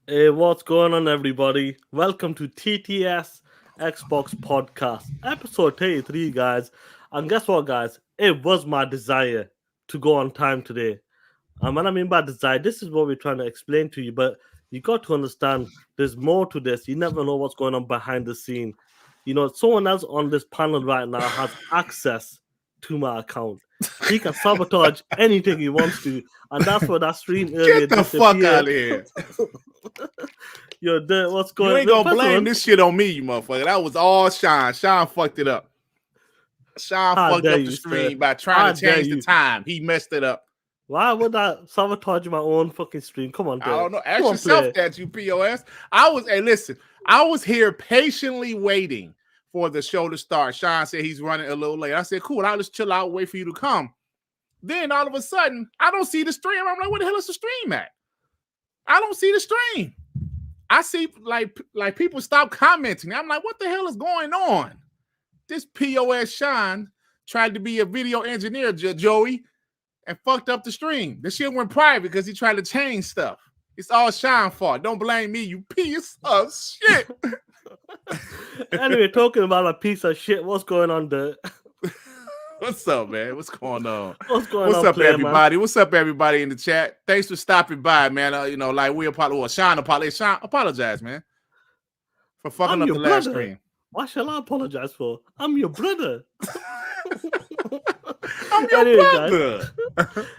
Hey, what's going on, everybody? Welcome to TTS Xbox Podcast, episode 33, guys. And guess what, guys? It was my desire to go on time today. And what I mean by desire, this is what we're trying to explain to you, but you got to understand there's more to this. You never know what's going on behind the scene. Someone else on this panel right now has access to my account. He can sabotage anything he wants to, and that's why that stream earlier Get the fuck out disappeared. of here. Yo, Dirt, what's You going ain't gonna First of blame all, this shit on me, you motherfucker. That was all Sean. Sean fucked it up. Sean how fucked dare up the you, stream sir? by How trying to dare change the you? time. He messed it up. Why would I sabotage my own fucking stream? Come on, I Dirt. don't know. Come Ask on, yourself play. that, you POS. I was here patiently waiting for the show to start. Sean said he's running a little late. I said, cool, I'll just chill out, wait for you to come. Then all of a sudden, I don't see the stream. I'm like, where the hell is the stream at? I don't see the stream. I see like people stop commenting. I'm like, what the hell is going on? This POS Sean tried to be a video engineer, Joey, and fucked up the stream. The shit went private because he tried to change stuff. It's all Sean's fault. Don't blame me, you piece of shit. Anyway, talking about a piece of shit, what's going on, Dirt? What's up, man? What's going on? What's going What's on, up, player, man? everybody? What's up, everybody in the chat? Thanks for stopping by, man. We apologize. Sean apologize, man, for fucking I'm up your the last brother. stream. Why shall I apologize for? I'm your brother. I'm your brother.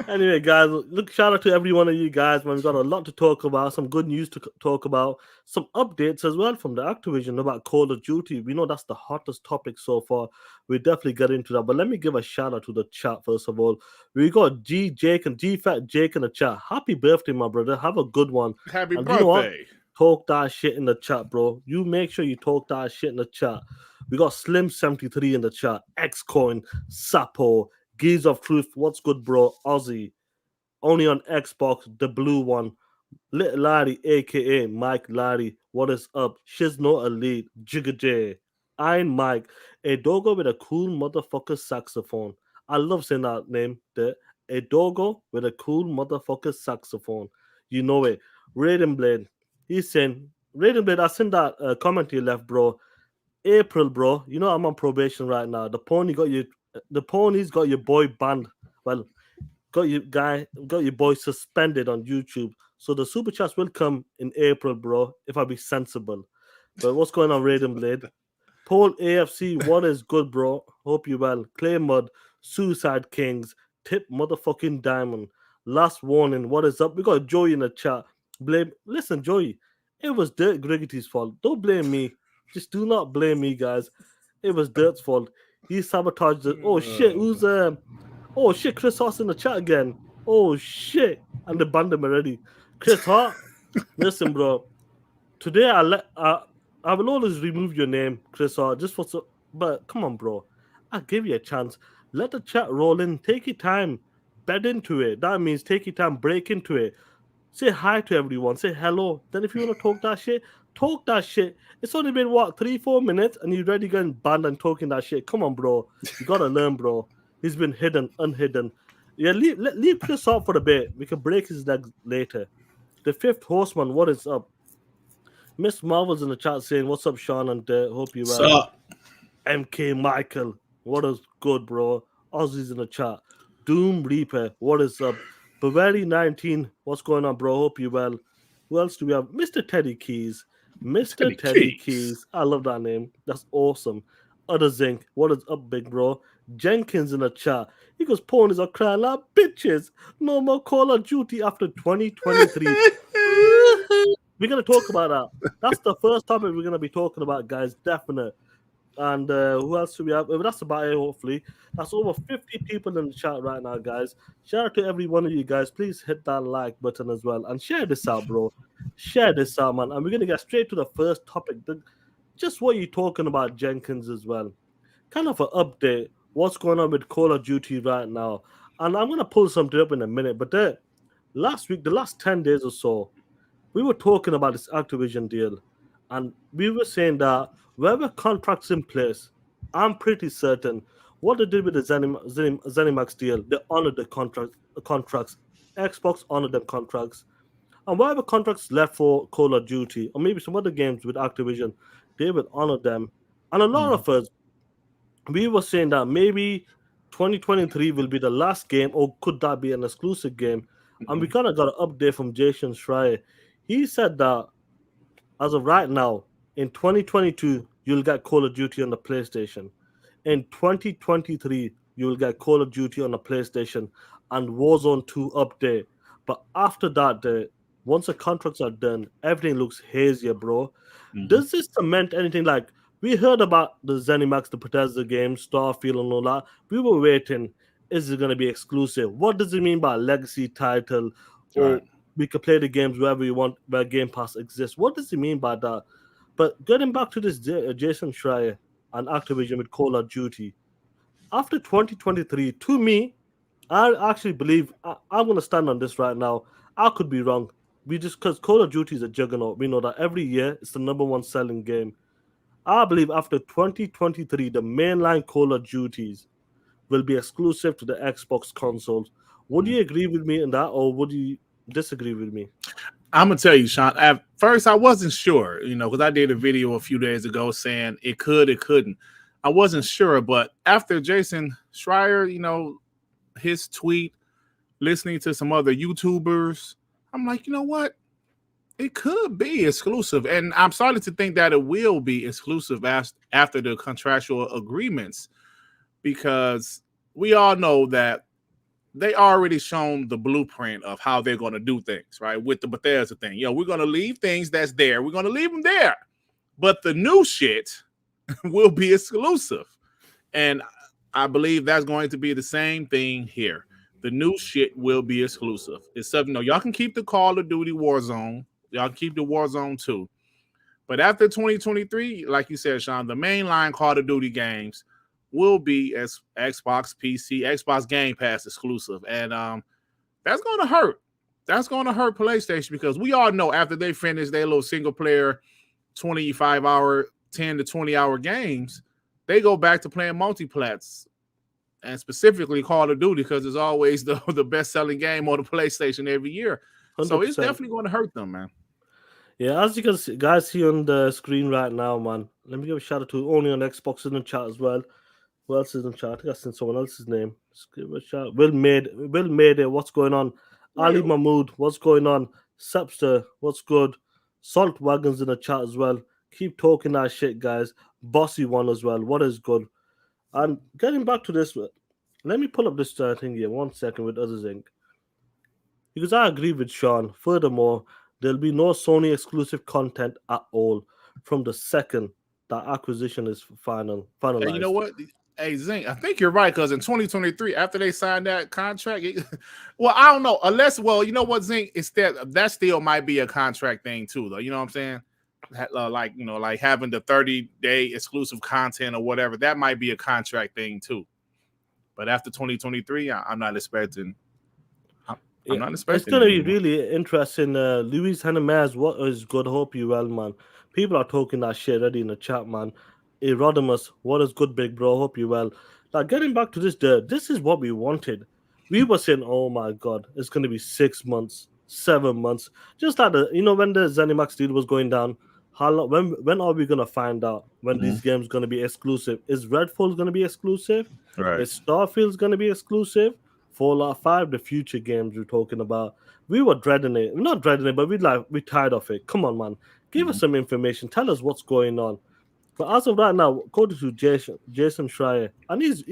Anyway, guys, look, shout out to every one of you guys, man. We've got a lot to talk about, some good news to talk about, some updates as well from the Activision about Call of Duty. We know that's the hottest topic so far. We definitely get into that. But let me give a shout out to the chat first of all. We got G-Fat Jake in the chat. Happy birthday, my brother. Have a good one. Happy And birthday. You know what? Talk that shit in the chat, bro. You make sure you talk that shit in the chat. We got Slim73 in the chat, Xcoin, Sapo, Geese of Truth, what's good, bro? Aussie, only on Xbox, the blue one. Little Larry, aka Mike Larry, what is up? Shizno Elite, Jigga J, Iron Mike, a doggo with a cool motherfucker saxophone. I love saying that name, a doggo with a cool motherfucker saxophone. You know it. Raiden Blade, he's saying, Raiden Blade, I sent that comment you left, bro. April, bro. You know I'm on probation right now. The pony's got your boy banned. Well, got your boy suspended on YouTube. So the super chats will come in April, bro. If I be sensible. But what's going on, Raiden Blade? Paul AFC, what is good, bro? Hope you well. Clay Mud, Suicide Kings, Tip motherfucking Diamond. Last warning, what is up? We got Joey in the chat. Listen, Joey, it was Dirt Griggity's fault. Don't blame me. Just do not blame me, guys. It was Dirt's fault. He sabotaged it. Oh shit, who's Oh shit, Chris Hart's in the chat again. Oh shit. And they banned him already. Chris Hart, listen, bro. Today I will always remove your name, Chris Hart, just for but come on, bro. I'll give you a chance. Let the chat roll in. Take your time. Bed into it. That means take your time, break into it. Say hi to everyone. Say hello. Then if you want to talk that shit. It's only been what 3-4 minutes, and you're already getting banned and talking that shit. Come on, bro. You gotta learn, bro. He's been unhidden. Yeah, leave Chris out for a bit. We can break his legs later. The fifth horseman, what is up? Miss Marvel's in the chat saying, "What's up, Sean?" And hope you well. What's up? MK Michael, what is good, bro? Ozzy's in the chat. Doom Reaper, what is up? Bavary 19, what's going on, bro? Hope you well. Who else do we have? Mr. Teddy Keys. Mr. Teddy Keys. I love that name. That's awesome. Other Zinc, what is up, big bro? Jenkins in the chat. He goes, ponies are crying like bitches. No more Call of Duty after 2023. We're going to talk about that. That's the first topic we're going to be talking about, guys. Definite. And who else do we have? That's about it, hopefully. That's over 50 people in the chat right now, guys. Shout out to every one of you guys. Please hit that like button as well. And share this out, bro. Share this out, man. And we're going to get straight to the first topic. Just what you're talking about, Jenkins, as well. Kind of an update. What's going on with Call of Duty right now? And I'm going to pull something up in a minute. But the last 10 days or so, we were talking about this Activision deal. And we were saying that wherever contracts in place, I'm pretty certain what they did with the ZeniMax deal, they honored the contracts. Xbox honored them contracts. And whatever contracts left for Call of Duty or maybe some other games with Activision, they will honor them. And a lot of us, we were saying that maybe 2023 will be the last game, or could that be an exclusive game? And we kind of got an update from Jason Schreier. He said that as of right now, in 2022, you'll get Call of Duty on the PlayStation. In 2023, you'll get Call of Duty on the PlayStation and Warzone 2 update. But after that, once the contracts are done, everything looks hazier, bro. Does this cement anything? Like, we heard about the ZeniMax, the Bethesda game, Starfield, and all that. We were waiting. Is it going to be exclusive? What does it mean by legacy title? Or we could play the games wherever you want, where Game Pass exists. What does he mean by that? But getting back to this Jason Schreier and Activision with Call of Duty, after 2023, to me, I actually believe I'm going to stand on this right now. I could be wrong. We just because Call of Duty is a juggernaut. We know that every year it's the number one selling game. I believe after 2023, the mainline Call of Duties will be exclusive to the Xbox consoles. Would you agree with me in that, or would you disagree with me? I'm gonna tell you, Sean. At first, I wasn't sure, because I did a video a few days ago saying it could, it couldn't. I wasn't sure, but after Jason Schreier, his tweet, listening to some other YouTubers, I'm like, you know what? It could be exclusive, and I'm starting to think that it will be exclusive after the contractual agreements, because we all know that they already shown the blueprint of how they're going to do things, right? With the Bethesda thing. We're going to leave things that's there. We're going to leave them there. But the new shit will be exclusive. And I believe that's going to be the same thing here. The new shit will be exclusive. It's something, y'all can keep the Call of Duty Warzone. Y'all can keep the Warzone too. But after 2023, like you said, Sean, the mainline Call of Duty games will be as Xbox PC, Xbox Game Pass exclusive. And that's going to hurt. That's going to hurt PlayStation, because we all know after they finish their little single player 25-hour, 10 to 20-hour games, they go back to playing multiplats, and specifically Call of Duty, because it's always the best-selling game on the PlayStation every year. 100%. So it's definitely going to hurt them, man. Yeah, as you can see, guys see on the screen right now, man. Let me give a shout out to Only on Xbox in the chat as well. Who else is in chat? I think I seen someone else's name. Just give a shout. Will Made what's going on? Ali Mahmood, what's going on? Sepster, what's good? Salt Wagons in the chat as well. Keep talking that shit, guys. Bossy one as well. What is good? And getting back to this, let me pull up this thing here 1 second with Others Inc. Because I agree with Sean. Furthermore, there'll be no Sony exclusive content at all from the second that acquisition is finalized. And you know what? Hey, Zink, I think you're right, because in 2023, after they signed that contract, well, I don't know. You know what, Zink? That still might be a contract thing too, though. You know what I'm saying? Like having the 30-day exclusive content or whatever, that might be a contract thing too. But after 2023, I'm not expecting. I'm not expecting. It's going to be really interesting. Luis Hanamaz, what is good? Hope you well, man. People are talking that shit already in the chat, man. Erodimus, what is good, big bro? Hope you well. Like, getting back to this, this is what we wanted. We were saying, oh my god, it's going to be 6 months, 7 months. Just like when the ZeniMax deal was going down, how long? When are we going to find out when these games going to be exclusive? Is Redfall going to be exclusive? Right. Is Starfield's going to be exclusive? Fallout 5, the future games we're talking about. We were dreading it. We're not dreading it, but we're tired of it. Come on, man. Give us some information. Tell us what's going on. But as of right now, according to Jason Schreier, and he's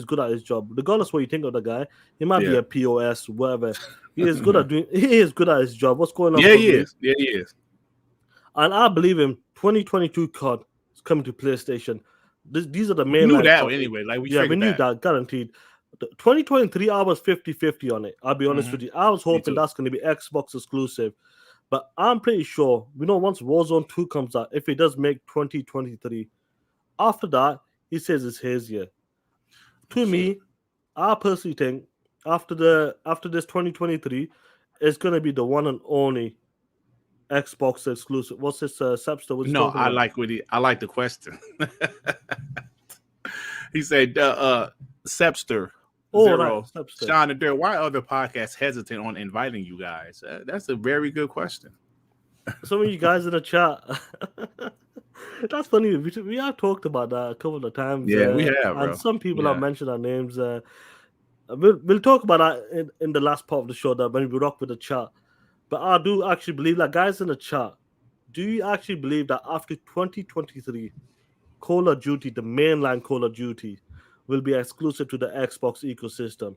good at his job. Regardless what you think of the guy, he might be a POS, whatever. He is good at his job. What's going on? Yeah, he is. Yeah, he is. And I believe him. 2022 COD is coming to PlayStation. These are the main. We knew that anyway. Like we knew that guaranteed. 2023, I was 50-50 on it. I'll be honest with you. I was hoping that's going to be Xbox exclusive. But I'm pretty sure, once Warzone 2 comes out, if it does make 2023, after that, he says it's his year. To me, I personally think after this 2023, it's going to be the one and only Xbox exclusive. What's this, Sepster? No, I like the question. He said, Sepster, Oh, right. Zero, Stepster. Sean and Dirt, why are other podcasts hesitant on inviting you guys? That's a very good question. Some of you guys in the chat. That's funny. We have talked about that a couple of times, Yeah, we have, and bro. some people have Yeah. mentioned our names. We'll talk about that in the last part of the show, that when we rock with the chat. But I do actually believe that, guys in the chat, do you actually believe that after 2023, Call of Duty, the mainline Call of Duty, will be exclusive to the Xbox ecosystem?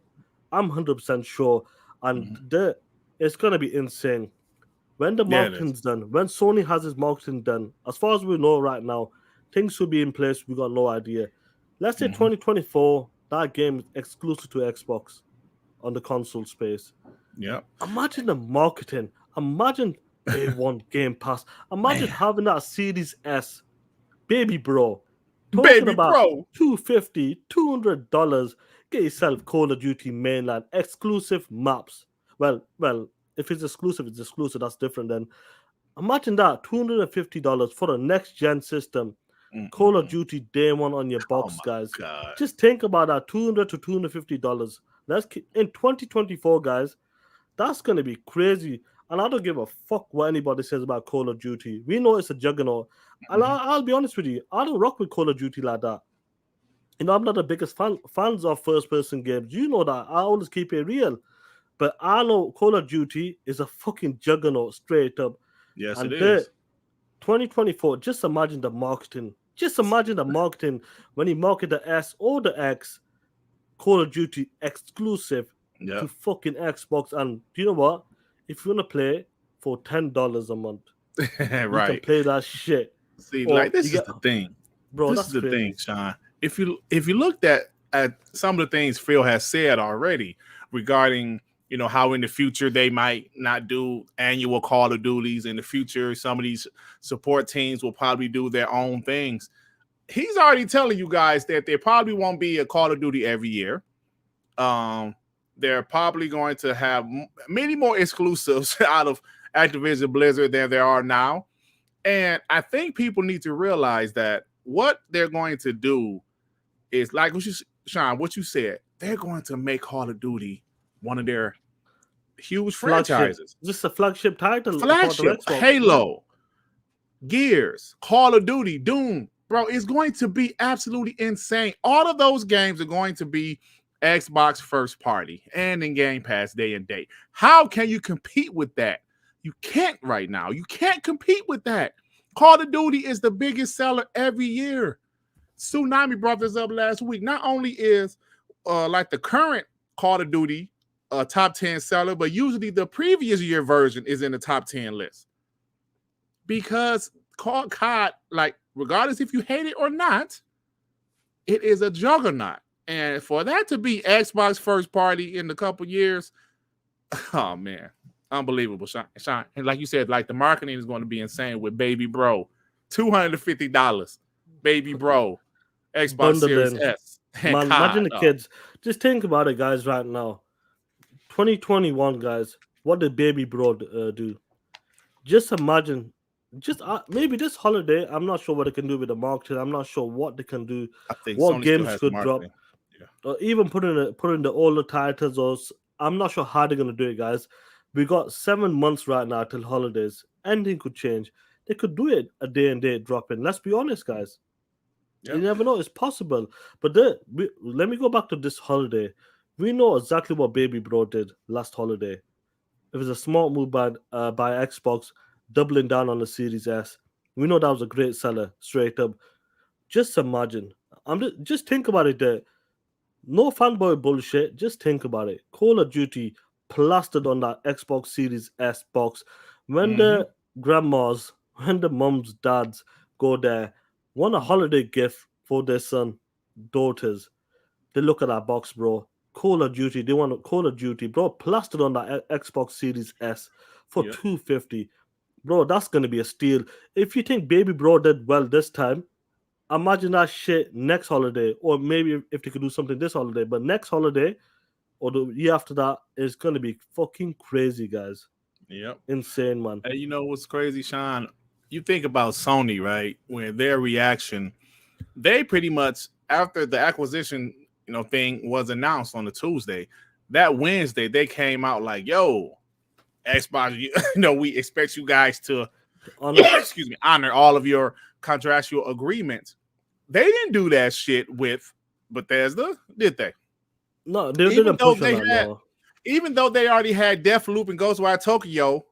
I'm 100% sure, and Mhm. it's gonna be insane. When the Yeah, it is. marketing's done, when Sony has its marketing done, as far as we know right now, things will be in place. We got no idea. Let's say Mhm. 2024, that game is exclusive to Xbox on the console space. Yep. Imagine the marketing. Imagine day one Game Pass. Imagine Man, having that Series S, baby bro. Talking baby, about bro. 250, $200. Get yourself Call of Duty mainland exclusive maps. Well, if it's exclusive, it's exclusive. That's different. Then imagine that $250 for the next gen system. Call of Mm-mm-mm. Duty day one on your Oh box, my guys. God. Just think about that, $200 to $250. In 2024, guys. That's gonna be crazy. And I don't give a fuck what anybody says about Call of Duty. We know it's a juggernaut. And Mhm. I'll be honest with you, I don't rock with Call of Duty like that. I'm not the biggest fans of first person games. You know that. I always keep it real. But I know Call of Duty is a fucking juggernaut straight up. Yes, it And the is. 2024, just imagine the marketing. Just imagine the marketing when you market the S or the X, Call of Duty exclusive to Yep. fucking Xbox. And do you know what? If you want to play for $10 a month, you can Right. play that shit. See, Or like you this is get, the thing. bro, This is that's the thing, crazy. Sean. If you looked at some of the things Phil has said already regarding how in the future they might not do annual Call of Duties. In the future, some of these support teams will probably do their own things. He's already telling you guys that there probably won't be a Call of Duty every year. Um, they're probably going to have many more exclusives out of Activision Blizzard than there are now. And I think people need to realize that what they're going to do is like Sean, what you said. They're going to make Call of Duty one of their huge Flagship. franchises. Just a flagship title part of Flagship, Xbox. Yeah. Halo, Gears, Call of Duty, Doom. Bro, it's going to be absolutely insane. All of those games are going to be Xbox first party and in Game Pass day and date. How can you compete with that? You can't right now. You can't compete with that. Call of Duty is the biggest seller every year. Tsunami brought this up last week. Not only is like the current Call of Duty top 10 seller, but usually the previous year version is in the top 10 list. Because COD, like, regardless if you hate it or not, it is a juggernaut. And for that to be Xbox first party in a couple years, oh man, unbelievable, Sean. And like you said, like the marketing is going to be insane with Baby Bro, $250, Baby Bro, Xbox Series Bundling. S, and Man, imagine COD. the Oh, kids. Just think about it, guys, right now. 2021, guys. What did Baby Bro do? Just imagine. Just maybe this holiday, I'm not sure what they can do with the marketing. I'm not sure what they can do, I think what Sony still games has the could drop, marketing. Yeah. or even put in the older titles. I'm not sure how they're gonna do it, guys. We got 7 months right now till holidays. Anything could change. They could do it a day and day dropping. Let's be honest, guys. You Yep. never know. It's possible. But let me go back to this holiday. We know exactly what Baby Bro did last holiday. It was a smart move by Xbox, doubling down on the Series S. We know that was a great seller, straight up. Just imagine. Just think about it. There, no fanboy bullshit. Just think about it. Call of Duty plastered on that Xbox Series S box. When Mm-hmm. the grandmas, when the mums, dads go there, want a holiday gift for their son, daughters, they look at that box, bro. Call of Duty. They want Call of Duty, bro. Plastered on that Xbox Series S for Yep. 250, bro. That's gonna be a steal. If you think Baby Bro did well this time, imagine that shit next holiday, or maybe if they could do something this holiday. But next holiday or the year after that is gonna be fucking crazy, guys. Yep. Insane, man. And you know what's crazy, Sean? You think about Sony, right? When their reaction, they pretty much after the acquisition, thing was announced on the Tuesday. That Wednesday, they came out like, "Yo, Xbox, we expect you guys to Honor. excuse me, honor all of your contractual agreements." They didn't do that shit with Bethesda, did they? No, they Even didn't though push on they that. had, No, even though they already had Deathloop and Ghostwire Tokyo,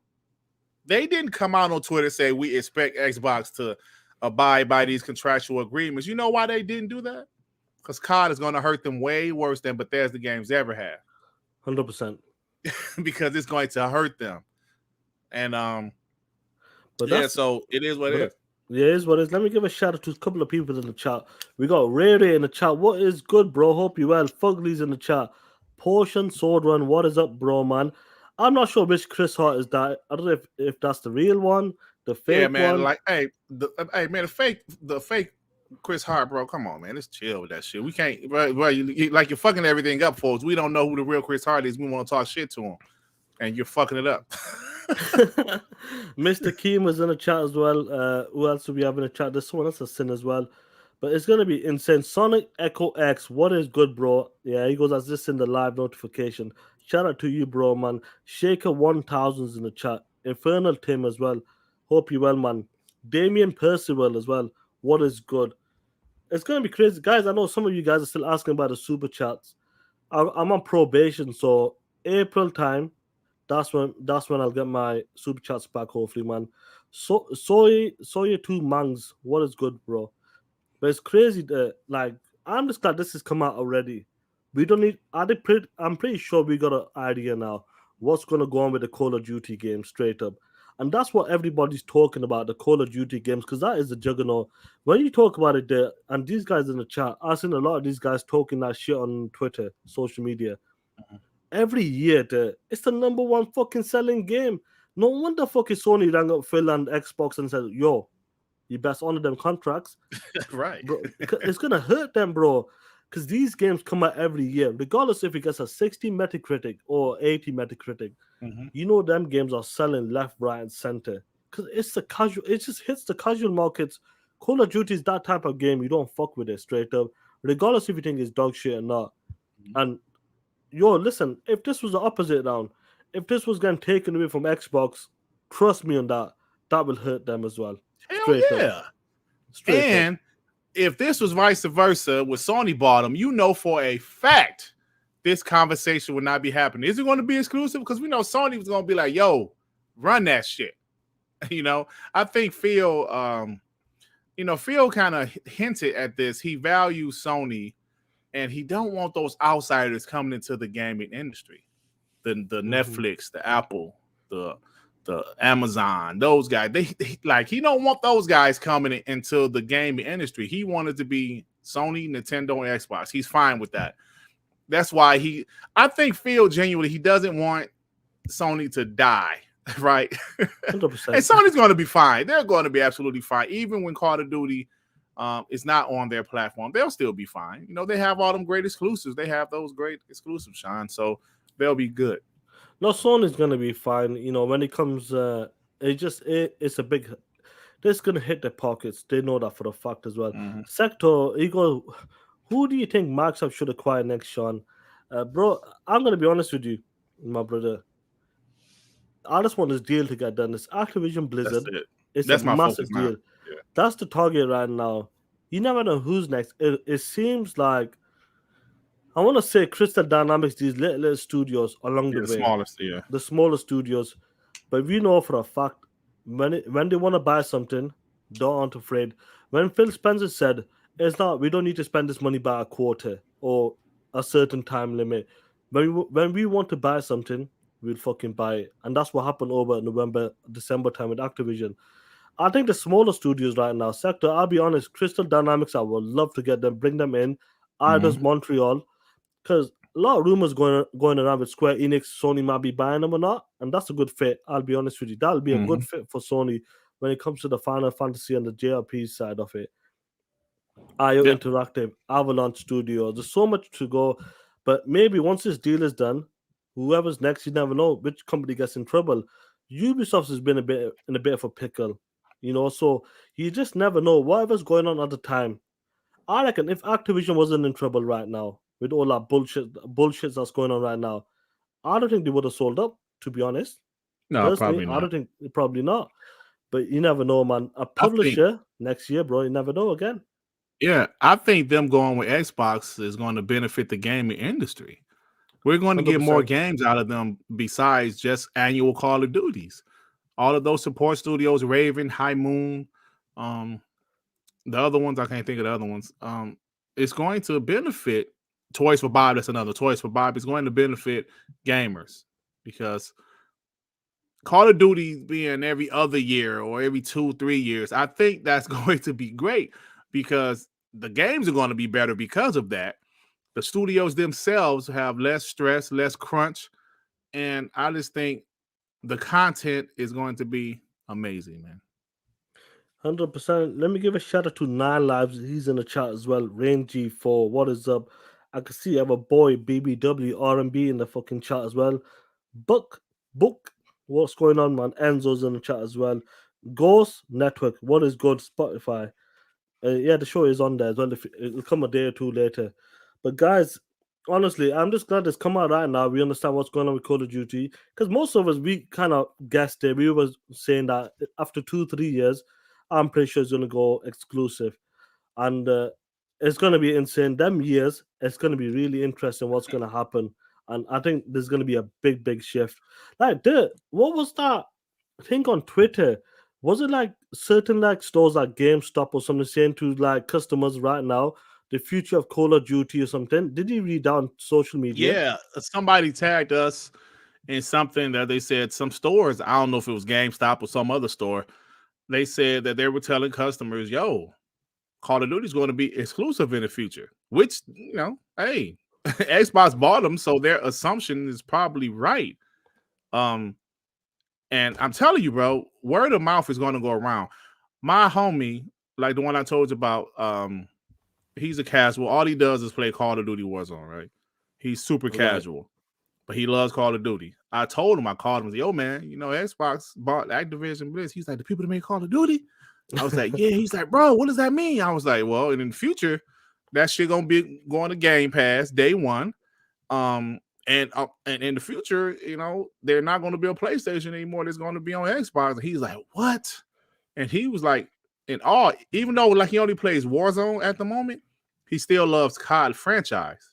they didn't come out on Twitter and say we expect Xbox to abide by these contractual agreements. You know why they didn't do that? Because COD is going to hurt them way worse than Bethesda games ever have. 100%. Because it's going to hurt them. And But yeah, that's so it is what it but is. yeah, it is what it is. Let me give a shout out to a couple of people in the chat. We got Ray Ray in the chat. What is good, bro? Hope you well. Fugly's in the chat. Portion Sword Run. What is up, bro, man? I'm not sure which Chris Hart is that. I don't know if that's the real one, the Yeah, fake man. one. Like, hey, man, the fake Chris Hart, bro. Come on, man. Let's chill with that shit. We can't, bro. Like you're fucking everything up, folks. We don't know who the real Chris Hart is. We want to talk shit to him, and you're fucking it up. Mr. Keem was in the chat as well. Who else do we have in the chat? There's someone else that's in as well. But it's gonna be insane. Sonic Echo X, what is good, bro? Yeah, he goes as this in the live notification. Shout out to you, bro, man. Shaker 1000's in the chat. Infernal Tim as well. Hope you well, man. Damien Percival as well. What is good? It's gonna be crazy, guys. I know some of you guys are still asking about the super chats. I'm on probation, so April time. That's when I'll get my super chats back. Hopefully, man. So Soya two mangs. What is good, bro? But it's crazy that like I'm just glad this has come out already. We don't need. I'm pretty sure we got an idea now. What's gonna go on with the Call of Duty game straight up, and that's what everybody's talking about, the Call of Duty games, because that is the juggernaut. When you talk about it there, and these guys in the chat, I've seen a lot of these guys talking that shit on Twitter, social media. Every year, it's the number one fucking selling game. No wonder fucking Sony rang up Phil and Xbox and said, "Yo, you best honor them contracts." Right. Bro, it's gonna hurt them, bro. Because these games come out every year, regardless if it gets a 60 Metacritic or 80 Metacritic. Mm-hmm. You know them games are selling left, right, and center. Because it's the casual, it just hits the casual markets. Call of Duty is that type of game you don't fuck with it straight up, regardless if you think it's dog shit or not. And yo, listen, if this was the opposite round, if this was getting taken away from Xbox, trust me on that, that will hurt them as well. Hell Straight up. yeah. Straight up. And if this was vice versa with Sony bought them, you know for a fact this conversation would not be happening. Is it going to be exclusive? Because we know Sony was going to be like, "Yo, run that shit." I think Phil, Phil kind of hinted at this. He values Sony, and he don't want those outsiders coming into the gaming industry. The Netflix, the Apple, the Amazon, those guys. They like he don't want those guys coming into the gaming industry. He wanted to be Sony, Nintendo, and Xbox. He's fine with that. That's why I think Phil genuinely he doesn't want Sony to die, right? 100%. And Sony's going to be fine. They're going to be absolutely fine, even when Call of Duty is not on their platform. They'll still be fine. They have all them great exclusives. They have those great exclusives, Sean. So they'll be good. No, Sony's gonna be fine. When it comes, it's a big. This gonna hit the pockets. They know that for a fact as well. Mm-hmm. Sector, who do you think Microsoft should acquire next, Sean? Bro, I'm gonna be honest with you, my brother. I just want this deal to get done. It's Activision Blizzard. That's it. It's That's a my massive focus now. deal. Yeah. That's the target right now. You never know who's next. It seems like I want to say Crystal Dynamics, these little studios along the The way, smallest, yeah. the smaller studios. But we know for a fact when they want to buy something, they aren't afraid. When Phil Spencer said, "It's not, we don't need to spend this money by a quarter or a certain time limit. When we want to buy something, we'll fucking buy it." And that's what happened over November, December time with Activision. I think the smaller studios right now, Sector, I'll be honest, Crystal Dynamics, I would love to get them, bring them in. Does Montreal, because a lot of rumors going around with Square Enix, Sony might be buying them or not, and that's a good fit. I'll be honest with you, that'll be a good fit for Sony when it comes to the Final Fantasy and the JRPG side of it. IO Interactive, Avalanche Studios, there's so much to go, but maybe once this deal is done, whoever's next, you never know which company gets in trouble. Ubisoft has been in a bit of a pickle, so you just never know whatever's going on at the time. I reckon if Activision wasn't in trouble right now, with all that bullshit that's going on right now. I don't think they would have sold up, to be honest. No, Personally, probably I not. don't think probably not. But you never know, man. A I think, publisher next year, bro. You never know again. yeah, I think them going with Xbox is going to benefit the gaming industry. We're going to get more 100%. games out of them besides just annual Call of Duties. All of those support studios, Raven, High Moon, the other ones, I can't think of the other ones. It's going to benefit Toys for Bob. That's another Toys for Bob. It's going to benefit gamers because Call of Duty being every other year or every 2-3 years, I think that's going to be great because the games are going to be better because of that. The studios themselves have less stress, less crunch, and I just think the content is going to be amazing, man. 100%. Let me give a shout out to Nine Lives. He's in the chat as well. Rain G4, what is up? I can see I have a boy, BBW R&B in the fucking chat as well. Book, what's going on, man? Enzo's in the chat as well. Ghost Network, what is good? Spotify. Yeah, the show is on there as well. If it'll come a day or two later. But guys, honestly, I'm just glad it's come out right now. We understand what's going on with Call of Duty because most of us we kind of guessed it. We were saying that after 2-3 years, I'm pretty sure it's going to go exclusive, and it's going to be insane. Them years, it's going to be really interesting what's going to happen, and I think there's going to be a big shift. Like, what was that thing on Twitter? Was it like certain like stores like GameStop or something saying to like customers right now the future of Call of Duty or something? Did you read down social media? Yeah, somebody tagged us in something that they said some stores, I don't know if it was GameStop or some other store, they said that they were telling customers, yo, Call of Duty is going to be exclusive in the future, which, hey, Xbox bought them, so their assumption is probably right. And I'm telling you, bro, word of mouth is going to go around. My homie, like the one I told you about, he's a casual. All he does is play Call of Duty Warzone, right? He's super Right. casual, but he loves Call of Duty. I told him, I called him, yo, man, Xbox bought Activision Blizzard. He's like, the people that make Call of Duty? I was like, yeah. He's like, bro, what does that mean? I was like, well, and in the future, that shit gonna be going to Game Pass day one. And in the future, they're not going to be on PlayStation anymore. There's going to be on Xbox. And he's like, what? And he was like, in awe, even though like he only plays Warzone at the moment, he still loves COD franchise.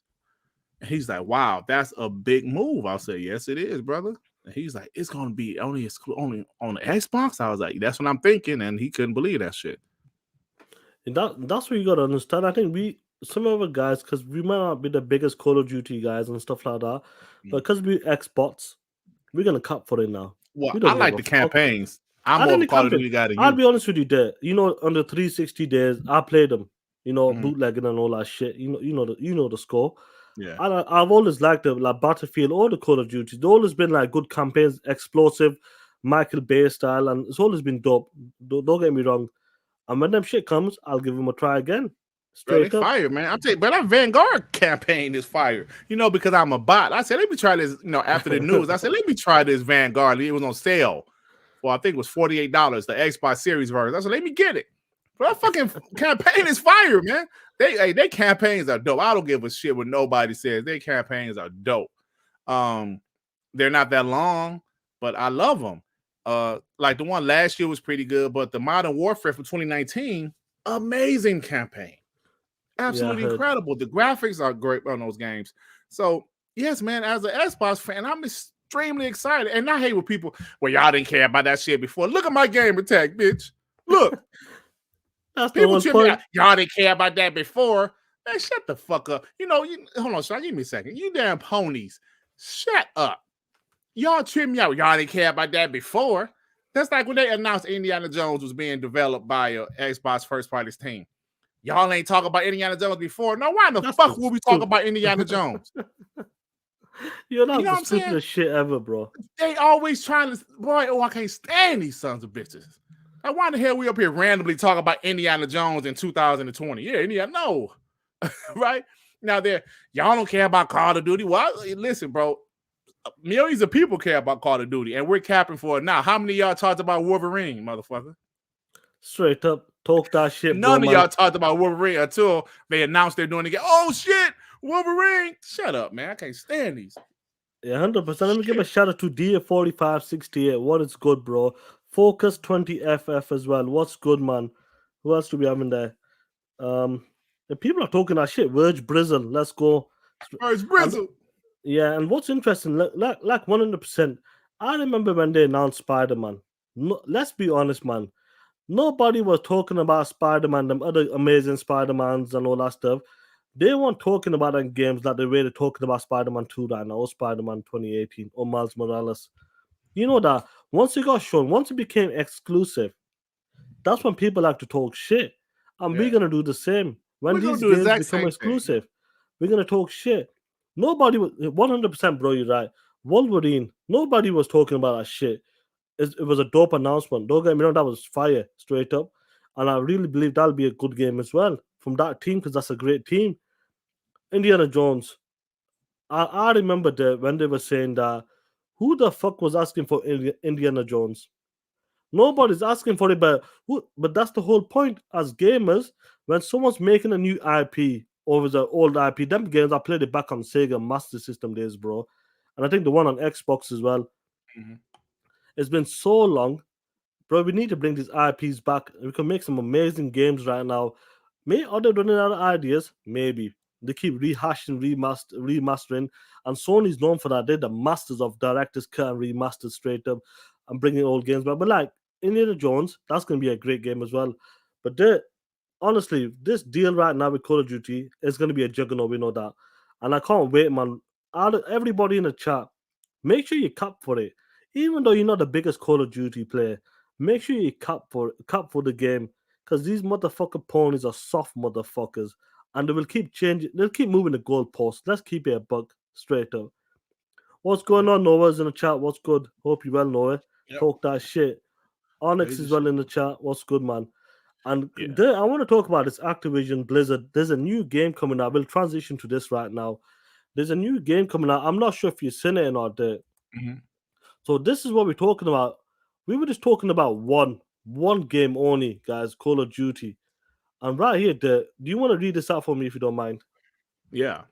And he's like, wow, that's a big move. I'll say, yes, it is, brother. And he's like, it's going to be only on the Xbox. I was like, that's what I'm thinking. And he couldn't believe that shit. And that's what you gotta understand. I think some of our guys, because we might not be the biggest Call of Duty guys and stuff like that, but because we Xbots, we're gonna cut for it now. Well, We I don't give like a the fuck. campaigns. I'm I more of think a the Call of campaign. Duty guy than I'll you. be honest with you, there. Under 360 days, I played them. Mhm. Bootlegging and all that shit. You know the score. Yeah. And I've always liked them, like Battlefield or the Call of Duty. They've always been like good campaigns, explosive, Michael Bay style, and it's always been dope. Don't get me wrong. And when them shit comes, I'll give them a try again. Bro, they Straight up. fire, man. I'm telling you, but that Vanguard campaign is fire. Because I'm a bot. I said, let me try this. After the news, I said, let me try this Vanguard. It was on sale. Well, I think it was $48, the Xbox Series version. I said, let me get it. But that fucking campaign is fire, man. They campaigns are dope. I don't give a shit what nobody says. Their campaigns are dope. They're not that long, but I love them. Like the one last year was pretty good, but the Modern Warfare from 2019, amazing campaign. Absolutely incredible. The graphics are great on those games. So, yes, man, as an Xbox fan, I'm extremely excited. And I hate when people, well, y'all didn't care about that shit before. Look at my game attack, bitch. Look. That's People the tell whole me, point. y'all didn't care about that before. Man, shut the fuck up. Hold on, Sean, give me a second. You damn ponies. Shut up. Y'all treat me out. Y'all didn't care about that before. That's like when they announced Indiana Jones was being developed by a Xbox first party's team. Y'all ain't talking about Indiana Jones before. No, why the fuck would we talk about Indiana Jones? You're not You know the what I'm saying? stupidest shit ever, bro. They always trying to, boy, I can't stand these sons of bitches. Like, why the hell we up here randomly talking about Indiana Jones in 2020? Yeah, Indiana, no. Right? Now, y'all don't care about Call of Duty. Well, listen, bro. Millions of people care about Call of Duty, and we're capping for it now. How many of y'all talked about Wolverine, motherfucker? Straight up, talk that shit, bro. None of y'all talked about Wolverine until they announced they're doing it again. Oh shit, Wolverine. Shut up, man. I can't stand these. Yeah, 100%. Let me give a shout out to DA4568. What is good, bro? Focus 20FF as well. What's good, man? Who else do we have in there? The people are talking that shit. Verge Brizzle, let's go. First And Brizzle. yeah, and what's interesting, like 100%, I remember when they announced Spider Man. No, let's be honest, man. Nobody was talking about Spider Man, them other amazing Spider Mans and all that stuff. They weren't talking about them games like the way they're talking about Spider Man 2 right now, or Spider Man 2018, or Miles Morales. You know that once it got shown, once it became exclusive, that's when people like to talk shit. And we're Yeah. gonna do the same. When We're gonna these do the games exact become same thing. Yeah. exclusive, we're gonna talk shit. Nobody was 100%, bro. You're right. Wolverine. Nobody was talking about that shit. It was a dope announcement. Don't get me wrong, that was fire straight up. And I really believe that'll be a good game as well from that team because that's a great team. Indiana Jones. I remember when they were saying that who the fuck was asking for Indiana Jones? Nobody's asking for it, but that's the whole point. As gamers, when someone's making a new IP over the old IP, them games I played it back on Sega Master System days, bro, and I think the one on Xbox as well. Mhm. It's been so long, bro. We need to bring these IPs back. We can make some amazing games right now. May are they running out of ideas? Maybe they keep rehashing, remastering, and Sony's known for that. They're the masters of director's cut and remastered straight up and bringing old games back. But like Indiana Jones, that's going to be a great game as well. But honestly, this deal right now with Call of Duty is going to be a juggernaut. We know that, and I can't wait, man. Everybody in the chat, make sure you cap for it. Even though you're not the biggest Call of Duty player, make sure you cap for the game because these motherfucker ponies are soft motherfuckers, and they will keep changing. They'll keep moving the goalposts. Let's keep it a buck straight up. What's going Yep. on, Noah's in the chat? What's good? Hope you well, Noah. Yep. Talk that shit. Onyx Crazy is well shit. in the chat. What's good, man? And Yeah. I want to talk about this Activision Blizzard. There's a new game coming out. We'll transition to this right now. There's a new game coming out. I'm not sure if you've seen it or not. Mhm. So this is what we're talking about. We were just talking about one game only, guys. Call of Duty. And right here, do you want to read this out for me if you don't mind? Yeah.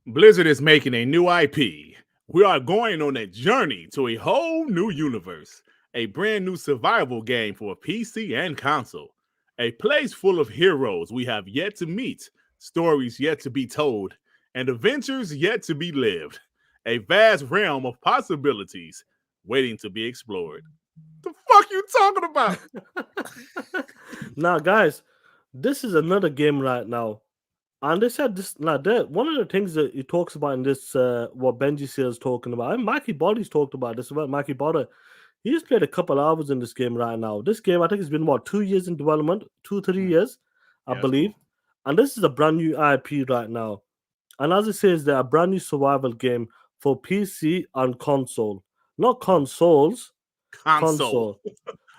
Blizzard is making a new IP. We are going on a journey to a whole new universe. A brand new survival game for PC and console. A place full of heroes we have yet to meet, stories yet to be told, and adventures yet to be lived. A vast realm of possibilities waiting to be explored. The fuck you talking about? Now, guys, this is another game right now. And they said this like that one of the things that he talks about in this what Benji is talking about, and Mikey Body's talked about this about Mikey Body. He's played a couple hours in this game right now. This game I think it's been what 2 years in development, 2 3 years, I Yeah, that's believe. cool. And this is a brand new IP right now. And as it says, they're a brand new survival game for PC and console. Not consoles, Console. console.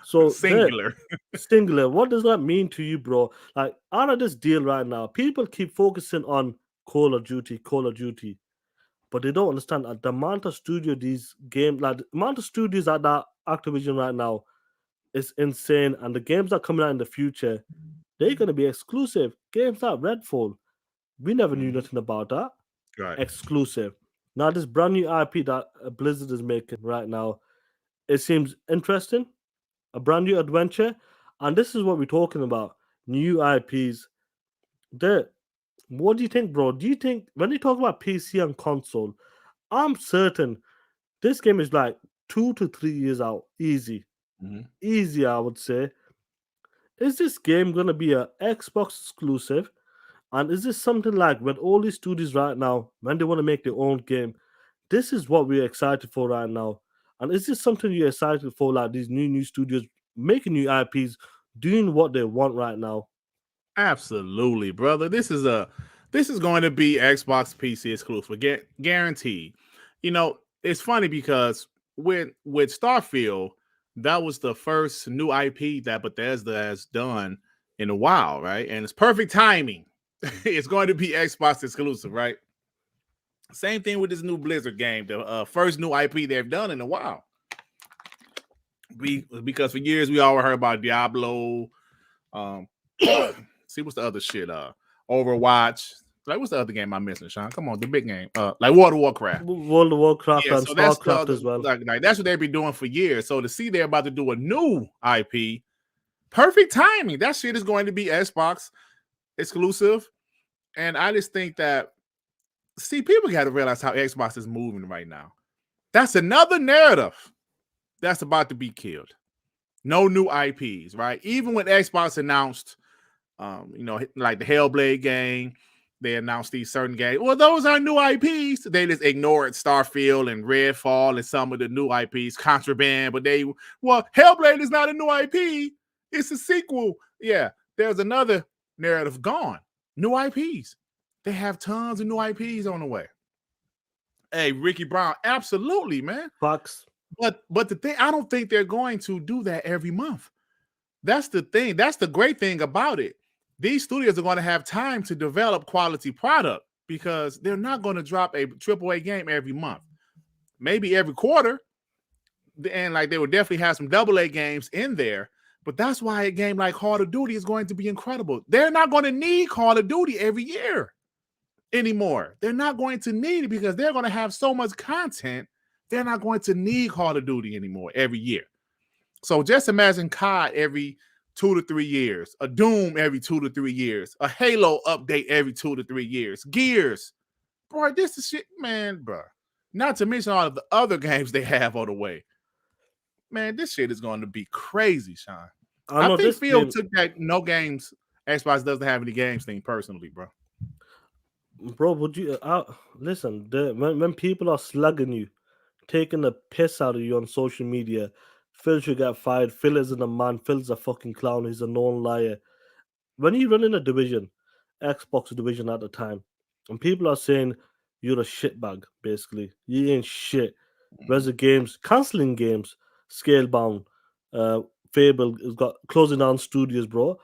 So the Singular. singular. What does that mean to you, bro? Like out of this deal right now, people keep focusing on Call of Duty, but they don't understand that the amount of studio these games, like the amount of studios at that Activision right now, is insane. And the games that are coming out in the future, they're gonna be exclusive. Games like Redfall, we never knew Mhm. nothing about that. Right. Exclusive. Now this brand new IP that Blizzard is making right now, it seems interesting, a brand new adventure, and this is what we're talking about: new IPs. The What do you think, bro? Do you think when they talk about PC and console, I'm certain this game is like 2 to 3 years out, easy, Mhm. easy. I would say. Is this game gonna be a Xbox exclusive? And is this something like when all these studios right now, when they want to make their own game, this is what we're excited for right now? And is this something you're excited for, like these new studios making new IPs, doing what they want right now? Absolutely, brother. This is going to be Xbox PC exclusive, guaranteed. You know, it's funny because with Starfield, that was the first new IP that Bethesda has done in a while, right? And it's perfect timing. It's going to be Xbox exclusive, right? Same thing with this new Blizzard game, the first new IP they've done in a while. Because for years we all heard about Diablo. Um, see what's the other shit? Overwatch, Like, what's the other game I'm missing, Sean? Come on, the big game. Like World of Warcraft. World of Warcraft Yeah, and so that's StarCraft as well. like that's what they've been doing for years. So to see they're about to do a new IP, perfect timing. That shit is going to be Xbox exclusive. And I just think that, see, people got to realize how Xbox is moving right now. That's another narrative that's about to be killed. No new IPs, right? Even when Xbox announced, like the Hellblade game, they announced these certain games. Well, those are new IPs. They just ignored Starfield and Redfall and some of the new IPs, Contraband. But Hellblade is not a new IP. It's a sequel. Yeah, there's another narrative gone. New IPs. They have tons of new IPs on the way. Hey, Ricky Brown, absolutely, man. Facts. But the thing, I don't think they're going to do that every month. That's the thing. That's the great thing about it. These studios are going to have time to develop quality product because they're not going to drop a AAA game every month. Maybe every quarter. And like they will definitely have some AA games in there. But that's why a game like Call of Duty is going to be incredible. They're not going to need Call of Duty every year anymore. They're not going to need it because they're going to have so much content. They're not going to need Call of Duty anymore every year. So just imagine COD every 2 to 3 years, a Doom every 2 to 3 years, a Halo update every 2 to 3 years, Gears. Bro, this is shit, man, bro. Not to mention all of the other games they have on the way. Man, this shit is going to be crazy, Sean. I think Phil took that no games, Xbox doesn't have any games thing personally, bro. Bro, would you listen? When people are slugging you, taking the piss out of you on social media, Phil should get fired. Phil isn't a man. Phil's a fucking clown. He's a known liar. When you run in a division, Xbox division at the time, and people are saying you're a shitbag, basically, you ain't shit. Whereas the games, canceling games, Scalebound, Fable has got closing down studios, bro.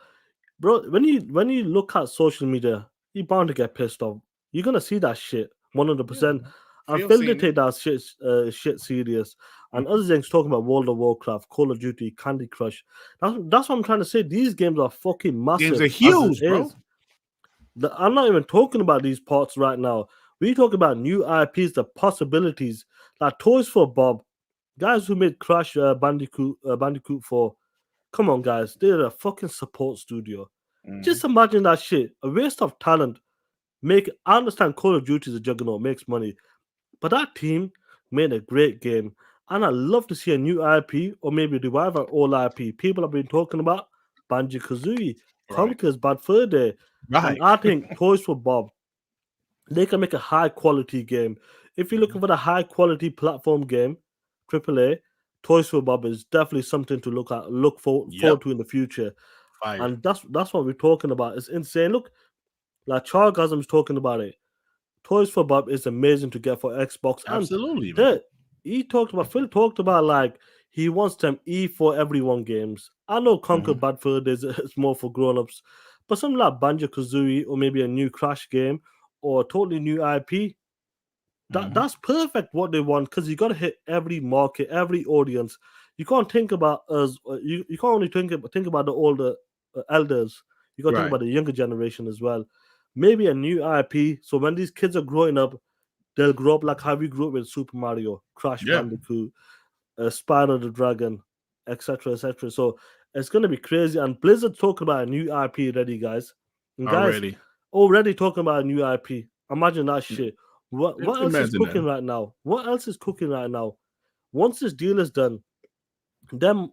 Bro, when you look at social media, you're bound to get pissed off. You're gonna see that shit 100%. And Phil did take that shit serious. And other things talking about World of Warcraft, Call of Duty, Candy Crush. That's what I'm trying to say. These games are fucking massive. Games are huge, bro. I'm not even talking about these parts right now. We talk about new IPs, the possibilities, like Toys for Bob, guys who made Crash Bandicoot 4. Come on, guys, they're a fucking support studio. Just imagine that shit. A waste of talent. I understand Call of Duty is a juggernaut, makes money, but that team made a great game, and I'd love to see a new IP or maybe revive an old IP. People have been talking about Banjo Kazooie, Conker's Bad Fur Day, and I think Toys for Bob, they can make a high quality game. If you're looking for a high quality platform game, AAA, Toys for Bob is definitely something to look forward to in the future. Fire. And that's what we're talking about. It's insane. Look, like Chargasm's talking about it. Toys for Bob is amazing to get for Xbox. Absolutely, man. Phil talked about like he wants them E for everyone games. I know Conquer Bad Fur Day is more for grown-ups, but something like Banjo Kazooie or maybe a new Crash game or a totally new IP, that's perfect what they want because you got to hit every market, every audience. You can't think about us. You can't only think about the older elders. You got to think about the younger generation as well. Maybe a new IP. So when these kids are growing up, they'll grow up like how we grew up with Super Mario, Crash Bandicoot, Spyro the Dragon, etc., etc. So it's gonna be crazy. And Blizzard talking about a new IP ready, guys. And guys, already talking about a new IP. Imagine that shit. What else is cooking right now? What else is cooking right now? Once this deal is done, them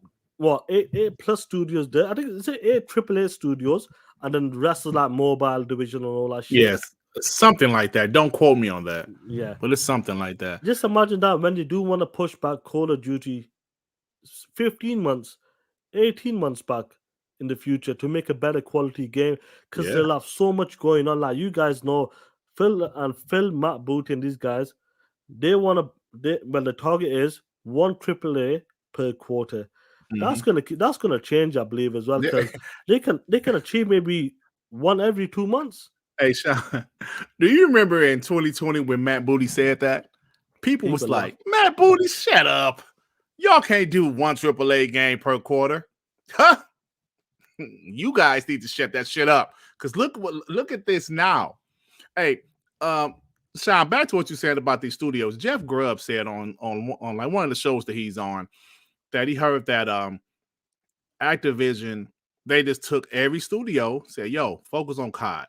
eight plus studios there. I think it's 8 AAA studios, and then the rest is like mobile division and all that shit. Yes, something like that. Don't quote me on that. Yeah, but it's something like that. Just imagine that when they do want to push back Call of Duty 15 months, 18 months back in the future to make a better quality game because they'll have so much going on. Like you guys know, Phil, Matt Booty, and these guys, they want to. Well, the target is 1 AAA per quarter. That's gonna change, I believe, as well because they can achieve maybe 1 every 2 months. Hey, Sean, do you remember in 2020 when Matt Booty said that? People was like, Matt Booty, shut up. Y'all can't do 1 AAA game per quarter. Huh? You guys need to shut that shit up. Because look at this now. Hey, um, Sean, back to what you said about these studios. Jeff Grubb said on like one of the shows that he's on that he heard that Activision, they just took every studio, said, "Yo, focus on COD.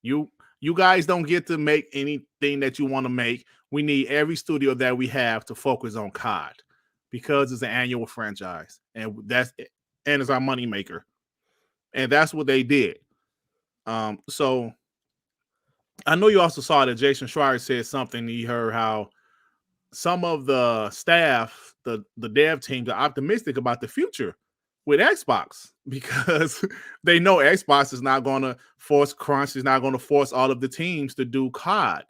You you guys don't get to make anything that you want to make. We need every studio that we have to focus on COD because it's an annual franchise, and it's our money maker, and that's what they did. So I know you also saw that Jason Schreier said something. He heard how some of the staff, the dev teams, are optimistic about the future with Xbox because they know Xbox is not going to force crunch, is not going to force all of the teams to do COD.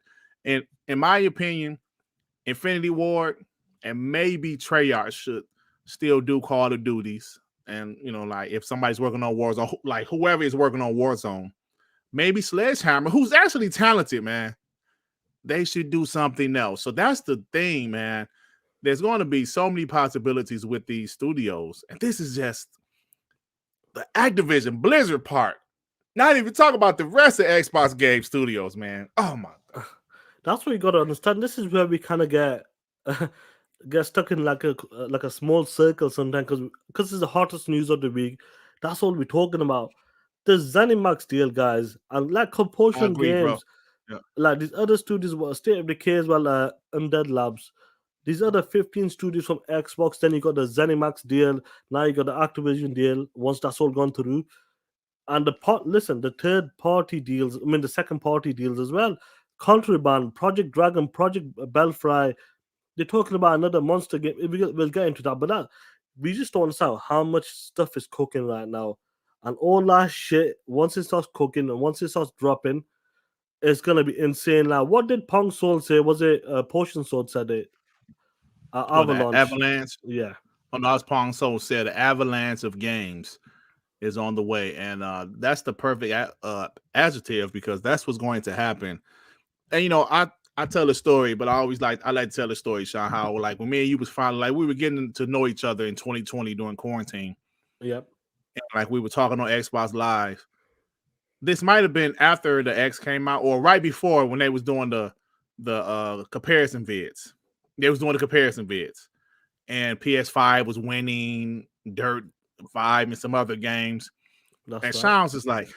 And in my opinion, Infinity Ward and maybe Treyarch should still do Call of Duties. And like if somebody's working on Warzone, like whoever is working on Warzone, maybe Sledgehammer, who's actually talented, man, they should do something else. So that's the thing, man. There's going to be so many possibilities with these studios. And this is just the Activision Blizzard part. Not even talk about the rest of Xbox Game Studios, man. Oh my God. That's what you got to understand. This is where we kind of get stuck in like a small circle sometimes because it's the hottest news of the week. That's all we're talking about. The ZeniMax deal, guys, and like I Compulsion agree, bro. Games, Yeah. like these other studios were State of Decay as well, Undead Labs. These other 15 studios from Xbox. Then you got the ZeniMax deal. Now you got the Activision deal. Once that's all gone through, and the third party deals. I mean, the second party deals as well. Contraband, Project Dragon, Project Belfry. They're talking about another monster game. We'll get into that, but we just don't understand how much stuff is cooking right now, and all that shit. Once it starts cooking and once it starts dropping, it's gonna be insane. Like, what did Pong Soul say? Was it Potion Sword said it? Well, the Avalanche. Avalanche, Yeah, on Oz Pong Soul said, the avalanche of games is on the way. And that's the perfect adjective because that's what's going to happen. And I tell a story, but I like to tell a story, Sean, how like when me and you was finally like we were getting to know each other in 2020 during quarantine. yep, And, like we were talking on Xbox Live. This might have been after the X came out or right before when they was doing the comparison vids. They was doing the comparison vids. And PS5 was winning Dirt 5 and some other games. that's And right. Sean was just like,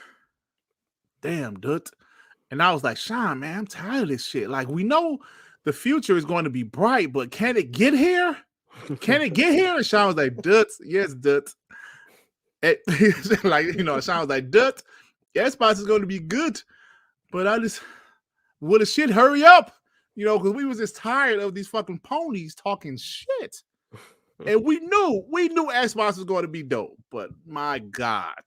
damn, dude. And I was like, Sean, man, I'm tired of this shit. Like, we know the future is going to be bright, but can it get here? Can it get here? And Sean was like, Duts, yes, Duts. Like, Sean was like, Duts, Xbox is going to be good. But will the shit hurry up? Because we was just tired of these fucking ponies talking shit. And we knew Xbox was going to be dope. But my God.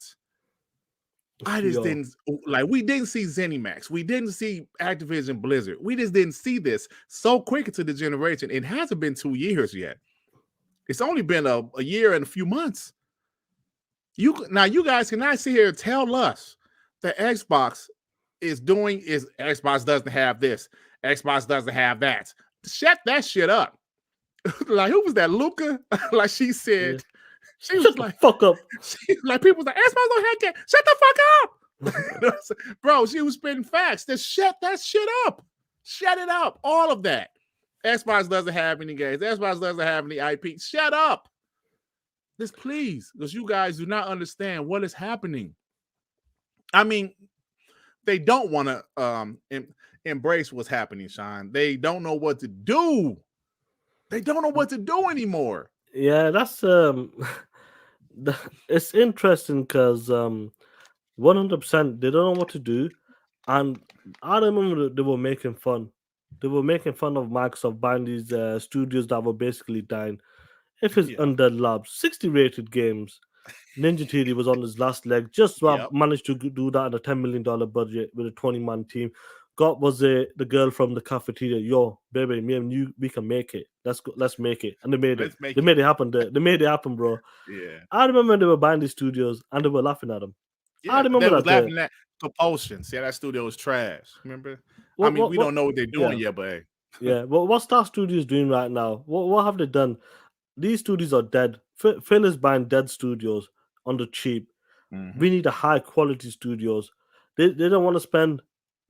I just didn't like. We didn't see ZeniMax. We didn't see Activision Blizzard. We just didn't see this so quick into the generation. It hasn't been 2 years yet. It's only been a year and a few months. You guys cannot sit here and tell us that Xbox Xbox doesn't have this. Xbox doesn't have that. Shut that shit up. Like, who was that? Luca? Like she said. Yeah. She Shut was like, fuck up. Like people was like, Xbox don't have that. Shut the fuck up. Bro, she was spitting facts. Just shut that shit up. Shut it up. All of that. Xbox doesn't have any games. Xbox doesn't have any IP. Shut up. Just please, because you guys do not understand what is happening. I mean, they don't want to embrace what's happening, Sean. They don't know what to do. They don't know what to do anymore. Yeah, that's it's interesting because 100% they don't know what to do, and I remember they were making fun. They were making fun of Microsoft buying these studios that were basically dying. If it's Yeah. Undead Labs, 60 rated games. Ninja Theory was on his last leg. Just Yep. managed to do that at a $10 million budget with a 20-man team. God was the girl from the cafeteria. Yo, baby, me and you, we can make it. Let's go. Let's make it. And they made it. Let's make They it. made it happen. They made it happen, bro. Yeah. I remember when they were buying these studios and they were laughing at them. I Yeah, remember they was that day. laughing at Compulsion. See, that studio was trash. Remember? What, I mean, we what, don't know what they're doing yeah, yet, but hey. yeah. What Star Studios doing right now? What have they done? These studios are dead. Phil is buying dead studios on the cheap. Mhm. We need a high quality studios. They don't want to spend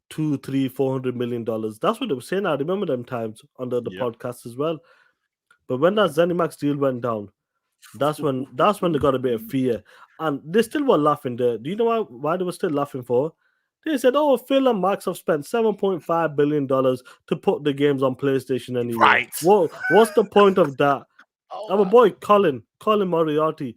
2, 3, $400 million. That's what they were saying. I remember them times on the Yep. podcast as well. But when that ZeniMax deal went down, that's when they got a bit of fear. And they still were laughing there. Do you know why they were still laughing for? They said, "Oh, Phil and Max have spent $7.5 billion to put the games on PlayStation anyway." Right. What's the point of that? Oh, Our boy Colin Moriarty,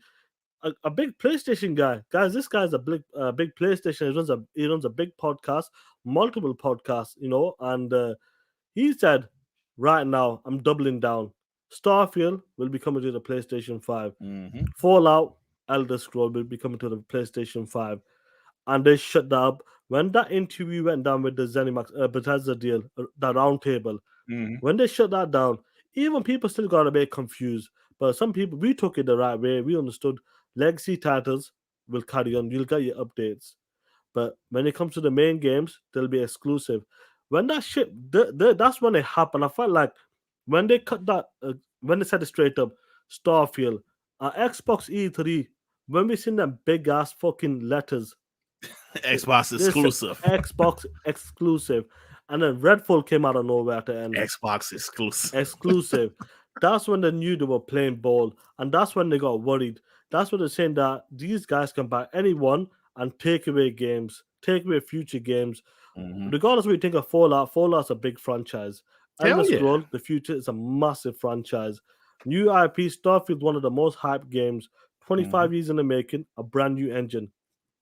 a big PlayStation guy. Guys, this guy's a big PlayStation. He runs a big podcast, multiple podcasts, and he said, "Right now, I'm doubling down. Starfield will be coming to the PlayStation 5. mm-hmm. Fallout, Elder Scroll will be coming to the PlayStation 5." And they shut that up. When that interview went down with the ZeniMax Bethesda deal, the round table, Mm-hmm. when they shut that down, even people still got a bit confused. But some people, we took it the right way. We understood legacy titles will carry on. You'll get your updates. But when it comes to the main games, they'll be exclusive. When that shit, that's when it happened. I felt like when they cut that, when they said it straight up, Starfield, Xbox E3, when we seen them big ass fucking letters, Xbox they said exclusive. Xbox exclusive, and then Redfall came out of nowhere at the end. Xbox exclusive. Exclusive. That's when they knew they were playing ball, and that's when they got worried. That's when they're saying that these guys can buy anyone and take away games, take away future games. Mm-hmm. Regardless of what you think of Fallout, Fallout's a big franchise. Hell Elder yeah. Scroll, the future is a massive franchise. New IP, Starfield, one of the most hyped games. 25 years in the making, a brand new engine.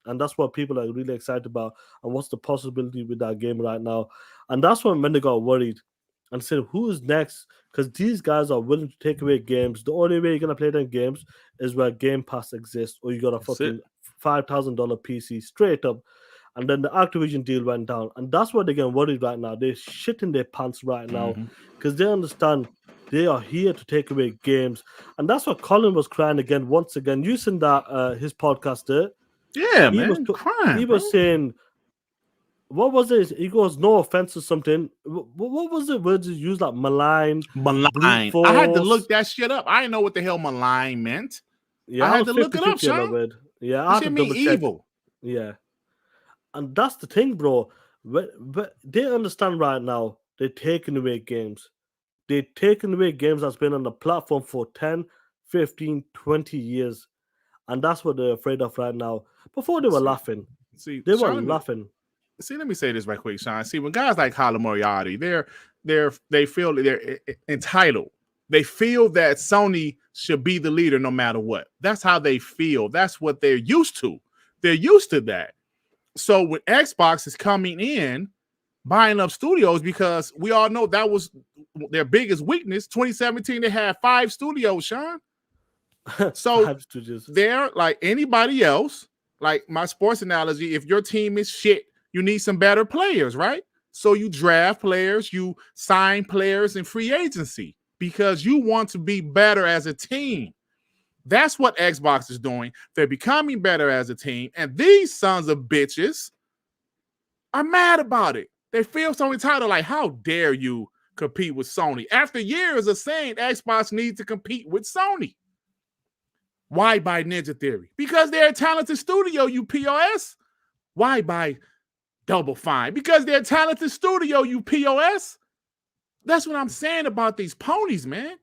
And that's what people are really excited about. And what's the possibility with that game right now? And that's when they got worried and said, who's next? Because these guys are willing to take away games. The only way you're going to play them games is where Game Pass exists, or you got a fucking $5,000 PC straight up. And then the Activision deal went down. And that's why they're getting worried right now. They're shitting their pants right now because they understand they are here to take away games. And that's what Colin was crying again, once again, using that his podcast there. Yeah, He man. was Crying, he was saying, what was it? He goes, no offense or something. What was it? Words he used, like malign, brute force. I had to look that shit up. I didn't know what the hell malign meant. Yeah, I had to look it up, Sean. Yeah, I had to mean double check. evil. Yeah, and that's the thing, bro. But they understand right now. They're taking away games. They're taking away games that's been on the platform for 10, 15, 20 years. And that's what they're afraid of right now. Before they were laughing. They were laughing. Let me say this right quick, Sean. See, when guys like Colin Moriarty, they feel they're entitled. They feel that Sony should be the leader no matter what. That's how they feel. That's what they're used to. They're used to that. So when Xbox is coming in, buying up studios, because we all know that was their biggest weakness. 2017, they had 5 studios, Sean. So they're like anybody else, like my sports analogy, if your team is shit, you need some better players, right? So you draft players, you sign players in free agency because you want to be better as a team. That's what Xbox is doing. They're becoming better as a team. And these sons of bitches are mad about it. They feel so entitled, like, how dare you compete with Sony? After years of saying Xbox needs to compete with Sony. Why buy Ninja Theory? Because they're a talented studio, you POS. Why buy Double Fine? Because they're a talented studio, you POS. That's what I'm saying about these ponies, man.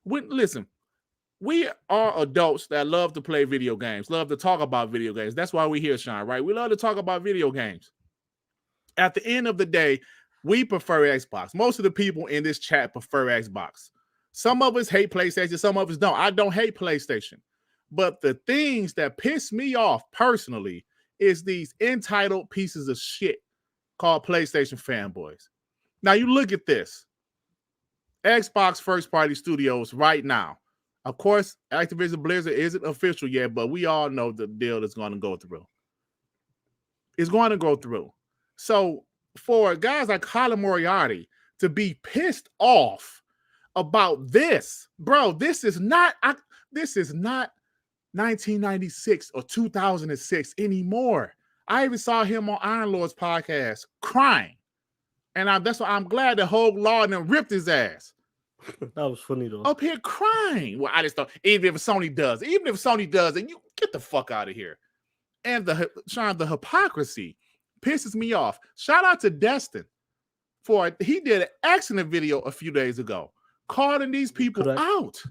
Listen, we are adults that love to play video games, love to talk about video games. That's why we're here, Sean, right? We love to talk about video games. At the end of the day, we prefer Xbox. Most of the people in this chat prefer Xbox. Some of us hate PlayStation, some of us don't. I don't hate PlayStation. But the things that piss me off personally is these entitled pieces of shit called PlayStation fanboys. Now you look at this. Xbox first-party studios right now. Of course, Activision Blizzard isn't official yet, but we all know the deal is going to go through. It's going to go through. So for guys like Colin Moriarty to be pissed off about this, bro, this is not 1996 or 2006 anymore. I even saw him on Iron Lord's podcast crying. And that's why I'm glad that Hogue Law and them ripped his ass. That was funny though. Up here crying. Well, I just thought, even if Sony does it, you get the fuck out of here. And the hypocrisy pisses me off. Shout out to Destin he did an excellent video a few days ago calling these people out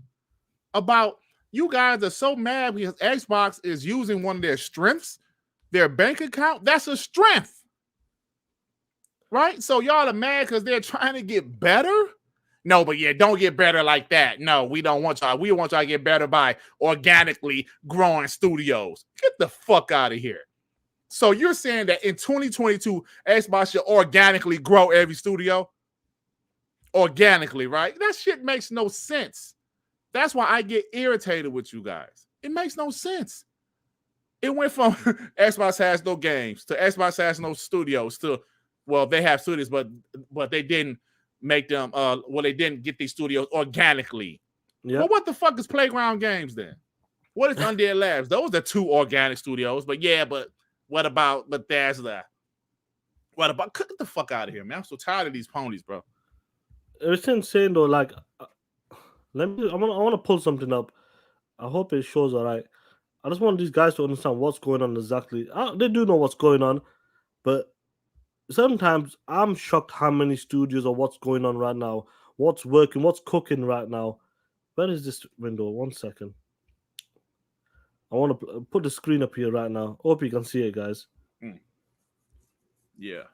about you guys are so mad because Xbox is using one of their strengths, their bank account. That's a strength, right? So y'all are mad because they're trying to get better. No, but yeah, don't get better like that. No, we don't want y'all. We want y'all to get better by organically growing studios. Get the fuck out of here. So you're saying that in 2022, Xbox should organically grow every studio? Organically, right? That shit makes no sense. That's why I get irritated with you guys. It makes no sense. It went from Xbox has no games to Xbox has no studios to, well, they have studios, but they didn't make them, they didn't get these studios organically. Yep. Well, what the fuck is Playground Games then? What is Undead Labs? Those are 2 organic studios, but what about Bethesda? What about get the fuck out of here, man? I'm so tired of these ponies, bro. It's insane though. Like, I want to pull something up. I hope it shows all right. I just want these guys to understand what's going on exactly. They do know what's going on, but sometimes I'm shocked how many studios or what's going on right now, what's working, what's cooking right now. Where is this window? 1 second. I want to put the screen up here right now. Hope you can see it, guys. Yeah.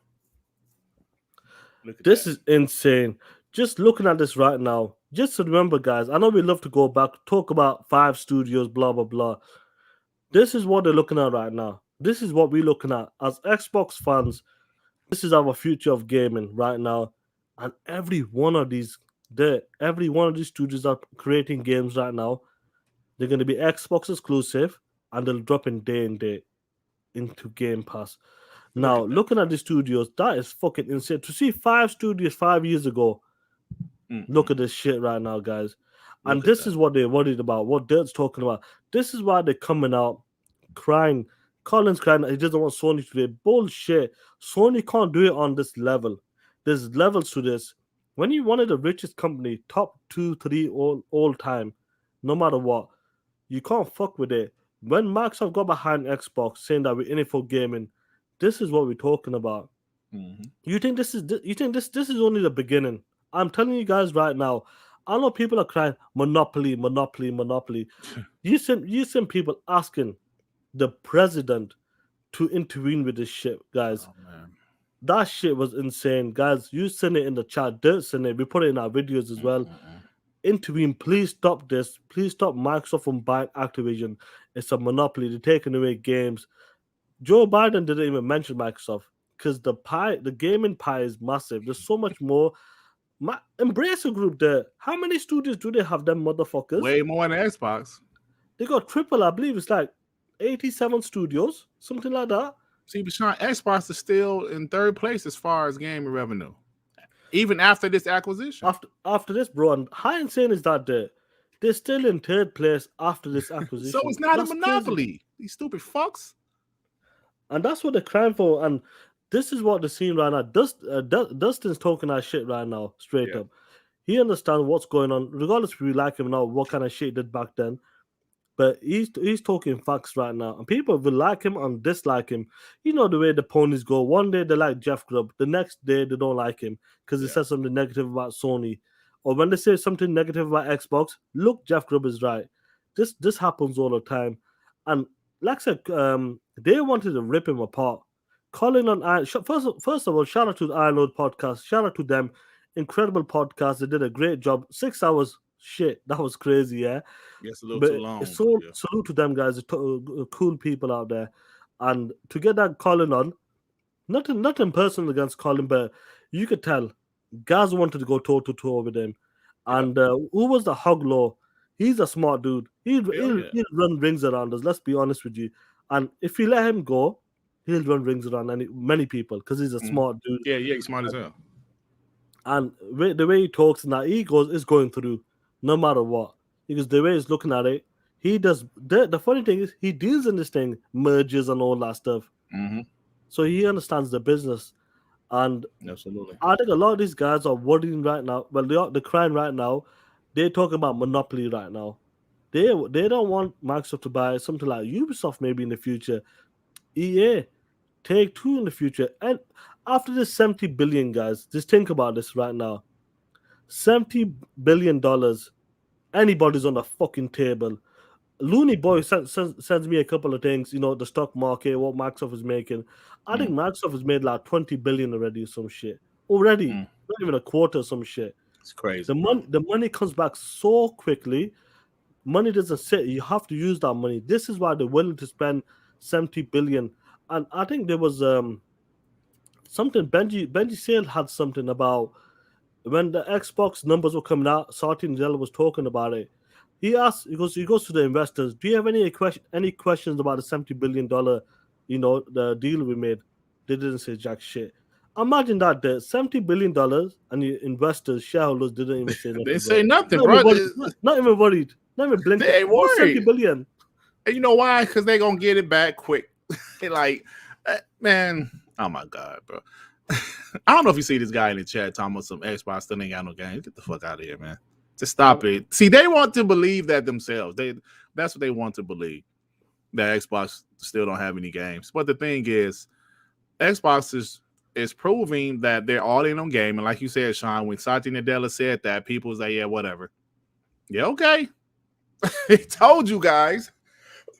This is insane. Just looking at this right now, just remember, guys, I know we love to go back, talk about 5 studios, blah, blah, blah. This is what they're looking at right now. This is what we're looking at. As Xbox fans, this is our future of gaming right now. And every one of these studios are creating games right now. They're going to be Xbox exclusive, and they'll drop in day and day into Game Pass. Now, looking at the studios, that is fucking insane. To see 5 studios 5 years ago, look at this shit right now, guys. And this is what they're worried about, what Dirt's talking about. This is why they're coming out crying. Colin's crying that he doesn't want Sony to do it. Bullshit. Sony can't do it on this level. There's levels to this. When you wanted the richest company, top 2, 3 all time, no matter what, you can't fuck with it. When Microsoft got behind Xbox saying that we're in it for gaming, this is what we're talking about. You think this is only the beginning? I'm telling you guys right now. I know people are crying monopoly, monopoly, monopoly. you seen people asking the president to intervene with this shit, guys. Oh, man. That shit was insane, guys. You send it in the chat. Dirt send it. We put it in our videos as well. Intervene. Please stop this. Please stop Microsoft from buying Activision. It's a monopoly. They're taking away games. Joe Biden didn't even mention Microsoft because the gaming pie is massive. There's so much more. Embracer Group there. How many studios do they have, them motherfuckers? Way more than Xbox. They got triple, I believe it's like 87 studios, something like that. See, but Sean, Xbox is still in 3rd place as far as gaming revenue, even after this acquisition. After this, bro, and high and saying is that they're still in 3rd place after this acquisition. So it's not a monopoly. Crazy. These stupid fucks. And that's what they're crying for. And this is what they're seeing right now. Dustin's talking that shit right now, straight up. He understands what's going on, regardless if we like him or not, what kind of shit he did back then. But he's talking facts right now. And people will like him and dislike him. You know the way the ponies go. One day they like Jeff Grubb. The next day they don't like him because he says something negative about Sony. Or when they say something negative about Xbox, look, Jeff Grubb is right. This happens all the time. And like I said, they wanted to rip him apart. Colin on first of all, shout out to the Iron Lord podcast. Shout out to them. Incredible podcast. They did a great job. 6 hours. Shit, that was crazy, yeah. Yes, a little too long. Salute to them guys. Cool people out there. And to get that Colin on, nothing personal against Colin, but you could tell guys wanted to go toe to toe with him. And who was the Hoglaw? He's a smart dude. He'll run rings around us. Let's be honest with you. And if you let him go, he'll run rings around many people because he's a smart dude. Yeah, he's smart as hell. And the way he talks and that he is going through, no matter what. Because the way he's looking at it, he does. The funny thing is, he deals in this thing, mergers and all that stuff. So he understands the business. And absolutely, I think a lot of these guys are worrying right now. Well, they're crying right now. They're talking about monopoly right now. They don't want Microsoft to buy something like Ubisoft maybe in the future. EA, Take Two in the future, and after this 70 billion, guys, just think about this right now. $70 billion. Anybody's on the fucking table. Looney Boy sends me a couple of things, the stock market, what Microsoft is making. I think Mm, Microsoft has made like 20 billion already, or some shit. Already, mm, not even a quarter, some shit. it's crazy, The bro. money comes back so quickly. Money doesn't sit. You have to use that money. This is why they're willing to spend 70 billion. And I think there was something Benji Sale had something about when the Xbox numbers were coming out. Satya Nadella was talking about it. He goes to the investors. Do you have any questions about the $70 billion, the deal we made? They didn't say jack shit. Imagine that the $70 billion and the investors, shareholders didn't even say They nothing, bro. say nothing, Not even bro. worried. Not even worried. Not even blinking. They ain't What's 70 worried. billion? And you know why? Because they gonna get it back quick. They like, man. Oh my god, bro. I don't know if you see this guy in the chat talking about some Xbox still ain't got no games. Get the fuck out of here, man. Just stop it. See, they want to believe that themselves. That's what they want to believe. That Xbox still don't have any games. But the thing is, Xbox is proving that they're all in on gaming. Like you said, Sean, when Satya Nadella said that, people was like, yeah, whatever. Yeah, okay. He told you guys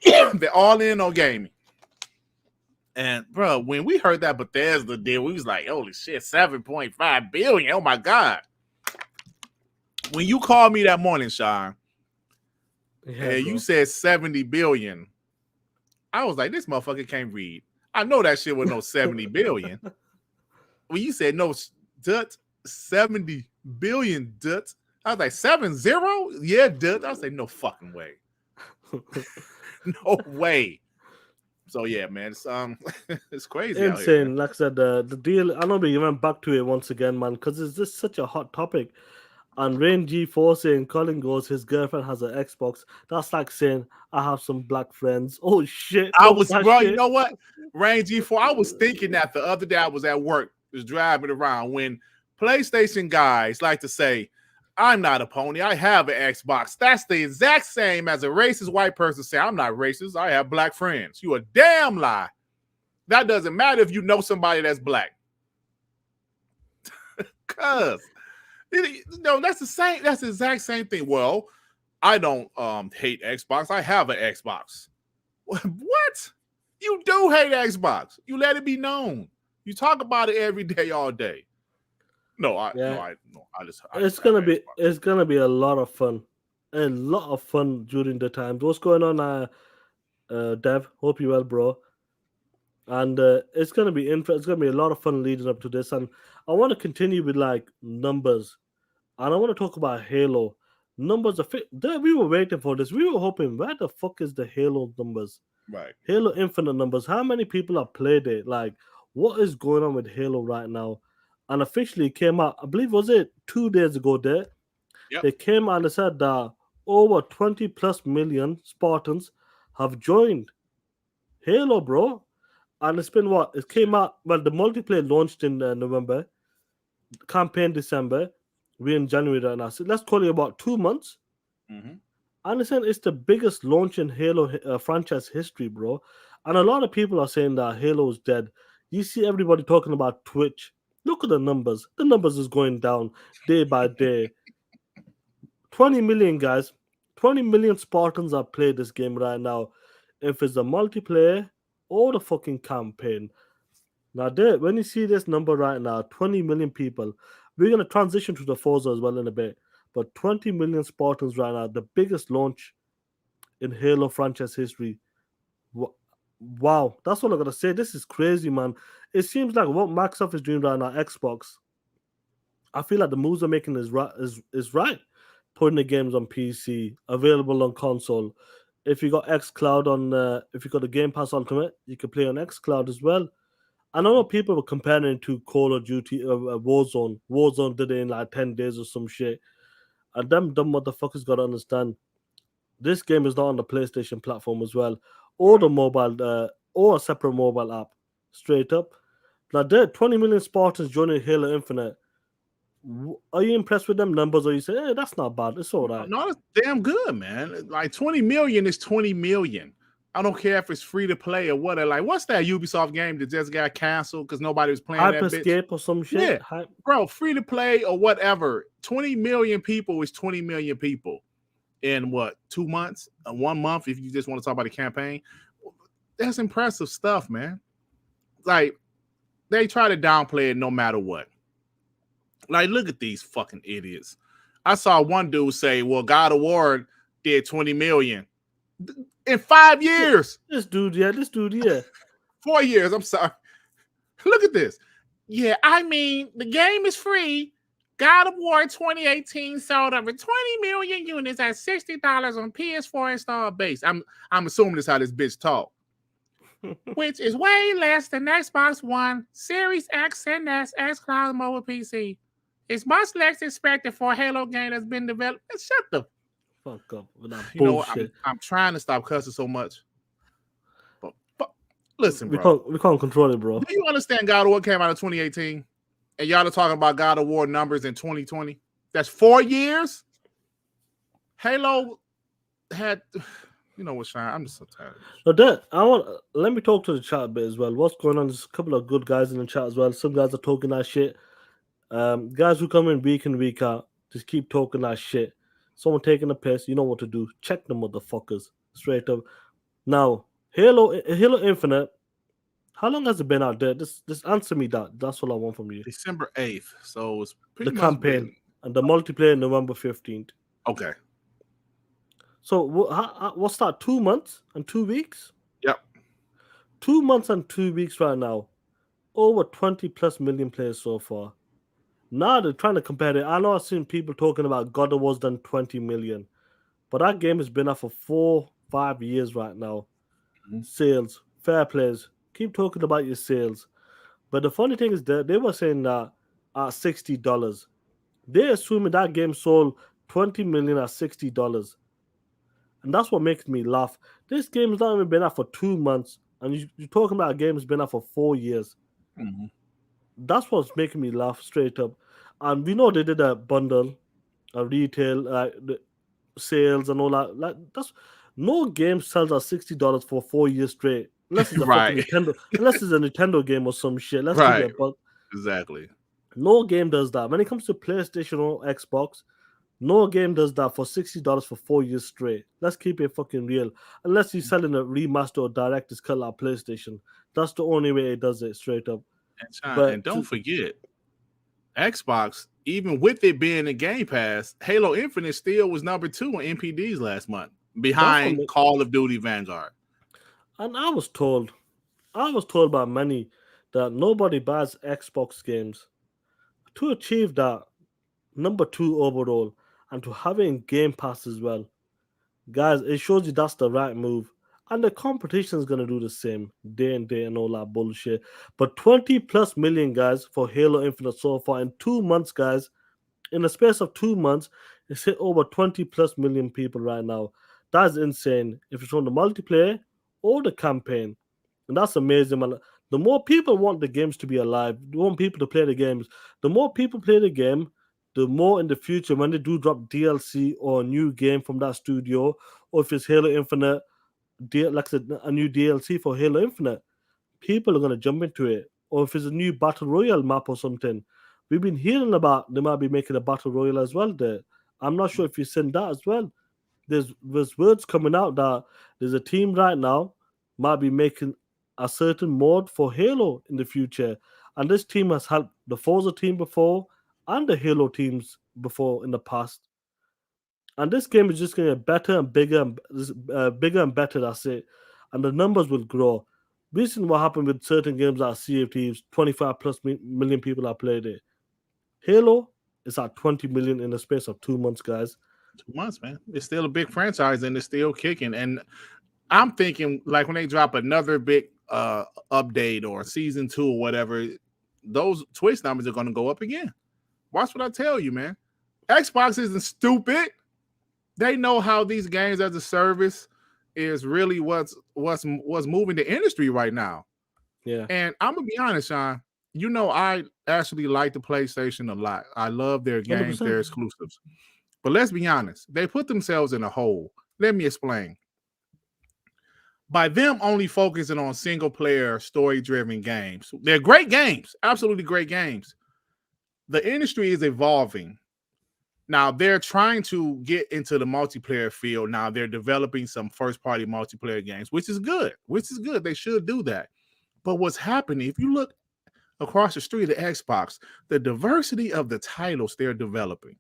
they're all in on gaming. And bro, when we heard that Bethesda deal, we was like, holy shit, 7.5 billion. Oh my God. When you called me that morning, Sean, and you said 70 billion, I was like, this motherfucker can't read. I know that shit was no 70 billion. When you said no, Dut, 70 billion, Dut, I was like, 70? Yeah, Dut. I was like, no fucking way. No way. So yeah, man, it's it's crazy out here, Insane. man. Like I said, the deal. I know we went back to it once again, man, because it's just such a hot topic. And Rain G4 saying Colin goes, his girlfriend has an Xbox. That's like saying I have some black friends. Oh shit! I What was was, that bro, you shit? know what? Rain G4, I was thinking that the other day I was at work, just driving around when PlayStation guys like to say, I'm not a pony, I have an Xbox. That's the exact same as a racist white person saying, I'm not racist, I have black friends. You a damn lie. That doesn't matter if you know somebody that's black. Cuz, that's the same, that's the exact same thing. Well, I don't hate Xbox, I have an Xbox. What? You do hate Xbox. You let it be known. You talk about it every day, all day. I just have an Xbox. It's gonna be a lot of fun, during the time. What's going on, Dev? Hope you well, bro. And it's gonna be It's gonna be a lot of fun leading up to this. And I want to continue with like numbers, and I want to talk about Halo numbers. We were waiting for this. We were hoping, where the fuck is the Halo numbers? Right. Halo Infinite numbers. How many people have played it? Like, what is going on with Halo right now? And officially came out, I believe, was it 2 days ago there? Yep. They came out and said that over 20 plus million Spartans have joined Halo, bro. And it's been what? It came out, well, the multiplayer launched in November, campaign December. We're in January right now. So let's call it about 2 months. Mm-hmm. I understand it's the biggest launch in Halo franchise history, bro. And a lot of people are saying that Halo is dead. You see everybody talking about Twitch. Look at the numbers. The numbers is going down day by day. 20 million guys, 20 million Spartans have played this game right now. If it's a multiplayer or the fucking campaign. Now, there, when you see this number right now, 20 million people, we're going to transition to the Forza as well in a bit. But 20 million Spartans right now, the biggest launch in Halo franchise history. Wow, that's what I gotta say. This is crazy, man. It seems like what Microsoft is doing right now, Xbox. I feel like the moves they're making is right. Putting the games on PC, available on console. If you got if you got the Game Pass Ultimate, you can play on XCloud as well. I know people were comparing it to Call of Duty, Warzone. Warzone did it in like 10 days or some shit. And them dumb motherfuckers gotta understand this game is not on the PlayStation platform as well, or Right. the mobile, or a separate mobile app. Straight up. Now, there, 20 million Spartans joining Halo Infinite. Are you impressed with them numbers, or you say, hey, that's not bad, it's all right? No, that's damn good, man. Like 20 million is 20 million. I don't care if it's free to play or what. Like, what's that Ubisoft game that just got canceled because nobody was playing that bitch? Hyperscape or some shit. Yeah, bro, free to play or whatever. 20 million people is 20 million people in what, 2 months, 1 month? If you just want to talk about the campaign, that's impressive stuff, man. Like, they try to downplay it no matter what. Like, look at these fucking idiots. I saw one dude say, "Well, God of War did 20 million in 5 years." This dude, yeah. 4 years. I'm sorry. Look at this. Yeah, I mean, the game is free. God of War 2018 sold over 20 million units at $60 on PS4 installed base. I'm assuming that's how this bitch talk. Which is way less than Xbox One, Series X and S, xCloud mobile PC. It's much less expected for a Halo game that's been developed. Shut the fuck up with that bullshit. bullshit. I'm trying to stop cussing so much. But listen, bro. We can't control it, bro. Do you understand God of War came out in 2018? And y'all are talking about God of War numbers in 2020? That's 4 years? Halo had... You know what, Sean? I'm just so tired. So let me talk to the chat a bit as well. What's going on? There's a couple of good guys in the chat as well. Some guys are talking that shit. Guys who come in week out, just keep talking that shit. Someone taking a piss, you know what to do. Check the motherfuckers straight up. Now, Halo Infinite. How long has it been out there? Just answer me that. That's all I want from you. December 8th. So it's pretty the much campaign and the multiplayer November 15th. Okay. So what's that? 2 months and 2 weeks? Yep. 2 months and 2 weeks right now. Over 20 plus million players so far. Now they're trying to compare it. I know I've seen people talking about God of War's done 20 million. But that game has been out for 4-5 years right now. Mm-hmm. Sales, fair plays. Keep talking about your sales. But the funny thing is that they were saying that at $60. They're assuming that game sold 20 million at $60. And that's what makes me laugh. This game has not even been out for 2 months. And you're talking about a game that's been out for 4 years. Mm-hmm. That's what's making me laugh straight up. And we know they did a bundle, a retail, the sales and all that. Like that's no game sells at $60 for 4 years straight. Unless it's a fucking Nintendo. Unless it's a Nintendo game or some shit. Let's keep it. But exactly. No game does that. When it comes to PlayStation or Xbox, no game does that for $60 for 4 years straight. Let's keep it fucking real. Unless you're selling a remaster or director's cut like PlayStation. That's the only way it does it straight up. And don't forget, Xbox, even with it being in Game Pass, Halo Infinite still was number 2 on NPDs last month, behind Call of Duty Vanguard. And I was told by many that nobody buys Xbox games. To achieve that number 2 overall and to have it in Game Pass as well, guys, it shows you that's the right move. And the competition is going to do the same day and day and all that bullshit. But 20 plus million, guys, for Halo Infinite so far in 2 months, guys. In the space of 2 months, it's hit over 20 plus million people right now. That's insane. If it's on the multiplayer or the campaign. And that's amazing, man. The more people want the games to be alive, the more people to play the games. The more people play the game, the more in the future, when they do drop DLC or a new game from that studio, or if it's Halo Infinite, like I said, a new DLC for Halo Infinite, people are going to jump into it. Or if it's a new Battle Royale map or something, we've been hearing about they might be making a Battle Royale as well there. I'm not sure if you've seen that as well. There's words coming out that there's a team right now might be making a certain mode for Halo in the future. And this team has helped the Forza team before and the Halo teams before in the past. And this game is just going to get better and bigger and better, that's it. And the numbers will grow. We've seen what happened with certain games like Sea of Thieves, 25 plus million people have played it. Halo is at 20 million in the space of 2 months, guys. 2 months, man. It's still a big franchise and it's still kicking. And I'm thinking, like, when they drop another big update or season 2 or whatever, those Twitch numbers are going to go up again. Watch what I tell you, man. Xbox isn't stupid. They know how these games as a service is really what's moving the industry right now. Yeah. And I'm gonna be honest, Sean. You know, I actually like the PlayStation a lot. I love their games, 100%. Their exclusives. But let's be honest, they put themselves in a hole. Let me explain. by them only focusing on single player story driven games. They're great games, absolutely great games. The industry is evolving. Now they're trying to get into the multiplayer field. Now they're developing some first party multiplayer games, which is good. They should do that. But what's happening, if you look across the street at Xbox, the diversity of the titles they're developing.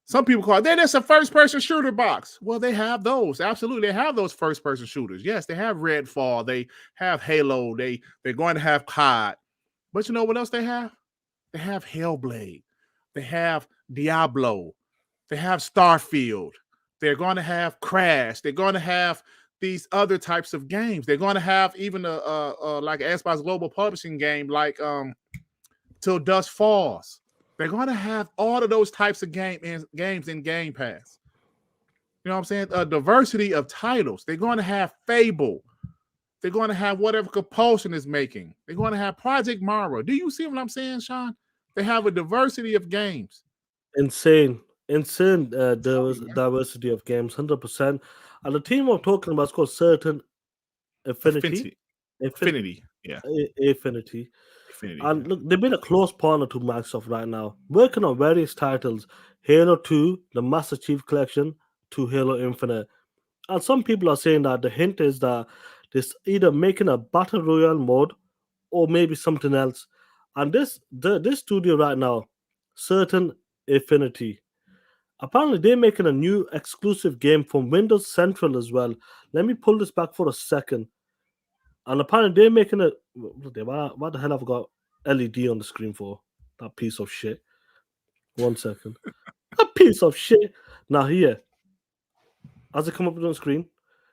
Some people call it, that's a first-person shooter box. Well, they have those. Absolutely. They have those first-person shooters. Yes, they have Redfall. They have Halo. They're going to have COD. But you know what else they have? They have Hellblade. They have Diablo. They have Starfield. They're going to have Crash. They're going to have these other types of games. They're going to have even like an Xbox Global Publishing game like Till Dusk Falls. They're going to have all of those types of games in Game Pass. You know what I'm saying? A diversity of titles. They're going to have Fable. They're going to have whatever Compulsion is making. They're going to have Project Mara. Do you see what I'm saying, Sean? They have a diversity of games. Insane. Diversity of games, 100%. And the team I'm talking about is called Certain Affinity. Affinity. Yeah. Affinity. And Yeah. look, they've been a close partner to Microsoft right now, working on various titles: Halo 2, the Master Chief Collection, to Halo Infinite. And some people are saying that the hint is that this either making a battle royale mode or maybe something else. And this studio right now, Certain Affinity, apparently they're making a new exclusive game from Windows Central as well. Let me pull this back for a second. And apparently they're making a what the hell have I got LED on the screen for? That piece of shit. 1 second. A piece of shit. Now here, as it come up on the screen.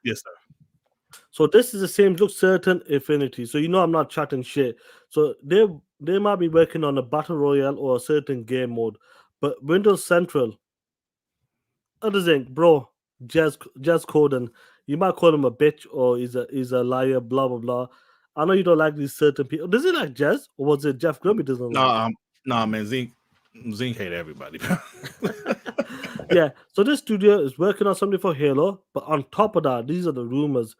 Yes, sir. So this is the same look, Certain Affinity. So you know I'm not chatting shit. So they might be working on a battle royale or a certain game mode, but Windows Central, other thing, bro, Jazz Corden, you might call him a bitch or he's a liar, blah blah blah. I know you don't like these certain people. Does he like Jazz or was it Jeff Grubb he doesn't like? No, man, Zink hate everybody. Yeah, so this studio is working on something for Halo, but on top of that, these are the rumors.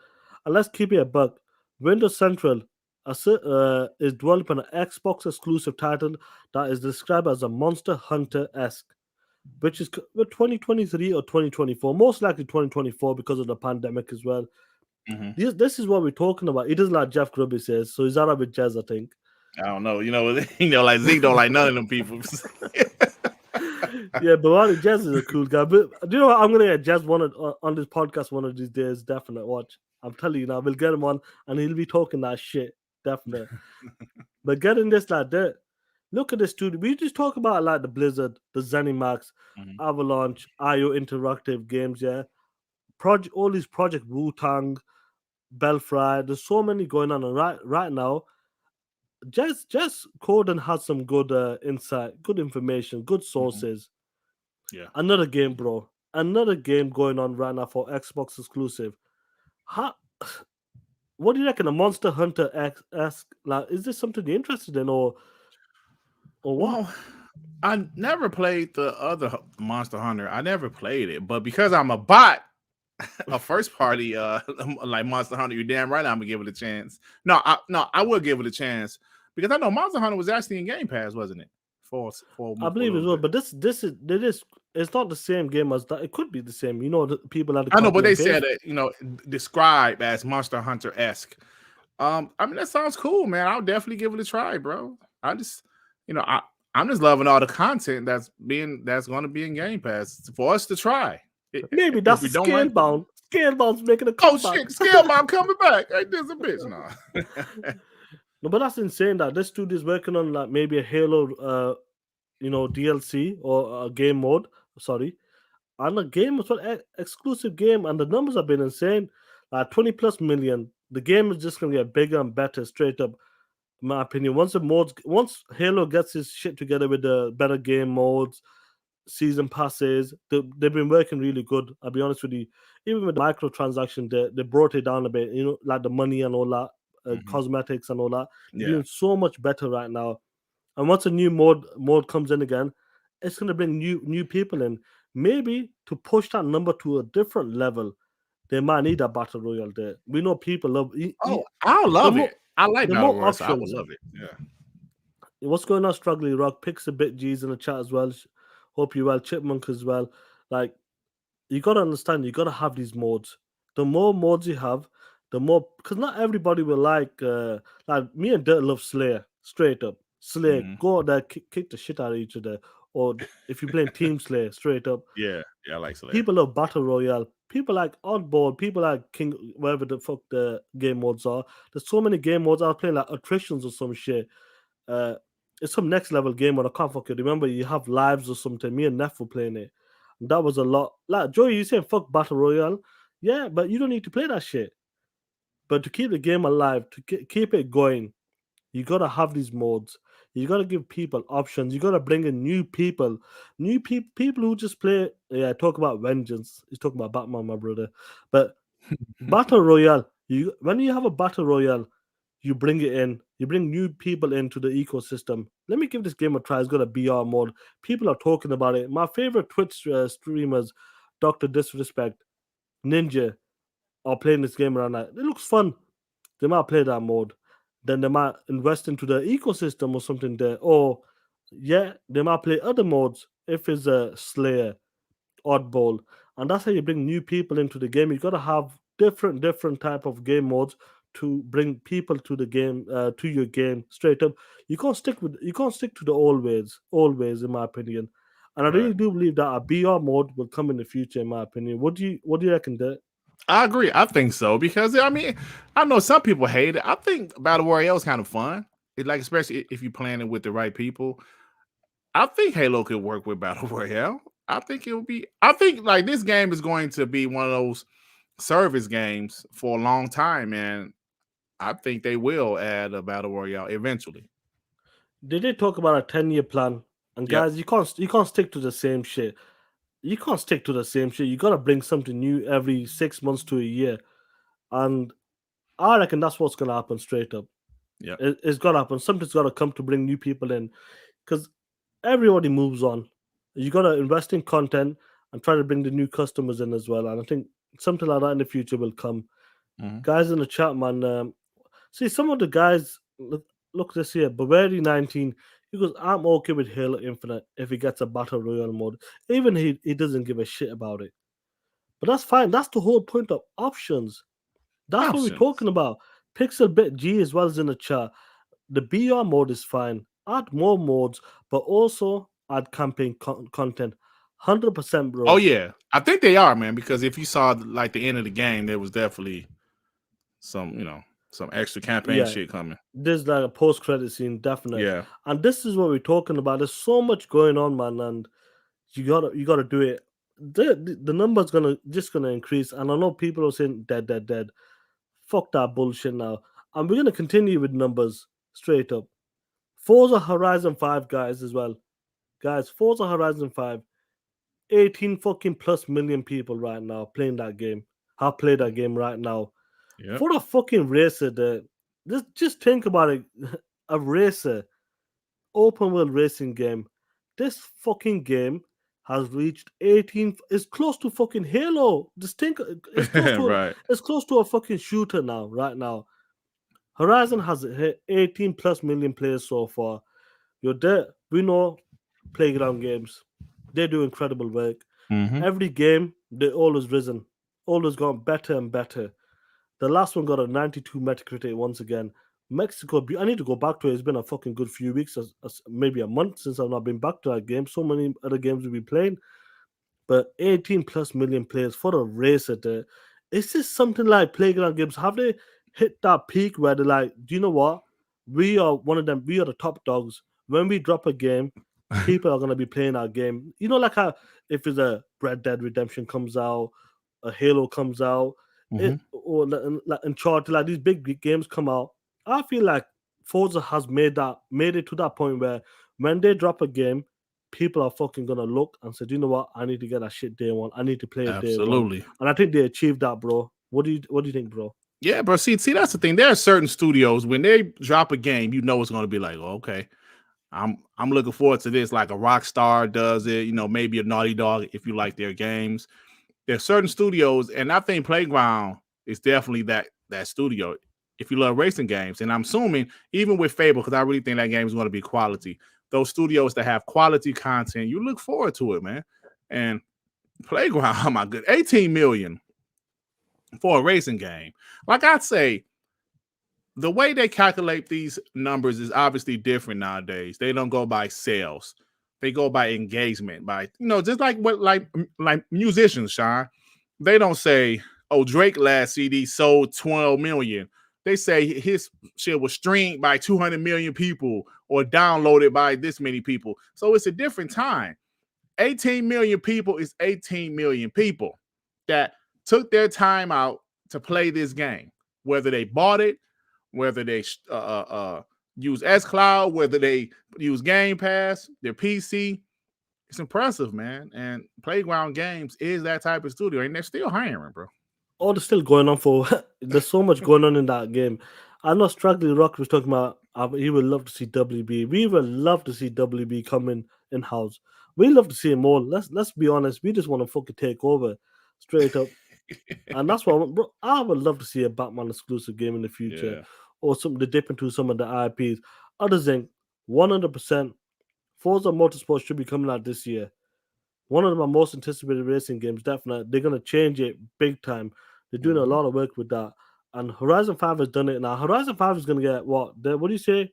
And let's keep it a buck. Windows Central is developing an Xbox exclusive title that is described as a Monster Hunter esque, which is 2023 or 2024, most likely 2024 because of the pandemic as well. Mm-hmm. This is what we're talking about. It is like Jeff Grubb says, so he's out with Jazz, I think. I don't know. Like Zeke don't like none of them people. Yeah, but Jazz is a cool guy. But do you know what? I'm gonna get Jazz on this podcast one of these days. Definite watch. I'm telling you now, we'll get him on and he'll be talking that shit. Definite. But getting this like that, look at this studio. We just talk about like the Blizzard, the ZeniMax, Avalanche, IO Interactive Games. Yeah, all these Project Wu-Tang, Belfry. There's so many going on, and right now. Jess Corden has some good insight, good information, good sources. Yeah. Another game, bro. Another game going on right now for Xbox exclusive. What do you reckon? A Monster Hunter esque? Like, is this something you're interested in, or what? Well, I never played the other Monster Hunter. I never played it, but because I'm a bot, a first party like Monster Hunter, you're damn right I'm gonna give it a chance. No, I will give it a chance because I know Monster Hunter was actually in Game Pass, wasn't it? I believe it was, but this is it's not the same game as that. It could be the same, the people at the I know, but they said that described as Monster Hunter esque. I mean that sounds cool, man. I'll definitely give it a try, bro. I'm just loving all the content that's going to be in Game Pass for us to try. Maybe that's Scalebound. Scalebound's making a comeback. Oh shit, Scalebound coming back. Hey, there's a bitch now. No, but that's insane that this studio is working on like maybe a Halo DLC or a game mode. Sorry. And a game as well, exclusive game, and the numbers have been insane. Like 20 plus million. The game is just gonna get bigger and better, straight up. In my opinion. Once Halo gets his shit together with the better game modes, season passes, they've been working really good. I'll be honest with you. Even with the microtransaction, they brought it down a bit, like the money and all that, cosmetics and all that. They're doing so much better right now. And once a new mode comes in again, it's gonna bring new people in. Maybe to push that number to a different level, they might need a battle royale there. We know people love. Oh, I The love more it. I like the battle more royale, so I would options. love it. Yeah. What's going on, Struggling Rock? Picks a bit G's in the chat as well. Hope you well, Chipmunk as well. Like you gotta understand, you gotta have these modes. The more modes you have, the more because not everybody will like me and Dirt love Slayer straight up. Slayer, Mhm. go out there, kick the shit out of each other. Or if you're playing Team Slayer, straight up. Yeah, I like Slayer. People love Battle Royale. People like Oddball. People like King, whatever the fuck the game modes are. There's so many game modes. I was playing like attritions or some shit. Uh, it's some next level game mode. I can't fucking remember. You have lives or something. Me and Neff were playing it. And that was a lot. Like Joey, you saying fuck Battle Royale? Yeah, but you don't need to play that shit. But to keep the game alive, to keep it going, you gotta have these modes. You gotta give people options. You gotta bring in new people who just play. Yeah, talk about vengeance. He's talking about Batman, my brother. But battle royale. You when you have a battle royale, you bring it in. You bring new people into the ecosystem. Let me give this game a try. It's got a BR mode. People are talking about it. My favorite Twitch streamers, Doctor Disrespect, Ninja, are playing this game around. It looks fun. They might play that mode. Then they might invest into the ecosystem or something there. Or yeah, they might play other modes if it's a Slayer, Oddball. And that's how you bring new people into the game. You gotta have different type of game modes to bring people to the game, to your game straight up. You can't stick to the always in my opinion. And I Right. really do believe that a BR mode will come in the future, in my opinion. What do you reckon there? I agree. I think so because I mean, I know some people hate it. I think Battle Royale is kind of fun. It like especially if you plan it with the right people. I think Halo could work with Battle Royale. I think it would be. I think like this game is going to be one of those service games for a long time, and I think they will add a Battle Royale eventually. They did talk about a 10-year plan. And Yep. guys, you can't stick to the same shit. You can't stick to the same shit. You gotta bring something new every 6 months to a year. And I reckon that's what's gonna happen straight up. Yep. It's gotta happen. Something's gotta come to bring new people in. Because everybody moves on. You gotta invest in content and try to bring the new customers in as well. And I think something like that in the future will come. Mhm. Guys in the chat, man. See some of the guys look this here. Bavaria 19. He goes, I'm okay with Halo Infinite if he gets a battle royale mode. Even he doesn't give a shit about it. But that's fine. That's the whole point of options. That's what we're talking Options. about. Pixel Bit G as well as in the chat. The BR mode is fine. Add more modes, but also add campaign content. 100%, Oh bro. yeah, I think they are, man. Because if you saw like the end of the game, there was definitely some, some extra campaign Yeah, shit coming. there's like a post credit scene, definite. Yeah. And this is what we're talking about. There's so much going on, man, and you gotta do it. The number's gonna increase, and I know people are saying dead. Fuck that bullshit now. And we're gonna continue with numbers straight up. Forza Horizon 5, guys, as well. Guys, Forza Horizon 5, 18 fucking plus million people right now playing that game. Have played that game right now. Yep. For a fucking racer, just think about it. A racer, open world racing game. This fucking game has reached 18. It's close to fucking Halo. Just think, Right. it's close to a fucking shooter now, right now. Horizon has hit 18 plus million players so far. You're there. We know Playground Games. They do incredible work. Hmm. Every game, they always risen, always gone better and better. The last one got a 92 Metacritic once again. Mexico, I need to go back to it. It's been a fucking good few weeks, maybe a month since I've not been back to that game. So many other games we've been playing, but 18 plus million players for a race at it. Is this something like Playground Games? Have they hit that peak where they're like, do you know what? We are one of them, we are the top dogs. When we drop a game, people are gonna be playing our game. You know, like how if it's a Red Dead Redemption comes out, a Halo comes out, Hmm. or like Uncharted, like these big games come out. I feel like Forza has made it to that point where when they drop a game, people are fucking gonna look and say, "Do you know what? I need to get that shit day one. I need to play it day one." Absolutely. And I think they achieved that, bro. What do you think, bro? Yeah, bro. See, that's the thing. There are certain studios when they drop a game, you know it's going to be like, oh, okay, I'm looking forward to this. Like a Rockstar does it, maybe a Naughty Dog if you like their games. There's certain studios, and I think Playground is definitely that studio. If you love racing games, and I'm assuming even with Fable, because I really think that game is going to be quality. Those studios that have quality content, you look forward to it, man. And Playground, oh my good, 18 million for a racing game. Like I'd say, the way they calculate these numbers is obviously different nowadays. They don't go by sales. They go by engagement, by just like what like musicians, Sean. They don't say, "Oh, Drake last CD sold 12 million." They say his shit was streamed by 200 million people or downloaded by this many people. So it's a different time. 18 million people is 18 million people that took their time out to play this game, whether they bought it, whether they use xCloud, whether they use Game Pass, their PC. It's impressive, man. And Playground Games is that type of studio, and they're still hiring, bro. All is still going on for. There's so much going on in that game. I know Straggly Rock was talking about. He would love to see WB. We would love to see WB coming in house. We love to see him more. Let's be honest. We just want to fucking take over, straight up. And that's why, bro, I would love to see a Batman exclusive game in the future, Yeah. or something to dip into some of the IPs. Other than 100%, Forza Motorsport should be coming out this year. One of my most anticipated racing games, definitely. They're gonna change it big time. They're doing a lot of work with that. And Horizon 5 has done it now. Horizon 5 is gonna get what? What do you say?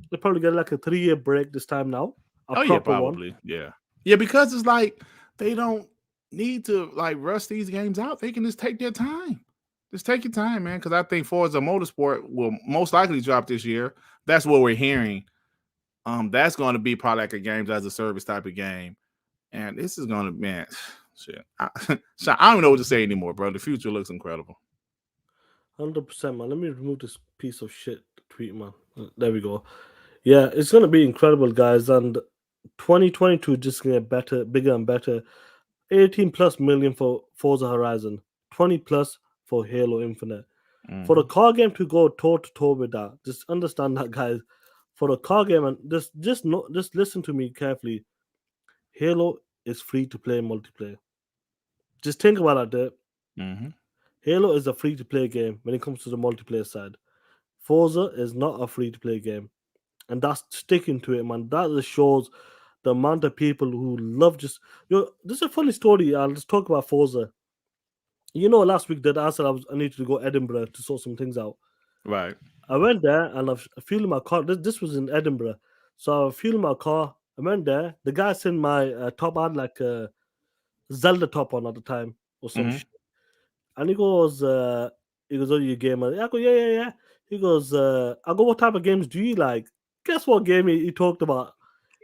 They probably get like a 3-year break this time now. A Oh yeah, proper one. probably. Yeah. Yeah, because it's like they don't need to like rush these games out. They can just take their time. Just take your time, man. Because I think Forza Motorsport will most likely drop this year. That's what we're hearing. That's going to be probably like a games as a service type of game, and this is going to, man, shit. So I don't even know what to say anymore, bro. The future looks incredible. 100%, man. Let me remove this piece of shit tweet, man. There we go. Yeah, it's gonna be incredible, guys. And 2022 just gonna get better, bigger and better. 18 plus million for Forza Horizon, 20 plus for Halo Infinite. For a car game to go toe to toe with that, just understand that, guys. For a car game, and just listen to me carefully. Halo is free to play multiplayer. Just think about that. Mm-hmm. Halo is a free to play game when it comes to the multiplayer side. Forza is not a free to play game, and that's sticking to it, man. That just shows the amount of people who love just. This is a funny story. I'll just talk about Forza. Last week that I said I needed to go Edinburgh to sort some things out. Right. I went there and I fueled my car. This was in Edinburgh, so I fueled my car. I went there. The guy sent my top. I had like a Zelda top on at the time or some Mm-hmm. shit. And oh, you gamer? I go, yeah, yeah, yeah. He goes, I go, what type of games do you like? Guess what game he talked about?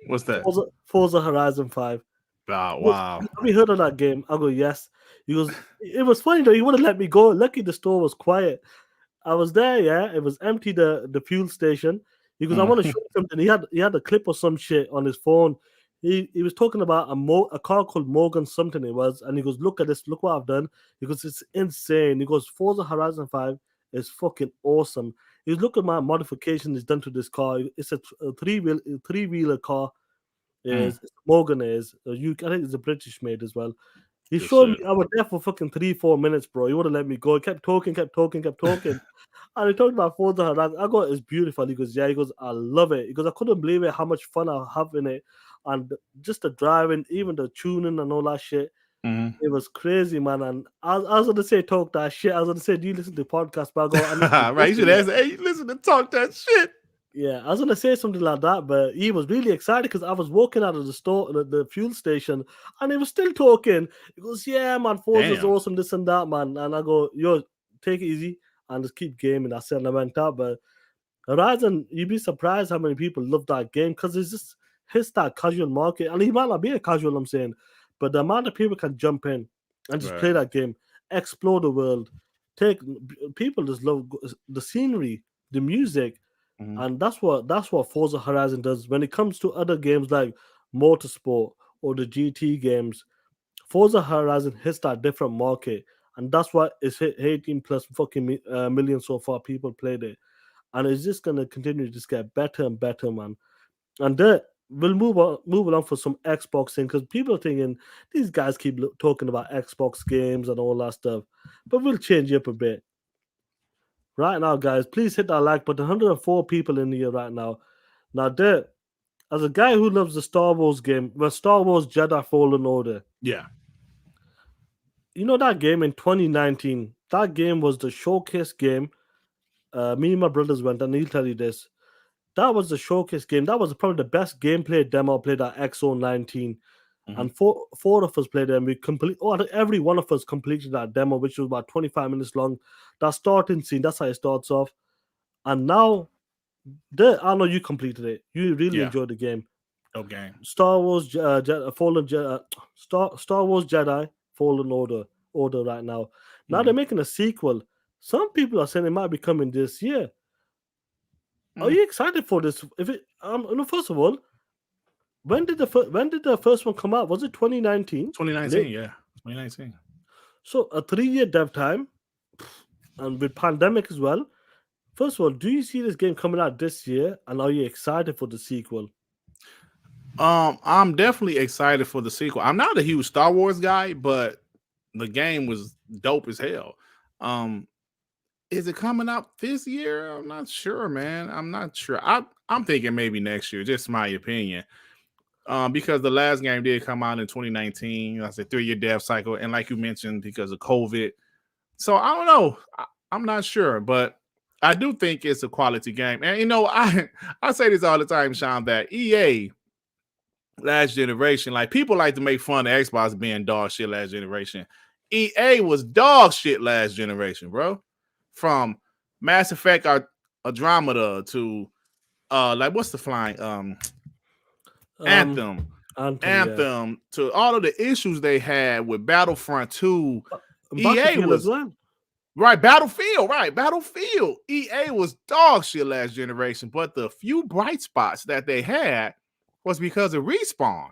What's that? Forza Horizon 5. Oh, He goes, wow. have you heard of that game? I go, yes. He goes, it was funny though. He wouldn't let me go. Lucky the store was quiet. I was there, yeah. It was empty, the fuel station. He goes, I want to show you something. He had a clip or some shit on his phone. He was talking about a car called Morgan something it was, and he goes, look at this, look what I've done. He goes, it's insane. He goes, Forza Horizon 5 is fucking awesome. He's look at my modification he's done to this car. It's a three-wheeler car. Morgan is. I think it's a British made as well. He Good showed me. shit. I was there for fucking 3-4 minutes, bro. He wouldn't let me go. He kept talking, kept talking, kept talking. And he talked about Forza Horizon. I go, it's beautiful. He goes, yeah. He goes, I love it. He goes, I couldn't believe it how much fun I have in it, and just the driving, even the tuning and all that shit. Mm-hmm. It was crazy, man. And I was gonna say talk that shit. I was gonna say, do you listen to podcast? But I go, I need to Right. You listen should yet. ask, hey, listen to talk that shit. Yeah, I was gonna say something like that, but he was really excited because I was walking out of the store, the fuel station, and he was still talking. He goes, "Yeah, man, Forza's Damn. awesome, this and that, man." And I go, "Yo, take it easy and just keep gaming." I said, and I went out. But Horizon, you'd be surprised how many people love that game because it's just hits that casual market, and he might not be a casual, I'm saying, but the amount of people can jump in and just Right. play that game, explore the world. Take People just love the scenery, the music, Mm-hmm. and that's what Forza Horizon does. When it comes to other games like Motorsport or the GT games, Forza Horizon hits that different market, and that's why it's hit 18 plus fucking million so far. People played it, and it's just gonna continue to just get better and better, man. And we'll move along for some Xbox thing because people are thinking these guys keep talking about Xbox games and all that stuff, but we'll change it up a bit. Right now, guys, please hit that like button. 104 people in here right now. Now, there, as a guy who loves the Star Wars game, well, Star Wars Jedi Fallen Order, Yeah. you know that game in 2019, that game was the showcase game. Me and my brothers went, and he'll tell you this. That was the showcase game. That was probably the best gameplay demo played at XO19. Mhm. And four of us played it, and we complete. Oh, I think every one of us completed that demo, which was about 25 minutes long. That starting scene, that's how it starts off. And now, I know you completed it. You really Yeah. enjoyed the game. Dope game. Star Wars Star Wars Jedi Fallen Order right now. Now they're Mhm. making a sequel. Some people are saying it might be coming this year. Are Mm. you excited for this? If it no, first of all, when did the first one come out? Was it 2019? 2019, Late. yeah. 2019. So a 3 year dev time, and with pandemic as well. First of all, do you see this game coming out this year? And are you excited for the sequel? I'm definitely excited for the sequel. I'm not a huge Star Wars guy, but the game was dope as hell. Is it coming out this year? I'm not sure, man. I'm not sure. I'm thinking maybe next year, just my opinion. Because the last game did come out in 2019. That's a 3 year dev cycle, and like you mentioned, because of COVID. So I don't know. I'm not sure, but I do think it's a quality game. And I say this all the time, Sean, that EA last generation, like people like to make fun of Xbox being dog shit last generation. EA was dog shit last generation, bro. From Mass Effect Andromeda to like what's the flying Um, Anthem. Yeah. Anthem to all of the issues they had with Battlefront 2. EA Battlefield as was well. right, Battlefield, right, Battlefield. EA was dog shit last generation, but the few bright spots that they had was because of Respawn.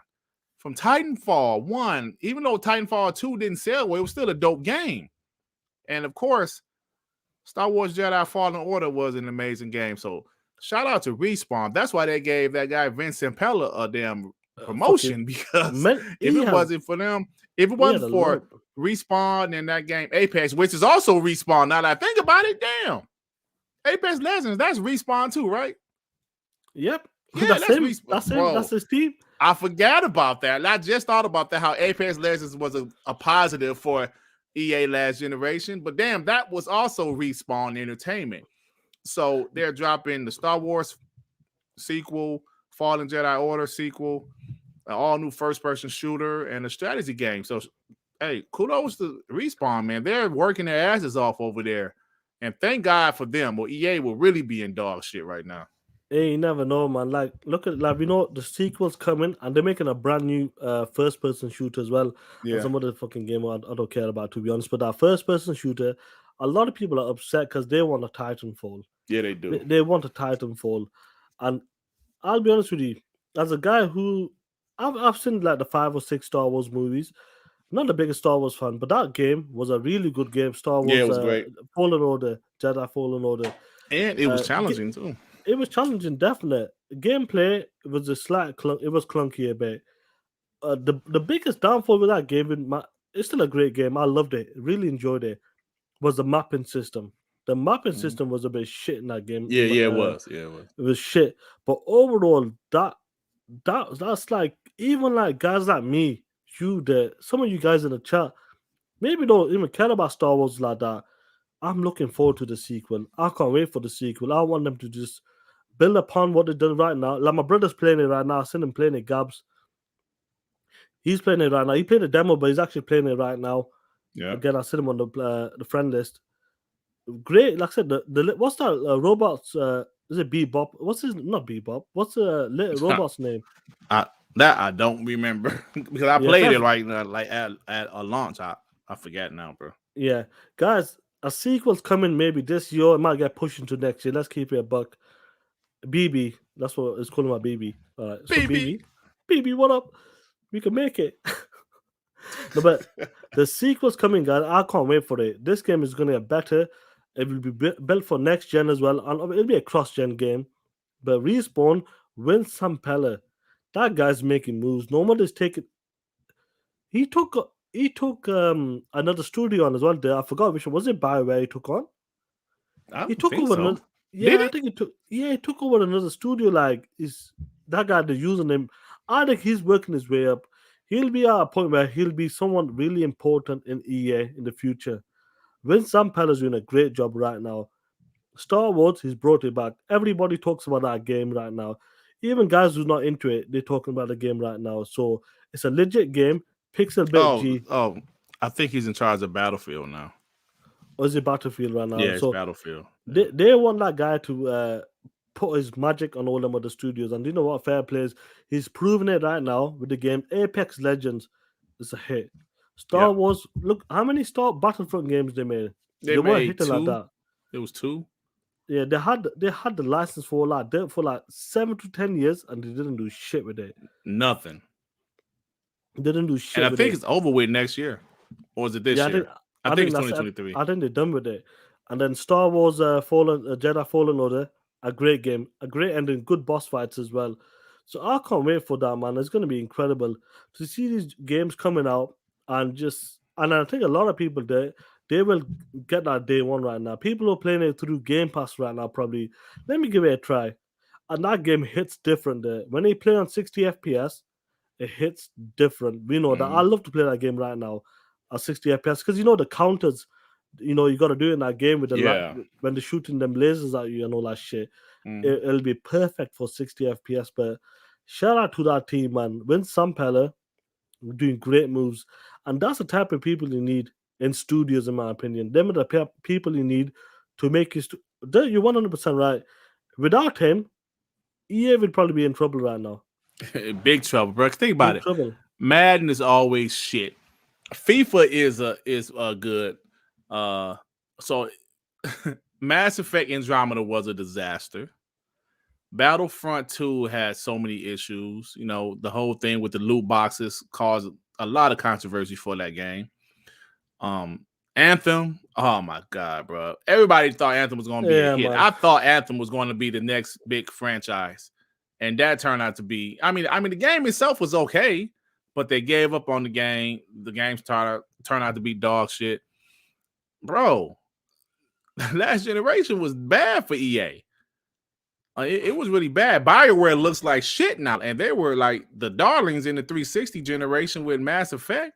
From Titanfall 1, even though Titanfall 2 didn't sell well, it was still a dope game. And of course, Star Wars Jedi Fallen Order was an amazing game. So shout out to Respawn. That's why they gave that guy Vincent Pella a damn promotion Fucking because man, if he it has wasn't for them, if it he had wasn't a for lot. Respawn and that game Apex, which is also Respawn. Now that I think about it, damn. Apex Legends, that's Respawn too, right? Yep. Yeah, That's that's him. Respawn. That's him. Bro, That's his team. I forgot about that. And I just thought about that, how Apex Legends was a positive for EA last generation. But damn, that was also Respawn Entertainment. So they're dropping the Star Wars sequel, Fallen Jedi Order sequel, an all new first person shooter, and a strategy game. So, hey, kudos to Respawn, man. They're working their asses off over there. And thank God for them, or EA will really be in dog shit right now. Hey, you never know, man. Like, look at like we know the sequel's coming, and they're making a brand new first-person shooter as well, and Yeah. some other fucking game I don't care about, to be honest. But that first-person shooter, a lot of people are upset because they want a Titanfall. Yeah, they do. They want a Titanfall, and I'll be honest with you, as a guy who I've seen like the 5 or 6 Star Wars movies. Not the biggest Star Wars fan, but that game was a really good game. Star Yeah, it Wars was great. Fallen Order, Jedi Fallen Order. And it was Uh, challenging too. it was challenging, definitely. Gameplay was a slight it was clunky a bit. The biggest downfall with that game, it's still a great game. I loved it, really enjoyed it. Was the mapping system. The mapping Mhm. system was a bit shit in that game. Yeah, yeah, it was. Yeah, it was. It was shit. But overall, that's like even like guys like me, some of you guys in the chat, maybe don't even care about Star Wars like that. I'm looking forward to the sequel. I can't wait for the sequel. I want them to just build upon what they've done right now. Like my brother's playing it right now. I seen him playing it, Gabs. He's playing it right now. He played a demo, but he's actually playing it right now. Yeah. Again, I seen him on the friend list. Great, like I said, the what's that robots? Is it Bebop? What's his not Bebop? What's the little robot's name? I don't remember because I Yeah, played guys. it like at a launch. I forget now, bro. Yeah, guys. A sequel's coming maybe this year. It might get pushed into next year. Let's keep it a buck. BB, that's what it's calling my BB. All right, so BB. BB, what up? We can make it. No, but the sequel's coming, guys. I can't wait for it. This game is going to get better. It will be built for next gen as well, and it'll be a cross-gen game. But Respawn, Vince Sampella, That guy's making moves. Nobody's taking. He took another studio on as well. There, I forgot which one was it. BioWare he took on. I He don't took think over so. another. Did Yeah, I he? think he took. Yeah, he took over another studio. Like is that guy the username? I think he's working his way up. He'll be at a point where he'll be someone really important in EA in the future. Vince Zampella doing a great job right now. Star Wars, he's brought it back. Everybody talks about that game right now. Even guys who's not into it, they're talking about the game right now. So it's a legit game. Pixel bit G, Oh, I think he's in charge of Battlefield now. or is it Battlefield right now? Yeah, it's So Battlefield. Yeah. they want that guy to put his magic on all them other studios. And you know what? Fair plays. He's proven it right now with the game. Apex Legends is a hit. Star Yep. Wars, look how many Star Battlefront games they made. They They weren't made hitting like two. that. It was two. Yeah, they had the license for like 7 to 10 years, and they didn't do shit with it. Nothing. They didn't do And shit I with think it. it's over with next year. Or is it this Yeah, year? I I think think it's that's it. 2023. I think they're done with it. And then Star Wars Jedi Fallen Order, a great game, a great ending, good boss fights as well. So I can't wait for that, man. It's going to be incredible to see these games coming out and I think a lot of people they will get that day one right now. People who are playing it through Game Pass right now probably let me give it a try. And that game hits different there. When they play on 60 FPS, it hits different. We know that. I Mhm. love to play that game right now at 60 FPS because you know the counters. You know you got to do it in that game with the Yeah. when they're shooting them lasers at you and all that shit. Mhm. It'll be perfect for 60 FPS. But shout out to that team, man. Vince Sampella doing great moves, and that's the type of people you need in studios, in my opinion. Them are the people you need to make you. You're 100% right. Without him, EA would probably be in trouble right now. Big trouble, bro. Think about Big it. trouble. Madden is always shit. FIFA is good. Uh, so Mass Effect Andromeda was a disaster. Battlefront 2 had so many issues. You know, the whole thing with the loot boxes caused a lot of controversy for that game. Um, Anthem, oh my god, bro! Everybody thought Anthem was going to be a Yeah, hit. man. I thought Anthem was going to be the next big franchise, and that turned out to be. I mean, the game itself was okay, but they gave up on the game. The game turned out to be dog shit, bro. Last generation was bad for EA. It was really bad. BioWare looks like shit now, and they were like the darlings in the 360 generation with Mass Effect.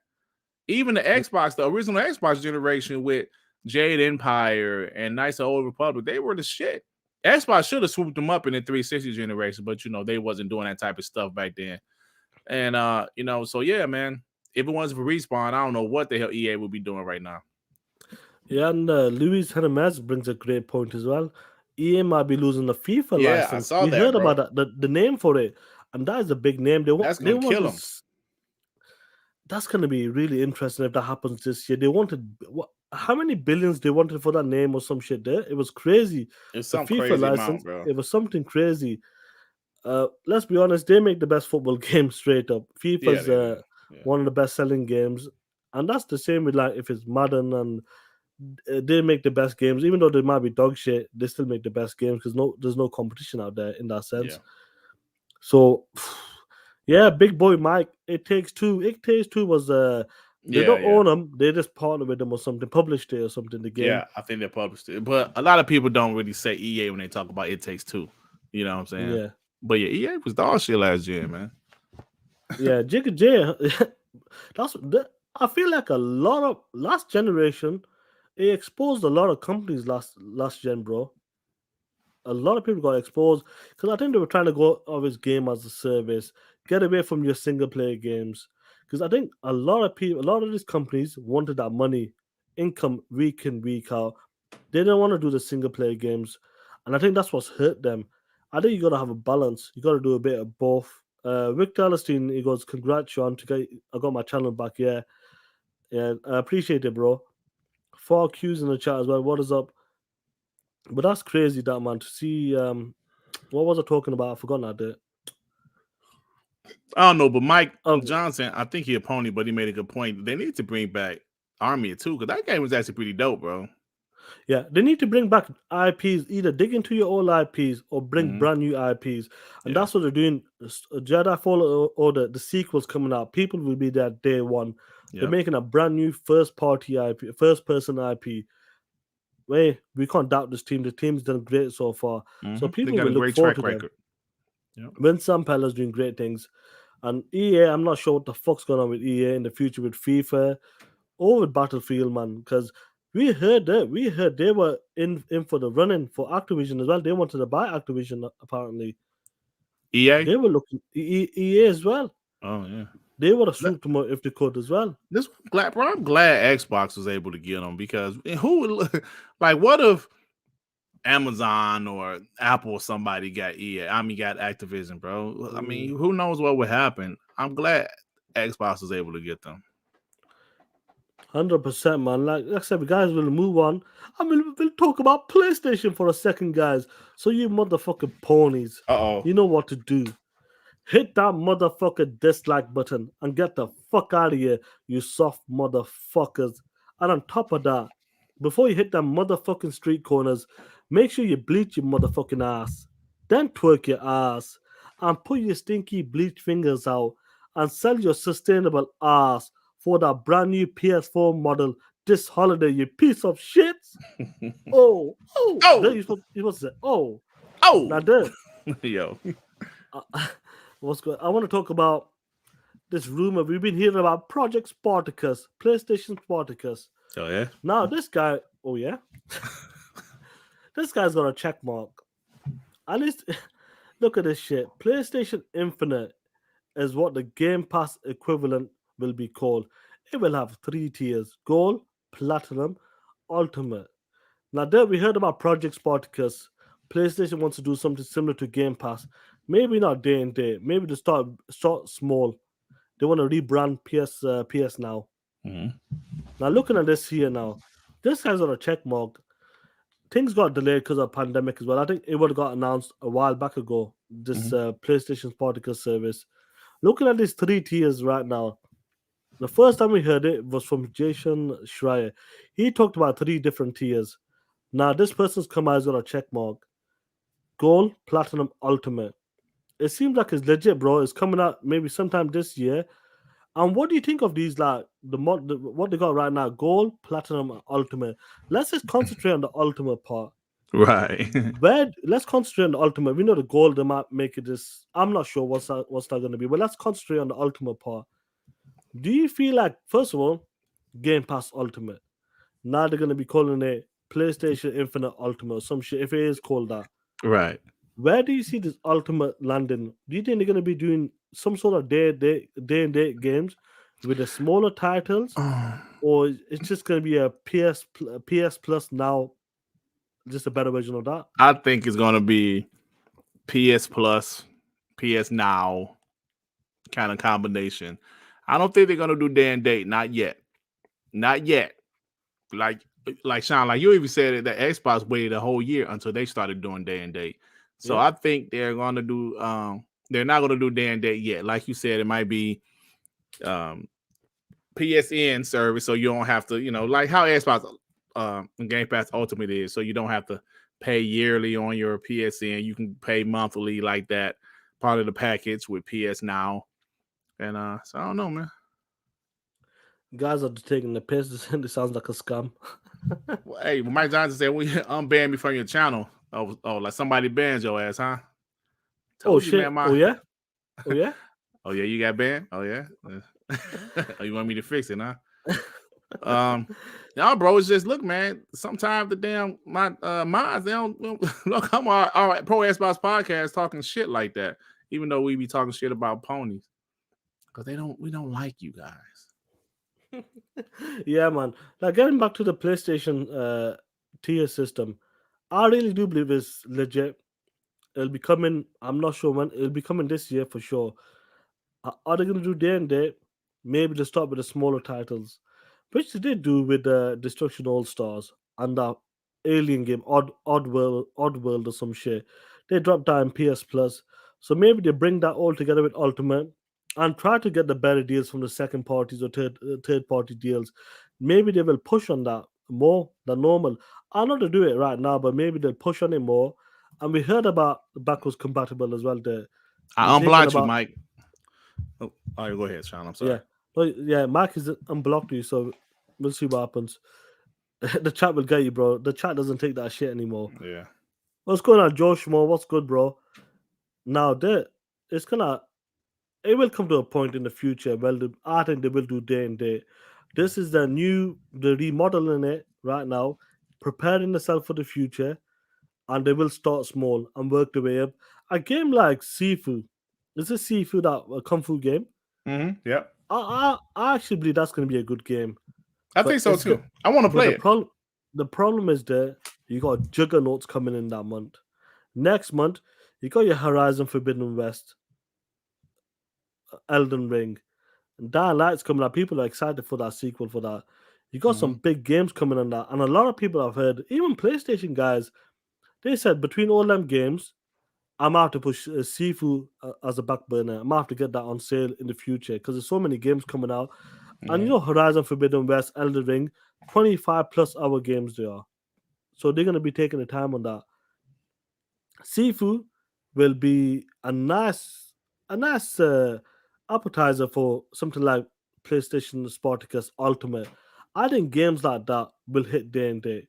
Even the Xbox, the original Xbox generation with Jade Empire and Knights of Old Republic, they were the shit. Xbox should have swooped them up in the 360 generation, but you know, they wasn't doing that type of stuff back then. And so yeah, man. If it wasn't for Respawn, I don't know what the hell EA would be doing right now. Yeah, and Luis Hernandez brings a great point as well. EA might be losing the FIFA Yeah, I license. saw We that, heard about bro. that, the name for it, and that is a big name. That's They gonna want kill them. this. That's going to be really interesting if that happens this year. They wanted how many billions they wanted for that name or some shit there? It was crazy. It's The some FIFA crazy amount, license, bro. it was something crazy. Let's be honest, they make the best football game straight up. Yeah, FIFA's they do. Yeah. one of the best selling games, and that's the same with like if it's Madden and they make the best games, even though they might be dog shit. They still make the best games because there's no competition out there in that Yeah. sense. So, yeah, big boy Mike. It Takes Two. It Takes Two was they Yeah, don't yeah. own them. They just partner with them or something, published it or something. The game. Yeah, I think they published it. But a lot of people don't really say EA when they talk about It Takes Two. You know what I'm saying? Yeah, But yeah, EA was dog shit last year, man. yeah. Jigga J. I feel like a lot of last generation. It exposed a lot of companies last gen, bro. A lot of people got exposed because I think they were trying to go always game as a service, get away from your single player games. Because I think a lot of people, a lot of these companies wanted that money, income week in week out. They didn't want to do the single player games, and I think that's what's hurt them. I think you got to have a balance. You got to do a bit of both. Victor Alistine, he goes, "Congrats, Sean! I got my channel back. Yeah, I appreciate it, bro." 4Qs in the chat as well. What is up? But that's crazy, that man. To see what was I talking about? I forgot that. I don't know, but Mike Oh, Johnson, I think he a pony, but he made a good point. They need to bring back Army too, because that game was actually pretty dope, bro. Yeah, they need to bring back IPs, either dig into your old IPs or bring Mhm. brand new IPs. And Yeah. that's what they're doing. Jedi Fallen Order, the sequel's coming out. People will be there day one. They're Yep. making a brand new first party IP, first person IP. We can't doubt this team. The team's done great so far. So They people got will a look great forward track to them. record. Yep. Vincent Pella's doing great things. And EA, I'm not sure what the fuck's going on with EA in the future with FIFA or with Battlefield, man. Because we heard they were in for the running for Activision as well. They wanted to buy Activision apparently. EA. They were looking EA as well. Oh yeah. They would have Let- swooped them up if they could as well. This glad, bro. I'm glad Xbox was able to get them because who would like what if Amazon or Apple or somebody got EA? I mean, got Activision, bro. I mean, who knows what would happen? I'm glad Xbox was able to get them. 100%, man. Like I said, guys, we'll move on. And we'll talk about PlayStation for a second, guys. So you motherfucking ponies, Uh you know what to do. Hit that motherfucker dislike button and get the fuck out of here, you soft motherfuckers. And on top of that, before you hit them motherfucking street corners, make sure you bleach your motherfucking ass. Then twerk your ass and put your stinky bleach fingers out and sell your sustainable ass for that brand new PS4 model this holiday, you piece of shit. There oh you supposed to say, oh. Now oh there. yo. Uh, what's good? I want to talk about this rumor we've been hearing about Project Spartacus, PlayStation Spartacus. Oh yeah. Now this guy, oh yeah, this guy's got a check mark. And it's look at this shit. PlayStation Infinite is what the Game Pass equivalent will be called. It will have three tiers: Gold, Platinum, Ultimate. Now there we heard about Project Spartacus. PlayStation wants to do something similar to Game Pass. Maybe not day and day. Maybe to start small. They want to rebrand PS now. Mm-hmm. Now looking at this here now, this guy's got a check mark. Things got delayed because of pandemic as well. I think it would have got announced a while back ago. This Mm-hmm. PlayStation Spartacus service. Looking at these three tiers right now, the first time we heard it was from Jason Schreier. He talked about three different tiers. Now this person's come out has got a check mark. Gold, Platinum, Ultimate. It seems like it's legit, bro. It's coming out maybe sometime this year. And what do you think of these, like what they got right now? Gold, Platinum, and Ultimate. Let's just concentrate on the Ultimate part. Right. Where let's concentrate on the Ultimate. We know the gold they might make it this. I'm not sure what's that going to be, but let's concentrate on the Ultimate part. Do you feel like, first of all, Game Pass Ultimate? Now they're going to be calling it PlayStation Infinite Ultimate or some shit. If it is called that, Right. where do you see this Ultimate landing? Do you think they're going to be doing some sort of day and date games with the smaller titles, or it's just going to be a PS Plus now, just a better version of that? I think it's gonna be PS Plus, PS Now kind of combination. I don't think they're gonna do day and date. Not yet. Not yet. Like Sean, like you even said it, that Xbox waited a whole year until they started doing day and date. So Yeah. I think they're gonna do they're not gonna do day and date yet. Like you said, it might be PSN service, so you don't have to, like how Xbox Game Pass Ultimate is, so you don't have to pay yearly on your PSN. You can pay monthly like that, part of the package with PS Now. And so I don't know, man. Guys are taking the piss. This sounds like a scam. Well, hey, Mike Johnson said, "We unban me from your channel." Oh, like somebody banned your ass, huh? Oh Told you, shit! man. Oh yeah! Oh yeah! Oh yeah, you got banned. Oh yeah. Oh, you want me to fix it, huh? No, bro. It's just look, man. Sometimes the damn my minds they don't come on our Pro Xbox podcast talking shit like that, even though we be talking shit about ponies, because we don't like you guys. Yeah, man. Like getting back to the PlayStation tier system, I really do believe it's legit. It'll be coming. I'm not sure when. It'll be coming this year for sure. Are they going to do day and day? Maybe they start with the smaller titles, which they did do with Destruction All Stars and that Alien game, Odd World or some shit. They dropped that in PS Plus, so maybe they bring that all together with Ultimate and try to get the better deals from the second parties or third party deals. Maybe they will push on that more than normal. I know they do it right now, but maybe they'll push on it more. And we heard about the backwards compatible as well. They're I thinking unblocked you, about Mike. Oh, all right, go ahead, Sean. I'm sorry. yeah, Mike is unblocked you, so we'll see what happens. The chat will get you, bro. The chat doesn't take that shit anymore. Yeah. What's going on, Josh Moore? What's good, bro? Now, it's gonna it will come to a point in the future. Well, I think they will do day and day. This is the remodeling it right now, preparing themselves for the future, and they will start small and work their way up. A game like Sifu, is it Sifu that a kung fu game? Yep. I actually believe that's going to be a good game, I but think so too. I want to But play it. the problem is there you got juggernauts coming in that month. Next month you got your Horizon Forbidden West, Elden Ring, and Dying Light's coming out. People are excited for that sequel for that. You got some big games coming on that, and a lot of people I've heard, even PlayStation guys, they said between all them games, I'm out to push Sifu as a back burner. I'm out to get that on sale in the future because there's so many games coming out. And you know, Horizon Forbidden West, Elden Ring, 25 plus hour games they are. So they're going to be taking the time on that. Sifu will be a nice appetizer for something like PlayStation Spartacus Ultimate. I think games like that will hit day and day,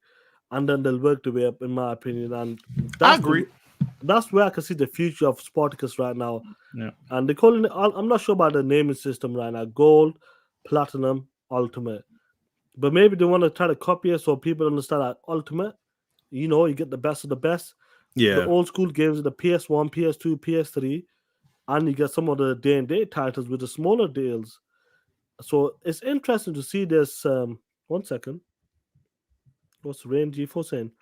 and then they'll work their way up, in my opinion. And I agree. That's where I can see the future of Spartacus right now. Yeah. And they're calling it. I'm not sure about the naming system right now. Gold, Platinum, Ultimate. But maybe they want to try to copy it so people understand that Ultimate, you get the best of the best. The Yeah. old school games, the PS1, PS2, PS3, and you get some of the day and day titles with the smaller deals. So it's interesting to see this. 1 second. What's Rain G4 saying?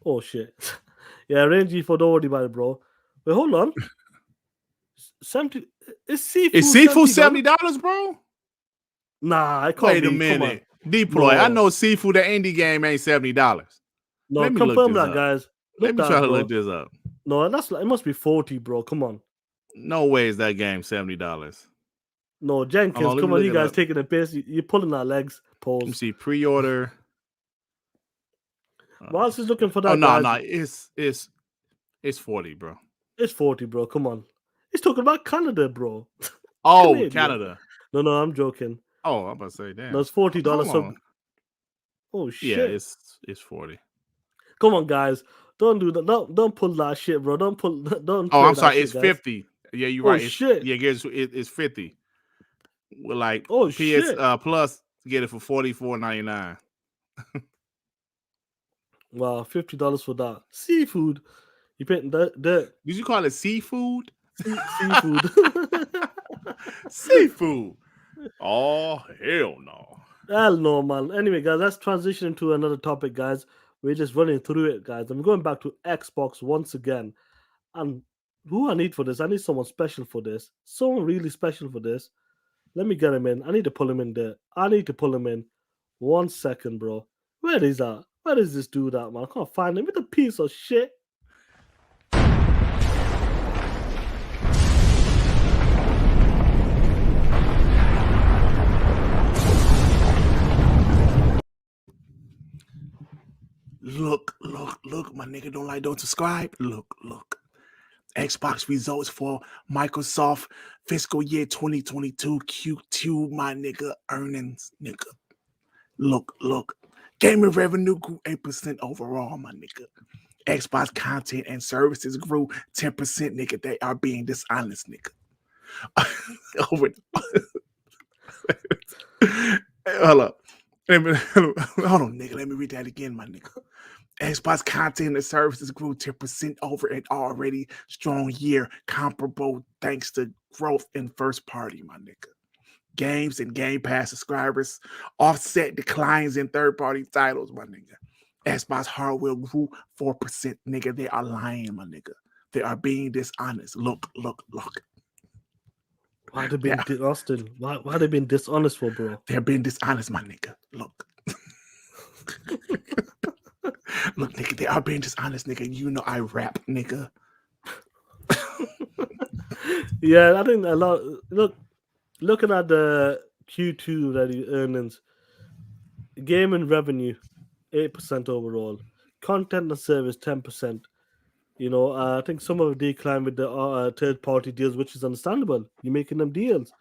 Oh shit. Yeah, Rain G4, don't worry about it, bro. Wait, hold on. 70 is Seafood Is seafood $70? $70, bro? Nah, I can't Wait a be. Come on. minute. Deploy. No. I know seafood, the indie game ain't $70. No, Let me look confirm this that, up. guys. Let Look me that, try to bro. look this up. No, it must be 40, bro. Come on. No way is that game $70. No, Jenkins, let come me on, look you it guys up. taking a piss. You're pulling our legs. Let me Pause. see. Pre-order. Whilst he's looking for that, Oh no, guys, no, it's 40, bro. it's 40, bro. Come on. He's talking about Canada, bro. Oh, Canadian. Canada. No, I'm joking. Oh, I'm about to say, damn. No, it's $40. Hold So, on. oh Yeah, shit. it's 40. Come on, guys. Don't do that. Don't pull that shit, bro. Don't pull. Don't. Oh, Play I'm that sorry. shit, It's guys. 50. Yeah, you're Oh right. shit. Yeah, it's 50. With like Oh PS shit. Plus, get it for $44.99. Wow, $50 for that seafood. You paying that? Did you call it seafood? Seafood. Seafood. Oh hell no. Hell no, man. Anyway, guys, let's transition into another topic, guys. We're just running through it, guys. I'm going back to Xbox once again. And who I need for this? I need someone special for this. Someone really special for this. Let me get him in. I need to pull him in there. I need to pull him in. 1 second, bro. Where is that? Where is this dude at, man? I can't find him. With a piece of shit. Look, my nigga don't subscribe. Look. Xbox results for Microsoft fiscal year 2022 Q2, my nigga, earnings, nigga. Look. Gaming revenue grew 8% overall, my nigga. Xbox content and services grew 10%, nigga. They are being dishonest, nigga. Over. Hold up. Hold on, nigga. Let me read that again, my nigga. Xbox content and services grew 10% over an already strong year, comparable thanks to growth in first party, my nigga. Games and Game Pass subscribers offset declines in third-party titles, my nigga. Xbox hardware grew 4%, nigga. They are lying, my nigga. They are being dishonest. Look. Why they been dishonest? Why they been dishonest for, bro? They're being dishonest, my nigga. Look. Look, nigga, they are being dishonest, nigga. You know I rap, nigga. Yeah, I think a lot. Looking at the Q2 earnings, Gaming revenue 8% overall. Content and service 10%. I think some of the decline with the third party deals, which is understandable. You're making them deals.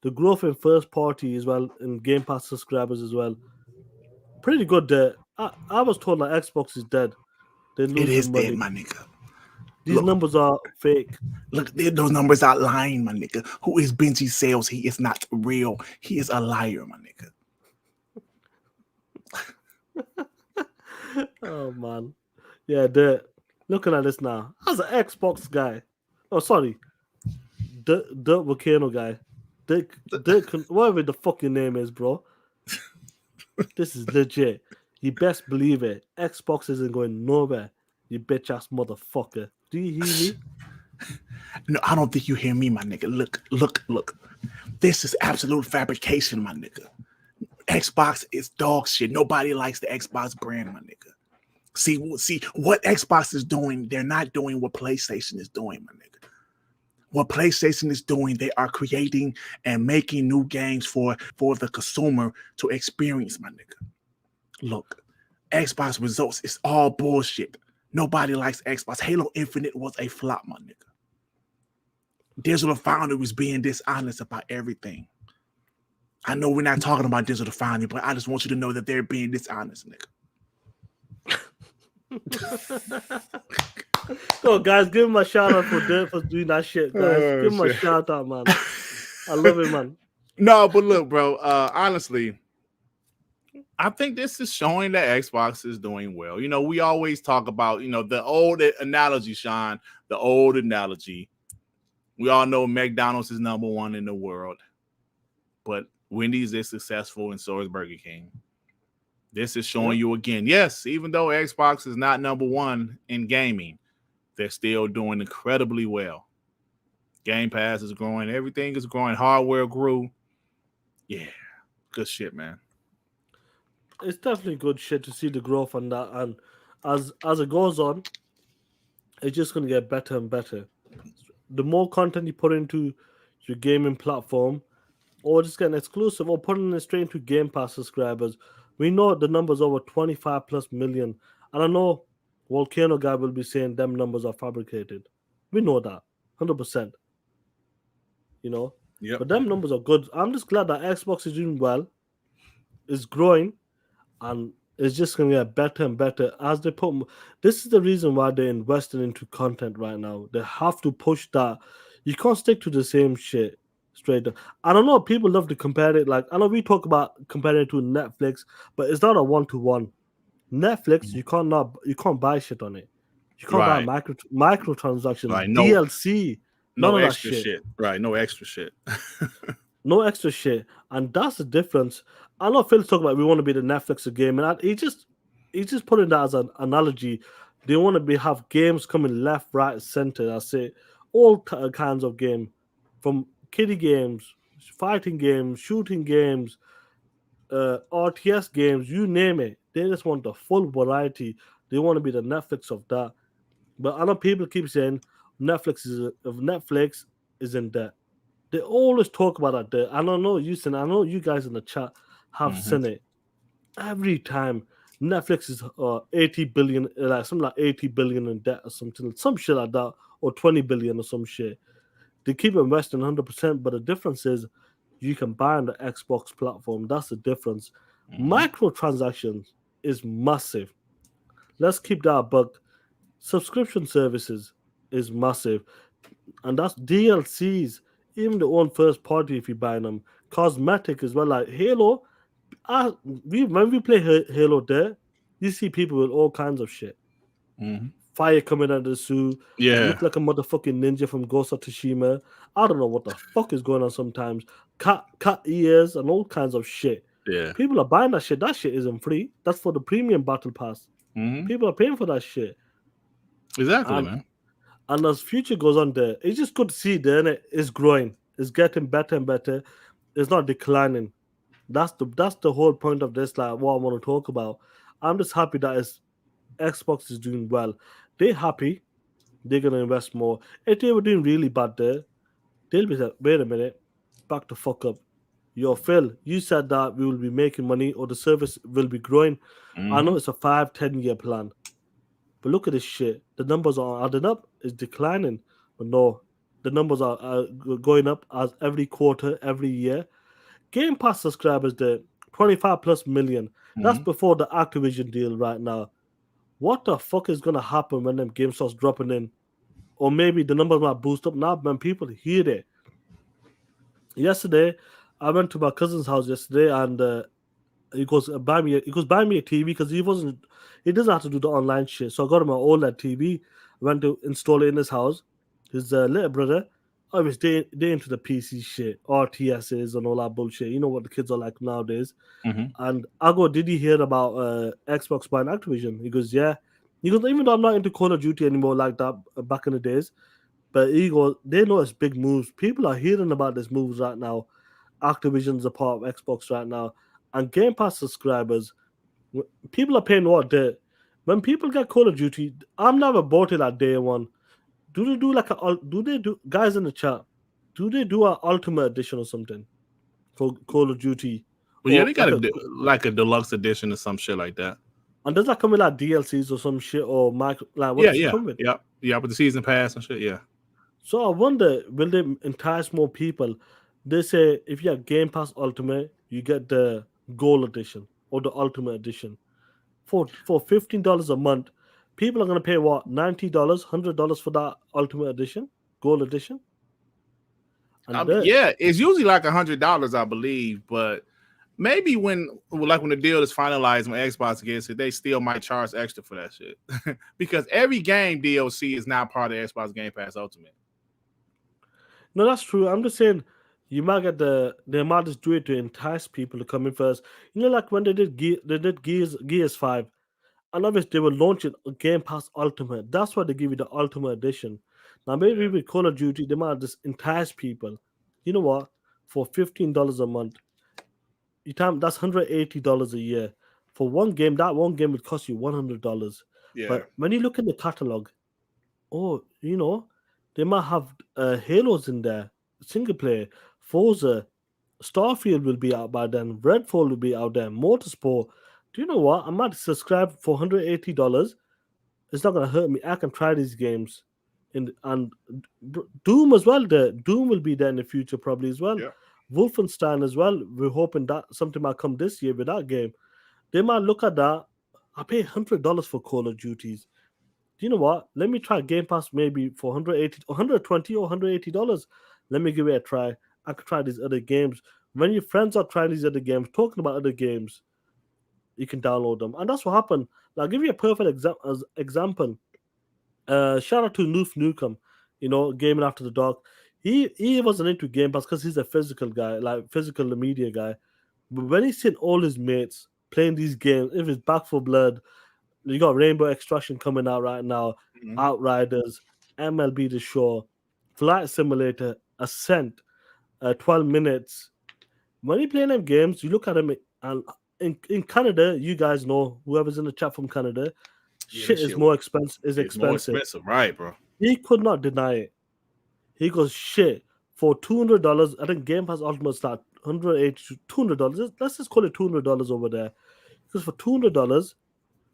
The growth in first party as well, in Game Pass subscribers as well. Pretty good there. I was told that Xbox is dead. They're It is losing dead, money. my nigga. These numbers are fake. Look, those numbers are lying, my nigga. Who is Benji Sales? He is not real. He is a liar, my nigga. Oh man. Yeah, they're looking at this now. As an Xbox guy. Oh sorry. The volcano guy. Whatever the fuck your name is, bro. This is legit. You best believe it. Xbox isn't going nowhere. You bitch ass motherfucker. Do you hear me? No, I don't think you hear me, my nigga. Look. This is absolute fabrication, my nigga. Xbox is dog shit. Nobody likes the Xbox brand, my nigga. See what Xbox is doing. They're not doing what PlayStation is doing, my nigga. What PlayStation is doing, they are creating and making new games for the consumer to experience, my nigga. Look, Xbox results is all bullshit. Nobody likes Xbox. Halo Infinite was a flop, my nigga. Digital Foundry was being dishonest about everything. I know we're not talking about Digital Foundry, but I just want you to know that they're being dishonest, nigga. So guys, give him a shout out for doing that shit, guys. Give him a shout out, man. I love it, man. No, but look, bro, honestly, I think this is showing that Xbox is doing well. We always talk about, the old analogy, Sean, the old analogy. We all know McDonald's is number one in the world, but Wendy's is successful and so is Burger King. This is showing you again, yes, even though Xbox is not number one in gaming, they're still doing incredibly well. Game Pass is growing. Everything is growing. Hardware grew. Yeah, good shit, man. It's definitely good shit to see the growth on that, and as it goes on, it's just gonna get better and better. The more content you put into your gaming platform, or just getting exclusive, or putting it straight into Game Pass subscribers, we know the numbers over 25 plus million. And I know Volcano guy will be saying them numbers are fabricated. We know that 100%. Yep. But them numbers are good. I'm just glad that Xbox is doing well, is growing, and it's just going to get better and better as they put. This is the reason why they're investing into content right now. They have to push that. You can't stick to the same shit straight up. I don't know. People love to compare it. Like I know we talk about comparing it to Netflix, but it's not a 1-to-1. Netflix, you can't buy shit on it. You can't buy microtransactions, Right, DLC, none no of that extra shit. Right, no extra shit. No extra shit, and that's the difference. I know Phil's talking about we want to be the Netflix of gaming, and he's just putting that as an analogy. They want to have games coming left, right, center. I say all kinds of game, from kiddie games, fighting games, shooting games, RTS games, you name it. They just want the full variety. They want to be the Netflix of that. But I know people keep saying Netflix is in debt. They always talk about that debt. I don't know I know you guys in the chat have seen it every time. Netflix is 80 billion, like something like 80 billion in debt or something, some shit like that, or 20 billion or some shit. They keep investing 100%, but the difference is you can buy on the Xbox platform. That's the difference. Microtransactions is massive. Let's keep that a buck. Subscription services is massive, and that's DLCs. Even the own first party if you buy them, cosmetic as well. Like Halo, when we play Halo, there you see people with all kinds of shit. Fire coming out of the suit. Yeah. Look like a motherfucking ninja from Ghost of Tsushima. I don't know what the fuck is going on sometimes. Cut ears and all kinds of shit. Yeah. People are buying that shit. That shit isn't free. That's for the premium battle pass. People are paying for that shit. Exactly, man. And as future goes on there, it's just good to see there, and it's growing. It's getting better and better. It's not declining. That's the whole point of this, like what I want to talk about. I'm just happy that Xbox is doing well. They're happy. They're gonna invest more. If they were doing really bad there, they'll be like, wait a minute, back the fuck up. Yo, Phil, you said that we will be making money or the service will be growing. I know Mhm. it's a 5, 10 year plan, but look at this shit. The numbers are adding up, it's declining. But no, the numbers are going up as every quarter, every year. Game Pass subscribers, the 25 plus million. That's Mhm. before the Activision deal right now. What the fuck is gonna happen when them games starts dropping in? Or maybe the numbers might boost up now when people hear it. Yesterday, I went to my cousin's house yesterday, and he goes buy me a TV because he doesn't have to do the online shit. So I got him an OLED TV. Went to install it in his house. His little brother, I was they into the PC shit, RTSs and all that bullshit. You know what the kids are like nowadays. Mhm. And I go, did you hear about Xbox buying Activision? He goes, yeah. He goes, even though I'm not into Call of Duty anymore like that back in the days, but he goes, they know it's big moves. People are hearing about these moves right now. Activision's a part of Xbox right now, and Game Pass subscribers, people are paying what they. When people get Call of Duty, I'm never bought it at day one. Do they do like a? Do they do guys in the chat? Do they do a Ultimate Edition or something for Call of Duty, Well, yeah, or they got like a? like a deluxe edition or some shit like that. And does that come with like DLCs or some shit or micro? Like what Yeah, does it yeah, come with? yeah, yeah. With the season pass and shit. Yeah, So I wonder, will they entice more people? They say if you have Game Pass Ultimate, you get the Gold Edition or the Ultimate Edition for $15 a month. People are gonna pay what, $90, $100 for that Ultimate Edition, Gold Edition, I and mean, yeah. It's usually like $100, I believe, but maybe when the deal is finalized when Xbox gets it, they still might charge extra for that shit because every game DLC is now part of Xbox Game Pass Ultimate. no, that's true. I'm just saying you might get they might just do it to entice people to come in first. You know, like when they did Gears 5. And obviously they will launch it Game Pass Ultimate. That's why they give you the Ultimate Edition. Now maybe Yeah, with Call of Duty they might just entice people. You know what? For $15 a month, that's $180 a year. For one game, that one game would cost you $100. yeah, But when you look in the catalog, oh, they might have Halos in there, single player, Forza, Starfield will be out by then, Redfall will be out there, Motorsport. Do you know what? I might subscribe for $180. It's not gonna hurt me. I can try these games, and Doom as well. There, Doom will be there in the future probably as well. yeah. Wolfenstein as well. We're hoping that something might come this year with that game. They might look at that. I pay $100 for Call of Duties. Do you know what? Let me try Game Pass maybe for 180, 120 or $180. Let me give it a try. I could try these other games. When your friends are trying these other games, talking about other games, you can download them, and that's what happened. Like, I'll give you a perfect example. Shout out to Noof Nukem, Gaming After the Dark. He wasn't into Game Pass because he's a physical guy, like physical media guy. But when he's seen all his mates playing these games, if it's Back for Blood, you got Rainbow Extraction coming out right now, Mhm. Outriders, MLB The Show, Flight Simulator, Ascent, 12 Minutes. When you play them games, you look at them, and in Canada, you guys know, whoever's in the chat from Canada, Yeah, shit that is shit more expensive. Is is more expensive. expensive, right, bro? He could not deny it. He goes, shit, for $200, I think Game Pass Ultimate start 180 to $200. Let's just call it $200 over there. Because for $200,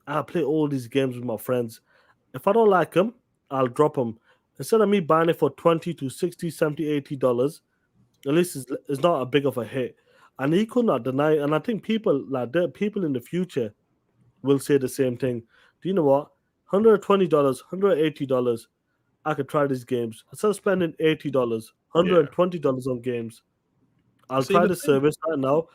I play all these games with my friends. If I don't like them, I'll drop them. Instead of me buying it for 20 to 60, 70, $80, at least it's not a big of a hit. And he could not deny it. And I think people in the future will say the same thing. Do you know what? $120, $180. I could try these games. Instead of spending $80, Yeah. $120 on games, I'll See try the the thing. service right now.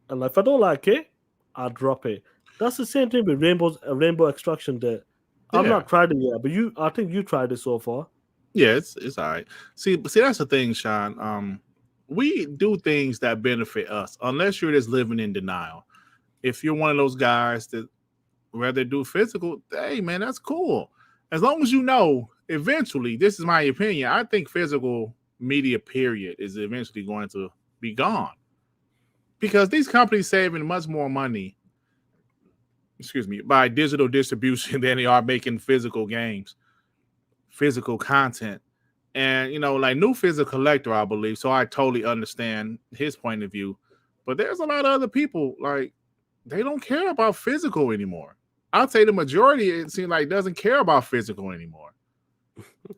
And if I don't like it, I'll drop it. That's the same thing with Rainbow Extraction there. I'm Yeah. not tried it yet, but I think you tried it so far. Yeah, it's all right. See, that's the thing, Sean. We do things that benefit us, unless you're just living in denial. If you're one of those guys that rather do physical, hey man, that's cool. As long as you know, eventually, this is my opinion. I think physical media period is eventually going to be gone because these companies saving much more money, excuse me, by digital distribution than they are making physical games, physical content. And like Noof is a collector, I believe, so I totally understand his point of view. But there's a lot of other people like they don't care about physical anymore. I'd say the majority, it seems like, doesn't care about physical anymore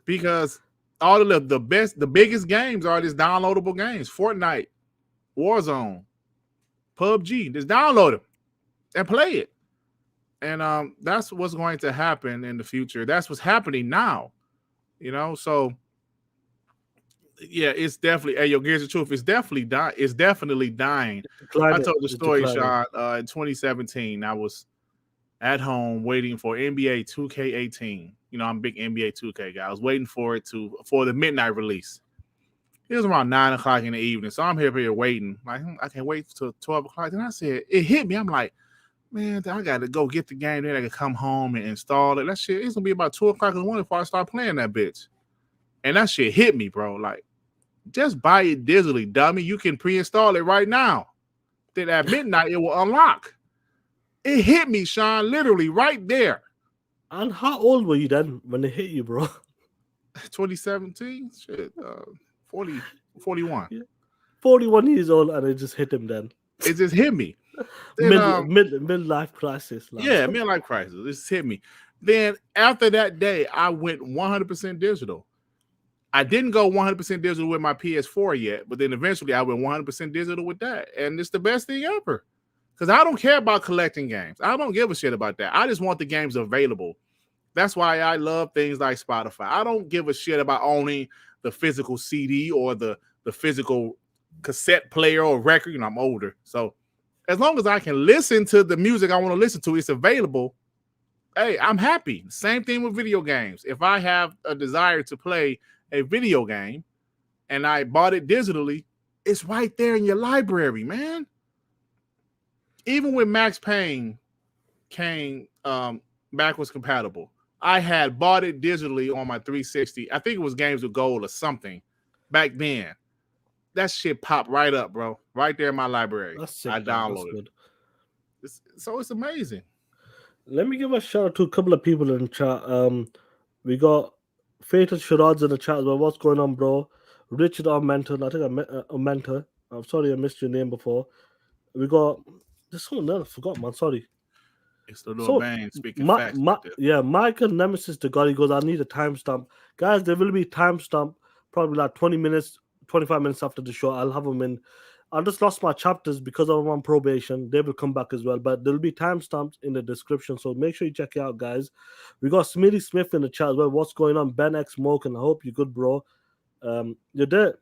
because all of the biggest games are these downloadable games: Fortnite, Warzone, PUBG. Just download them and play it. And that's what's going to happen in the future. That's what's happening now. So yeah, it's definitely. Hey, yo, Gears of Truth. It's definitely dying. It's definitely dying. I Declining. told the It's story, declining. Sean. In 2017, I was at home waiting for NBA 2K18. I'm a big NBA 2K guy. I was waiting for for the midnight release. It was around 9 o'clock in the evening, so I'm here waiting. Like I can't wait till 12 o'clock. Then I said it hit me. I'm like, man, I got to go get the game. Then I can come home and install it. That shit. It's gonna be about 2 o'clock in the morning before I start playing that bitch. And that shit hit me, bro. Like, just buy it digitally, dummy. You can pre-install it right now. Then at midnight it will unlock. It hit me, Sean, literally right there. And how old were you then when it hit you, bro? 2017, shit, 40, 41. 41 years old, and it just hit him then. It just hit me. Then, Midlife crisis. Like. yeah, midlife crisis. It just hit me. Then after that day, I went 100% digital. I didn't go 100% digital with my PS4 yet, but then eventually I went 100% digital with that. And it's the best thing ever. Because I don't care about collecting games. I don't give a shit about that. I just want the games available. That's why I love things like Spotify. I don't give a shit about owning the physical CD or the physical cassette player or record. I'm older. So as long as I can listen to the music I want to listen to, it's available. Hey, I'm happy. Same thing with video games. If I have a desire to play a video game and I bought it digitally, it's right there in your library, man. Even when Max Payne came backwards compatible, I had bought it digitally on my 360. I think it was Games with Gold or something back then. That shit popped right up, bro. Right there in my library. That's sick, I downloaded it. So it's amazing. Let me give a shout out to a couple of people in the chat. We got Fatal Sharads in the chat as well. What's going on, bro? Richard our mentor. I think I met a mentor. I'm sorry I missed your name before. We got there's someone else. I forgot, man. Sorry. It's the little So bang speaking facts. yeah, Michael Nemesis the God, he goes, I need a timestamp. Guys, there will be timestamp probably like 20 minutes, 25 minutes after the show. I'll have them in. I just lost my chapters because I'm on probation. They will come back as well, but there'll be timestamps in the description. So make sure you check it out, guys. We got Smitty Smith in the chat as well. What's going on? Ben X Smoke, and I hope you're good, bro. You're there.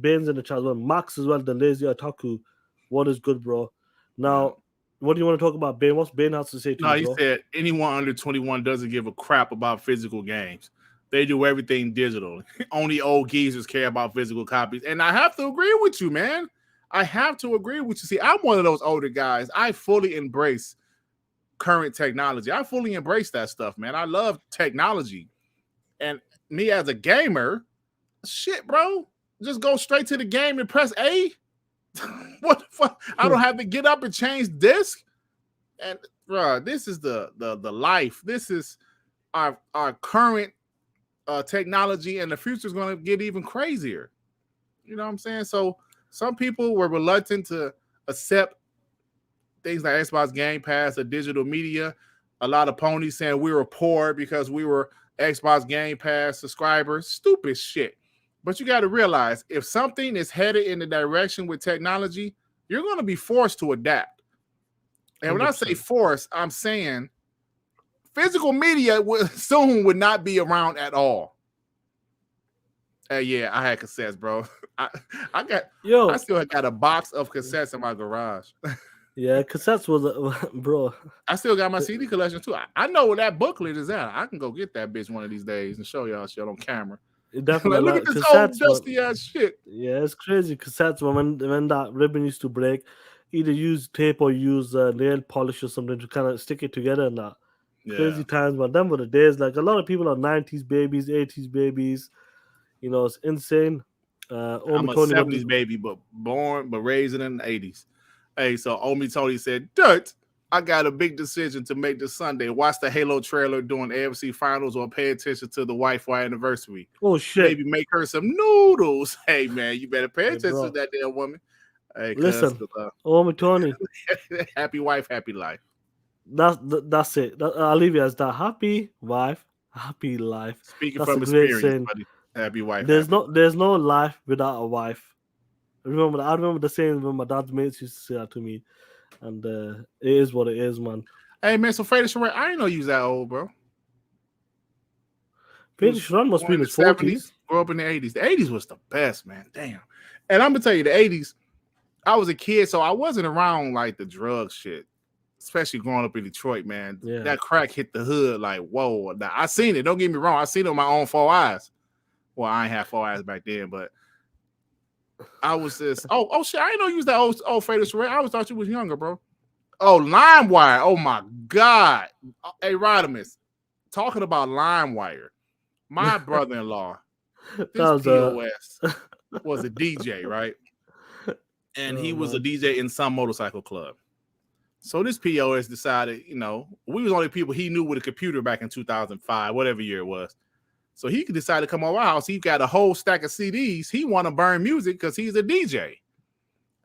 Bane's in the chat as well. Max as well, the lazy otaku. What is good, bro? Now, what do you want to talk about, Bane? What's Bane has to say to you, he bro? said anyone under 21 doesn't give a crap about physical games. They do everything digital. Only old geezers care about physical copies. And I have to agree with you, man. I have to agree with you. See, I'm one of those older guys. I fully embrace current technology. I fully embrace that stuff, man. I love technology. And me as a gamer, shit, bro, just go straight to the game and press A. What the fuck? I don't have to get up and change disc. And bro, this is the life. This is our current technology, and the future is going to get even crazier. You know what I'm saying? So some people were reluctant to accept things like Xbox Game Pass or digital media. A lot of ponies saying we were poor because we were Xbox Game Pass subscribers. Stupid shit. But you got to realize, if something is headed in the direction with technology, you're going to be forced to adapt. And 100%. When I say force, I'm saying physical media soon would not be around at all. Yeah, I had cassettes, bro. I still got a box of cassettes in my garage. Yeah, cassettes was bro. I still got my CD collection too. I know where that booklet is at. I can go get that bitch one of these days and show y'all shit on camera. Definitely. Look at this old dusty ass shit. Yeah, it's crazy. Cassettes, when that ribbon used to break, either use tape or use nail polish or something to kind of stick it together and that. Yeah. Crazy times, but them were the days. Like, a lot of people are 90s babies, 80s babies. You know, it's insane. I'm a 70s baby, but raised in the 80s. Hey, so Omi Tony said, Dirt, I got a big decision to make this Sunday. Watch the Halo trailer during the AFC Finals, or pay attention to the wife for our anniversary. Oh shit! Maybe make her some noodles. Hey man, you better pay Hey, attention bro. to that damn woman. Hey, cuz Listen, oh Tony, happy wife, happy life. that's it. I'll leave you as that. Happy wife, happy life. Speaking That's a from great experience, saying. buddy. Happy wife, happy life. There's no life without a wife. I remember the saying when my dad's mates used to say that to me, and it is what it is, man. Hey man, so Freddie Sherrod, I didn't know you was that old, bro. He Peter was Sharon must be born in in his the 70s, 40s. grew up in the 80s. The 80s was the best, man. Damn. And I'm gonna tell you, the 80s, I was a kid, so I wasn't around like the drug shit, especially growing up in Detroit, man. Yeah. That crack hit the hood like, whoa. Now, I seen it. Don't get me wrong. I seen it with my own 4 eyes. Well, I ain't have 4 eyes back then, but I was just, oh shit. I didn't know you was that old Freddie Sherrod. I always thought you was younger, bro. Oh, LimeWire. Oh my God. Hey, Rodimus, talking about LimeWire. My brother-in-law, this POS was a DJ, right? And he was a DJ in some motorcycle club. So this POS decided, you know, we was only people he knew with a computer back in 2005, whatever year it was. So he could decide to come over our house. He got a whole stack of CDs. He want to burn music because he's a DJ.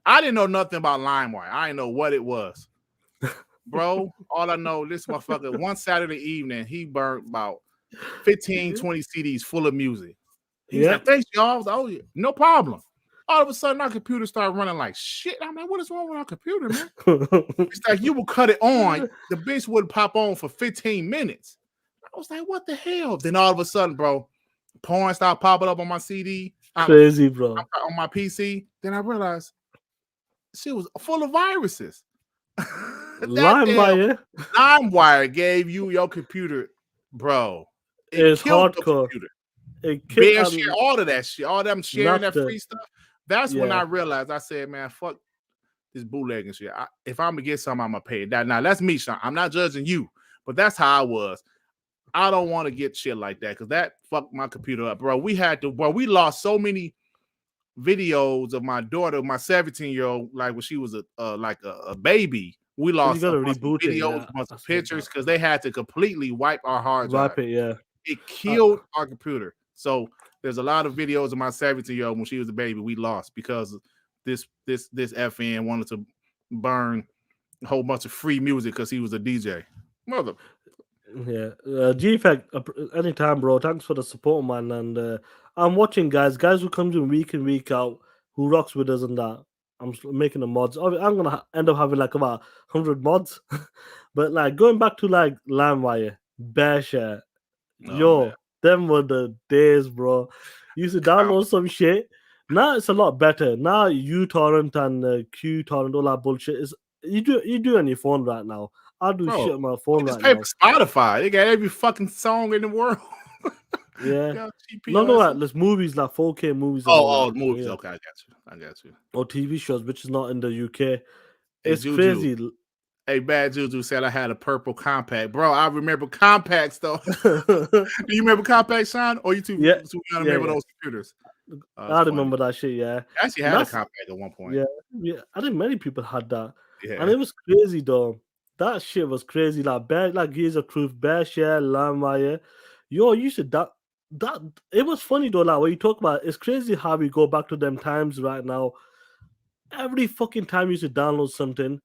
I didn't know nothing about LimeWire. I didn't know what it was. Bro, all I know, this motherfucker, one Saturday evening, he burned about 15, 20 CDs full of music. He's like, thanks, y'all. I was like, oh, yeah, no problem. All of a sudden, our computer started running like shit. I'm like, what is wrong with our computer, man? It's like you would cut it on, the bitch would pop on for 15 minutes. I was like, what the hell? Then all of a sudden, bro, porn started popping up on my CD. Crazy, bro. On my PC. Then I realized shit was full of viruses. LimeWire gave you your computer, bro. It's hardcore. It killed share all of that shit. All them sharing that free stuff. That's when I realized. I said, man, fuck this bootlegging shit. If I'm gonna get something, I'm gonna pay it. Now that's me, Sean. I'm not judging you, but that's how I was. I don't want to get shit like that because that fucked my computer up, bro. We lost so many videos of my daughter, my 17-year-old, like when she was a baby. We lost a bunch of videos, a bunch of pictures because they had to completely wipe our hard drive. It killed our computer. So there's a lot of videos of my 17-year-old when she was a baby we lost because this FN wanted to burn a whole bunch of free music because he was a DJ. Mother. Yeah. G-Fact, anytime, bro. Thanks for the support, man. And I'm watching guys who comes in week in, week out, who rocks with us and that. I'm making the mods. I'm gonna end up having like about 100 mods. But like going back to like LimeWire, BearShare, them were the days, bro. You used to download some shit. Now it's a lot better. Now uTorrent and QTorrent, all that bullshit is you do on your phone right now. I do shit on my phone right now. Spotify, they got every fucking song in the world. Yeah. No, there's movies like 4K movies. Movies. Yeah. Okay, I got you. Or TV shows, which is not in the UK. It's crazy. Hey, Bad Juju said I had a purple compact. Bro, I remember compacts, though. Do you remember compacts, Sean? Or you too young to remember those computers? I remember that shit, yeah. I actually had a compact at one point. Yeah. I think many people had that. Yeah. And it was crazy, though. That shit was crazy. Like Gears of Truth, BearShare, LimeWire. You should that it was funny though, like when you talk about it's crazy how we go back to them times right now. Every fucking time you should download something,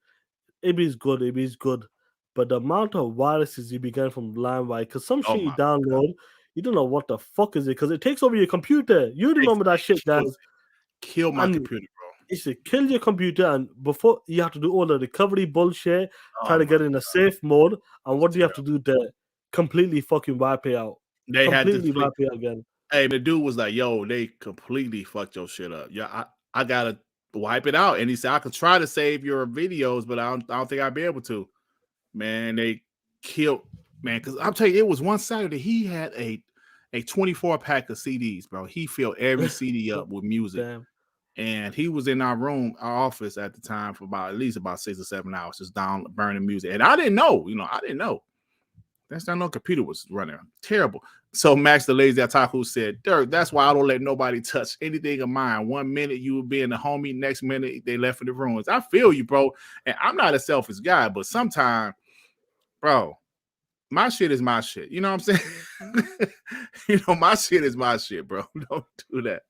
it is good. But the amount of viruses you be getting from LimeWire, because some shit you download, you don't know what the fuck is it, because it takes over your computer. You remember that shit, guys? Kill my computer, bro. It should kill your computer, and before you have to do all the recovery bullshit, try to get in a safe mode, and what do you have to do to completely fucking wipe it out? They completely had to wipe it again. Hey, the dude was like, "Yo, they completely fucked your shit up. Yeah, I gotta wipe it out." And he said, "I could try to save your videos, but I don't think I'd be able to." Man, they killed because I'm telling you, it was one Saturday. He had a 24 pack of CDs, bro. He filled every CD up with music. Damn. And he was in our office at the time for at least 6 or 7 hours, just down burning music. And I didn't know, I didn't know. That's not no computer was running. Terrible. So Max the Lazy Otaku said, Dirk, that's why I don't let nobody touch anything of mine. 1 minute you will be in the homie, next minute they left in the rooms. I feel you, bro. And I'm not a selfish guy, but sometimes, bro, my shit is my shit. You know what I'm saying? My shit is my shit, bro. Don't do that.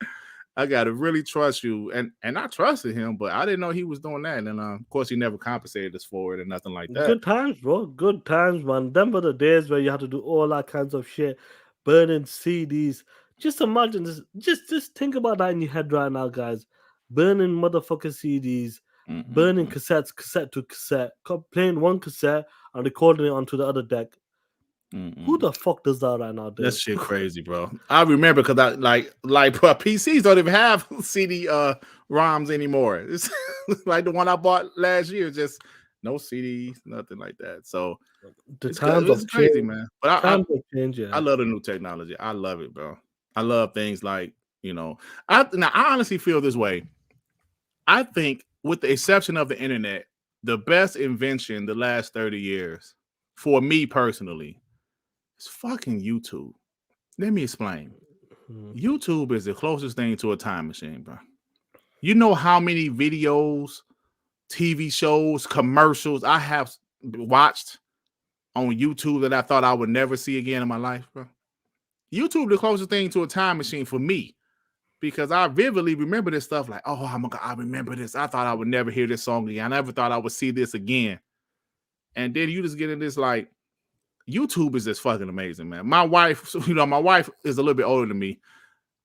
I gotta really trust you, and I trusted him, but I didn't know he was doing that, and of course he never compensated us for it or nothing like that. Good times, bro. Good times, man. Them were the days where you had to do all that kinds of shit, burning CDs. Just imagine this. Just think about that in your head right now, guys. Burning motherfucking CDs, burning cassettes, cassette to cassette, playing one cassette and recording it onto the other deck. Who the fuck does that right now, dude? That shit crazy, bro. I remember because I like PCs don't even have CD ROMs anymore. It's like the one I bought last year, just no CDs, nothing like that. So the it's times it's of crazy, change, man. But times of change, I yeah. love the new technology. I love it, bro. I love things like I honestly feel this way. I think, with the exception of the internet, the best invention the last 30 years, for me personally, is fucking YouTube. Let me explain. YouTube is the closest thing to a time machine, bro. You know how many videos, TV shows, commercials I have watched on YouTube that I thought I would never see again in my life, bro? YouTube the closest thing to a time machine for me, because I vividly remember this stuff like, oh, I remember this. I thought I would never hear this song again. I never thought I would see this again. And then you just get in this like, YouTube is just fucking amazing, man. My wife, my wife is a little bit older than me,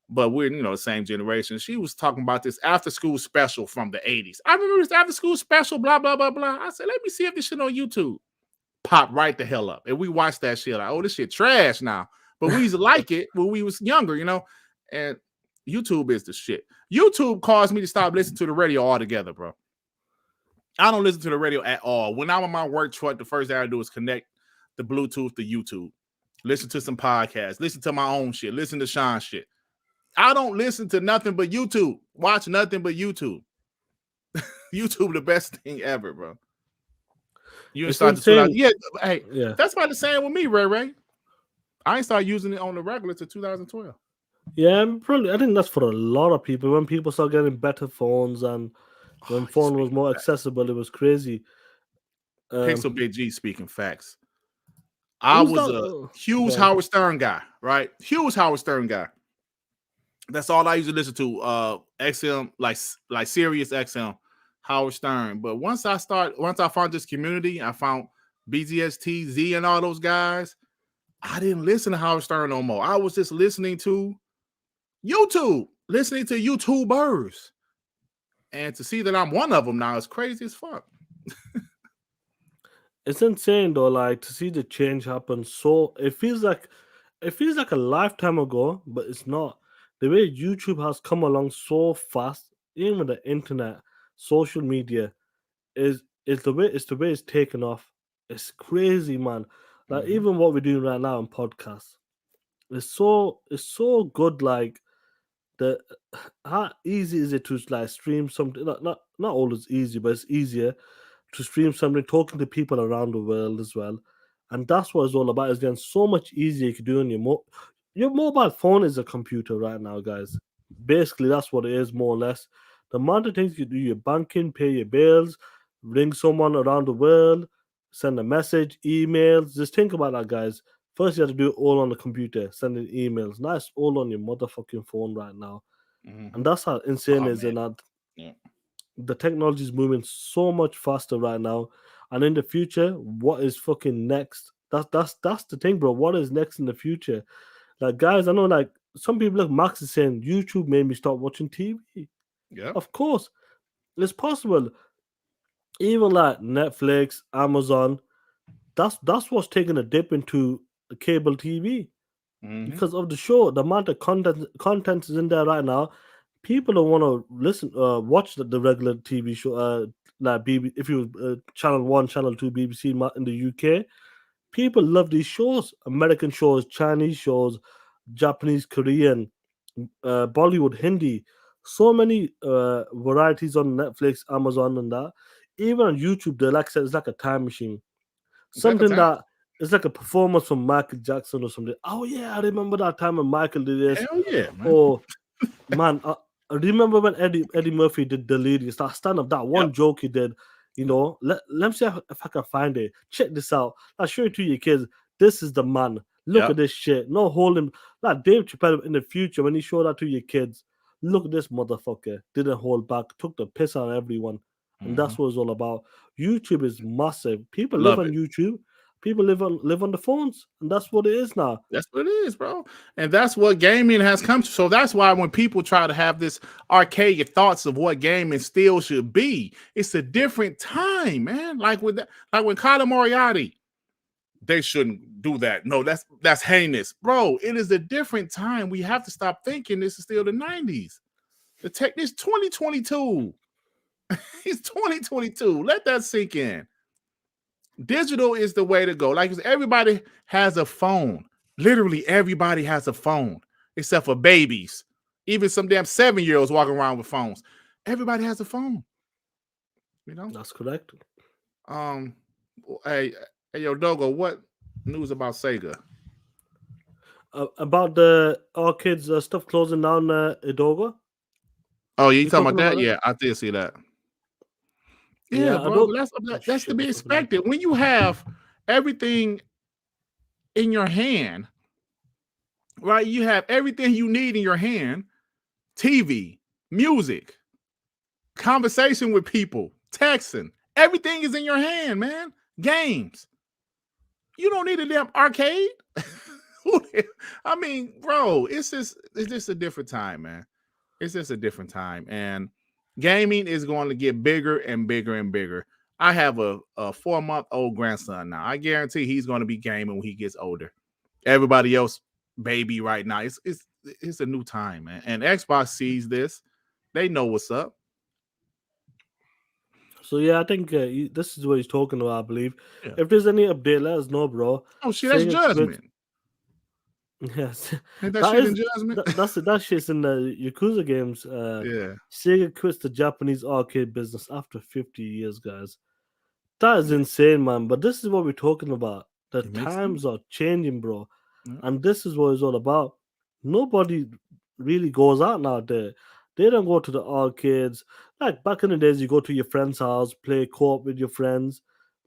but we're, the same generation. She was talking about this after school special from the 80s. I remember this after school special, blah, blah, blah, blah. I said, let me see if this shit on YouTube. Pop right the hell up. And we watched that shit like, oh, this shit trash now. But we used to like it when we was younger, and YouTube is the shit. YouTube caused me to stop listening to the radio altogether, bro. I don't listen to the radio at all. When I'm on my work truck, the first thing I do is connect the Bluetooth to YouTube. Listen to some podcasts. Listen to my own shit. Listen to Sean's shit. I don't listen to nothing but YouTube. Watch nothing but YouTube. YouTube, the best thing ever, bro. You ain't started to yeah. Hey, yeah. That's about the same with me, Ray. I ain't started using it on the regular to 2012. Yeah, probably. I think that's for a lot of people. When people start getting better phones and when phone was more accessible, it was crazy. Pixel Big G speaking facts. I was a huge Howard Stern guy, right? Huge Howard Stern guy. That's all I used to listen to. XM, like Sirius XM, Howard Stern. But once I found this community, I found BZST, Z, and all those guys. I didn't listen to Howard Stern no more. I was just listening to YouTube, listening to YouTubers. And to see that I'm one of them now is crazy as fuck. It's insane though, like to see the change happen. So it feels like a lifetime ago, but it's not. The way YouTube has come along so fast, even with the internet, social media, is the way it's taken off. It's crazy, man. Like even what we're doing right now in podcasts, it's so good. Like how easy is it to like stream something? Not always easy, but it's easier to stream something, talking to people around the world as well. And that's what it's all about. It's getting so much easier. You can do on your mobile phone is a computer right now, guys. Basically, that's what it is, more or less. The amount of things you do, your banking, pay your bills, ring someone around the world, send a message, emails. Just think about that, guys. First, you have to do it all on the computer, sending emails. Now it's all on your motherfucking phone right now. And that's how insane it is. And that the technology is moving so much faster right now. And in the future, what is fucking next? That's the thing, bro. What is next in the future? Like, guys, I know, like, some people, like Max is saying, YouTube made me stop watching TV. Yeah. Of course. It's possible. Even like Netflix, Amazon, that's what's taking a dip into cable TV. Because of the show, the amount of content is in there right now. People don't want to watch the regular TV show, like if you channel 1, channel 2, BBC in the UK. People love these shows, American shows, Chinese shows, Japanese, Korean, Bollywood, Hindi. So many varieties on Netflix, Amazon, and that. Even on YouTube, they like I said, it's like a time machine. Something that It's like a performance from Michael Jackson or something. Oh yeah, I remember that time when Michael did this. Hell yeah, man. Oh man, I remember when Eddie Murphy did Delirious. That stand up, that one Yep. joke he did. Let me see if I can find it. Check this out. I'll show it to your kids. This is the man. Look at Yep. this shit. No holding like Dave Chappelle in the future when he showed that to your kids. Look at this motherfucker. Didn't hold back. Took the piss out of everyone. And Mhm. that's what it's all about. YouTube is massive. People live Love on it. YouTube. People live on the phones. And that's what it is now. That's what it is, bro. And that's what gaming has come to. So that's why when people try to have this archaic thoughts of what gaming still should be, it's a different time, man. Like with that, like when Colin Moriarty, they shouldn't do that. No, that's heinous, bro. It is a different time. We have to stop thinking this is still the 90s. The tech this 2022. It's 2022. Let that sink in. Digital is the way to go. Like everybody has a phone. Literally everybody has a phone, except for babies. Even some damn 7-year-olds walking around with phones. Everybody has a phone. You know. That's correct. Um. Hey, yo, Dogo. What news about Sega? About the arcades stuff closing down Idoga. Oh, you You talking talking about that? about that? Yeah, I did see that. Yeah, Yeah, I bro. don't. But Oh that's to shit! be What's happening? expected when you have everything in your hand, right? You have everything you need in your hand: TV, music, conversation with people, texting. Everything is in your hand, man. Games. You don't need a damn arcade. I mean, bro, it's just a different time, man. It's just a different time, and gaming is going to get bigger and bigger and bigger. I have a 4-month-old grandson now. I guarantee he's going to be gaming when he gets older. Everybody else, baby, right now. It's a new time, man. And Xbox sees this. They know what's up. So yeah, I think this is what he's talking about. I believe. Yeah. If there's any update, let us know, bro. Oh shit, that's Sega quit. Judgment. Yes, Ain't that that shit in is Judgment? that shit's in the Yakuza games. Yeah. Sega quits the Japanese arcade business after 50 years, guys. That is insane, man. But this is what we're talking about. The It makes sense. times are changing, bro. Yeah. And this is what it's all about. Nobody really goes out now there. They don't go to the arcades. Like back in the days, you go to your friend's house, play co-op with your friends,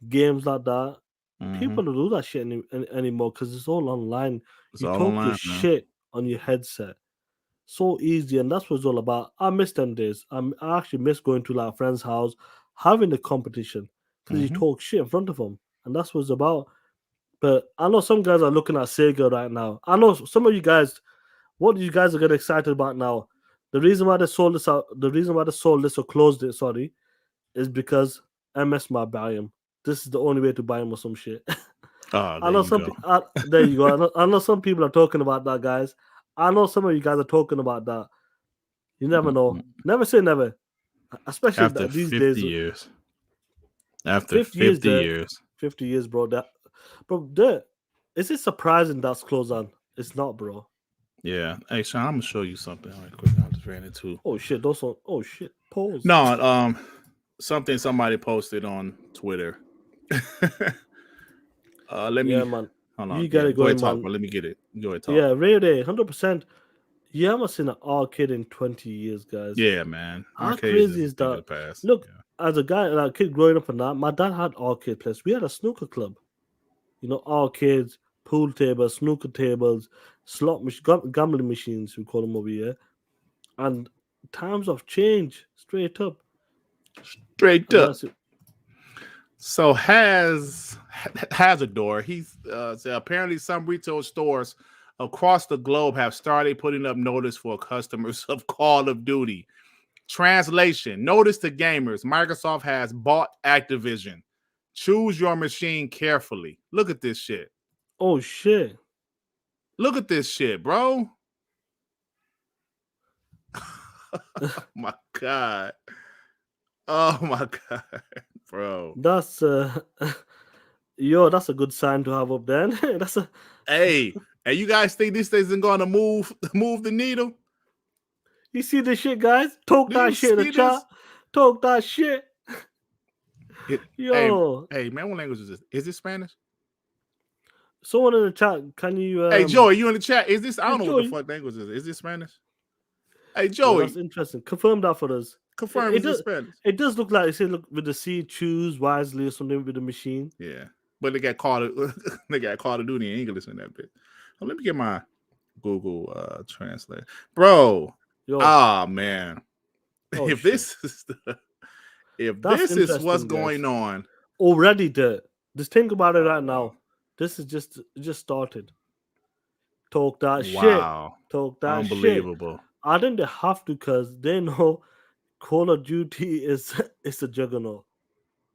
games like that. Mm-hmm. People don't do that shit anymore because it's all online. It's You all talk your online now. shit on your headset. So easy, and that's what it's all about. I miss them days. I actually miss going to like a friend's house, having the competition because you Mm-hmm. talk shit in front of them, and that's what it's about. But I know some guys are looking at Sega right now. I know some of you guys. What you guys are getting excited about now? The reason why they sold this out, the reason why they sold this or closed it, sorry, is because MS might buy him. This is the only way to buy him or some shit. Oh, I there know you some. go. There you go. I know some people are talking about that, guys. I know some of you guys are talking about that. You never know. Mm-hmm. Never say never. Especially After these 50 days. years. After 50 years 50 there. years. 50 years, bro. Bro, there. Is it surprising that's closed on? It's not, bro. Yeah. Hey, Sean, I'm gonna show you something right quick. I just ran into. Oh shit. Those are. Oh shit. Pause. No, something somebody posted on Twitter. Let Yeah, me man. hold You on. got Yeah, it go ahead going, and talk, man. but let me get it. Go ahead talk. Yeah, Ray Day, 100%. You haven't seen an arcade in 20 years, guys. Yeah, man. How Arcades crazy is is a thing of that? the past. Look, Yeah. as a guy, like a kid growing up and that, my dad had arcade place. We had a snooker club. Arcades, pool tables, snooker tables, gambling machines, we call them over here. And times have changed straight up. Straight And up. that's it. So has a door. He's so apparently some retail stores across the globe have started putting up notice for customers of Call of Duty. Translation: notice to gamers, Microsoft has bought Activision. Choose your machine carefully. Look at this shit. Oh, shit. Look at this shit, bro. Oh my god. Oh my god, bro. That's, that's a good sign to have up there. That's a. Hey, you guys think this isn't gonna move the needle? You see this shit, guys? Talk Do you that shit in the see chat. this? Talk that shit. It, hey, Yo. hey, man, what language is this? Is it Spanish? Someone in the chat, can you? Hey, Joey, you in the chat? Is this? I don't know what the Joey. fuck language is. Is this Spanish? Hey, Yeah, Joey, that's interesting. Confirm that for us. confirm It is this does. Spanish? It does look like, say, look with the C, choose wisely or something with the machine. Yeah, but they got Call of Duty in English in that bit. Let me get my Google Translate, bro. Yo, Ah, man, oh if shit, this is if that's this is what's interesting, going guys. on, Already there. Just think about it right wow, now. This is just started. Talk that shit. wow, Talk that shit. unbelievable. I think they have to because they know Call of Duty is a juggernaut.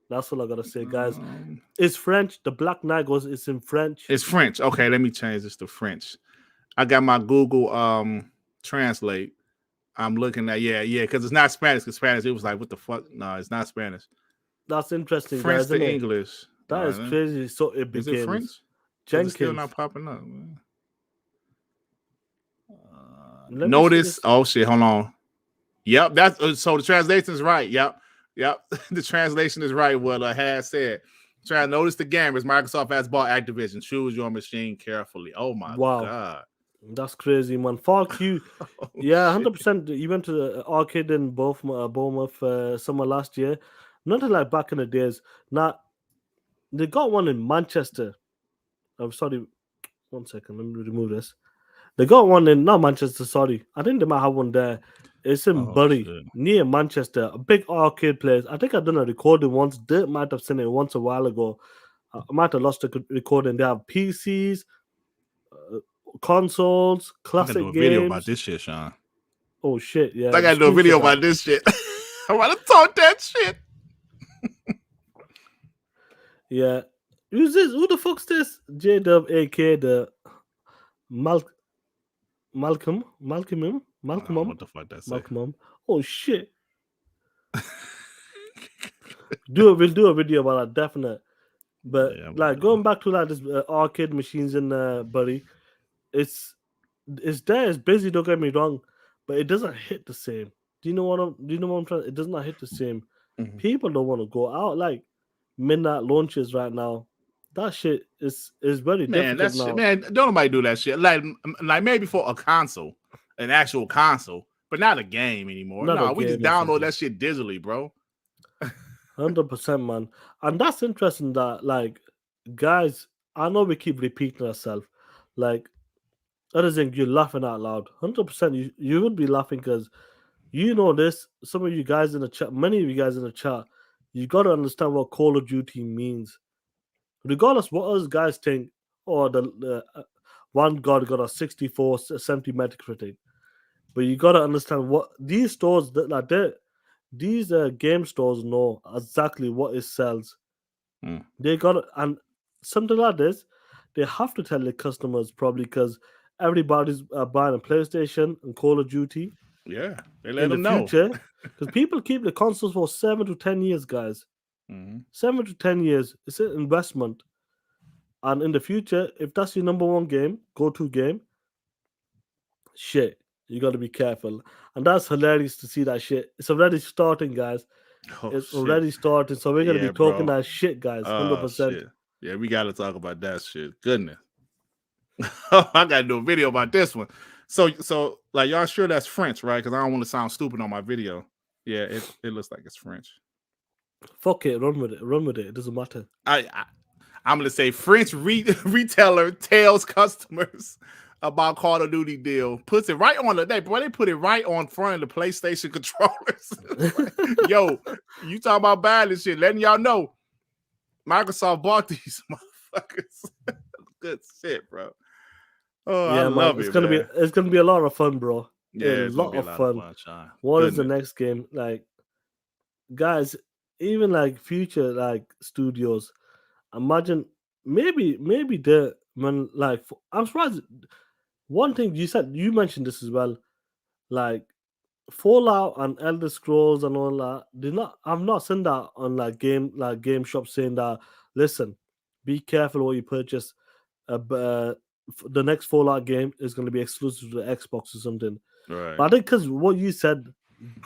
That's all I gotta say, guys. It's French. The Black Knight goes. It's in French. It's French. Okay, let me change this to French. I got my Google Translate. I'm looking at because it's not Spanish. Because Spanish, it was like, what the fuck? No, it's not Spanish. That's interesting, French guys, to isn't it? English. That is crazy. So it Is it French? begins. Because it's still Jenkins. not popping up. Let me see Notice. this. Oh shit! Hold on. Yep, that's so the translation is right. Yep. The translation is right. What has said. Try to notice the gamers. Microsoft has bought Activision. Choose your machine carefully. Oh my god. That's crazy, man. Fuck you. Oh, Yeah, shit. 100%. You went to the arcade in Bournemouth summer last year. Nothing like back in the days. Now, they got one in Manchester. I'm sorry. 1 second. Let me remove this. They got one in, not Manchester, sorry. I think they might have one there. It's in Bury, shit. near Manchester. A big arcade place. I think I've done a recording once. Dirt might have seen it once a while ago. I might have lost a recording. They have PCs, consoles, I gotta classic do a games. video about this shit, Sean. Oh shit, yeah. I gotta do a video about this shit. I wanna talk that shit. Yeah. Who's this? Who the fuck's this? J-Dub, a.k.a. the Malcolm? Malcolm? What the fuck that say? Malcolm? Oh shit. We'll do a video about that, definite. But Yeah, like going back to like this arcade machines in Bury, it's there, it's busy, don't get me wrong, but it doesn't hit the same. Do you know what I'm trying? It does not hit the same. Mhm. People don't want to go out like midnight launches right now. That shit is very Man, difficult that now. shit, man, don't nobody do that shit. Like maybe for a console, an actual console, but not a game anymore. Not a No, we just game or download something. that shit digitally, bro. 100%, man. And that's interesting that like guys, I know we keep repeating ourselves. Like other thing, you're laughing out loud. 100%, you would be laughing because you know this. Some of you guys in the chat, many of you guys in the chat, you got to understand what Call of Duty means. Regardless what us guys think, or the one god got a 64, 70 Metacritic, but you got to understand what these stores that like these game stores know exactly what it sells. They got to, and something like this, they have to tell their customers probably because everybody's buying a PlayStation and Call of Duty Yeah, they let in the them know. future because people keep the consoles for 7 to 10 years, guys. 7 to 10 years, it's an investment. And in the future, if that's your number one game, go-to game, shit, you got to be careful. And that's hilarious to see that shit. It's already starting, guys. It's already starting. So we're gonna be talking that shit, guys. 100%. Shit. Yeah, we gotta talk about that shit. Goodness. I gotta do a video about this one. So like y'all sure that's French, right? Because I don't want to sound stupid on my video. Yeah, it looks like it's French. Fuck it, run with it. Run with it. It doesn't matter. I'm gonna say French retailer tells customers about Call of Duty deal. Puts it right on they put it right on front of the PlayStation controllers. Yo, you talking about buying this shit? Letting y'all know Microsoft bought these motherfuckers. Good shit, bro. Oh, yeah, I love it. It's gonna be a lot of fun, bro. Yeah, it's gonna be a lot of fun, Sean. What is the next game? Like, guys, even like future like studios, imagine maybe the when like I'm surprised. One thing you mentioned this as well, like Fallout and Elder Scrolls and all that. I've not seen that on game shops saying that. Listen, be careful what you purchase. The next Fallout game is going to be exclusive to the Xbox or something. Right. But I think because what you said,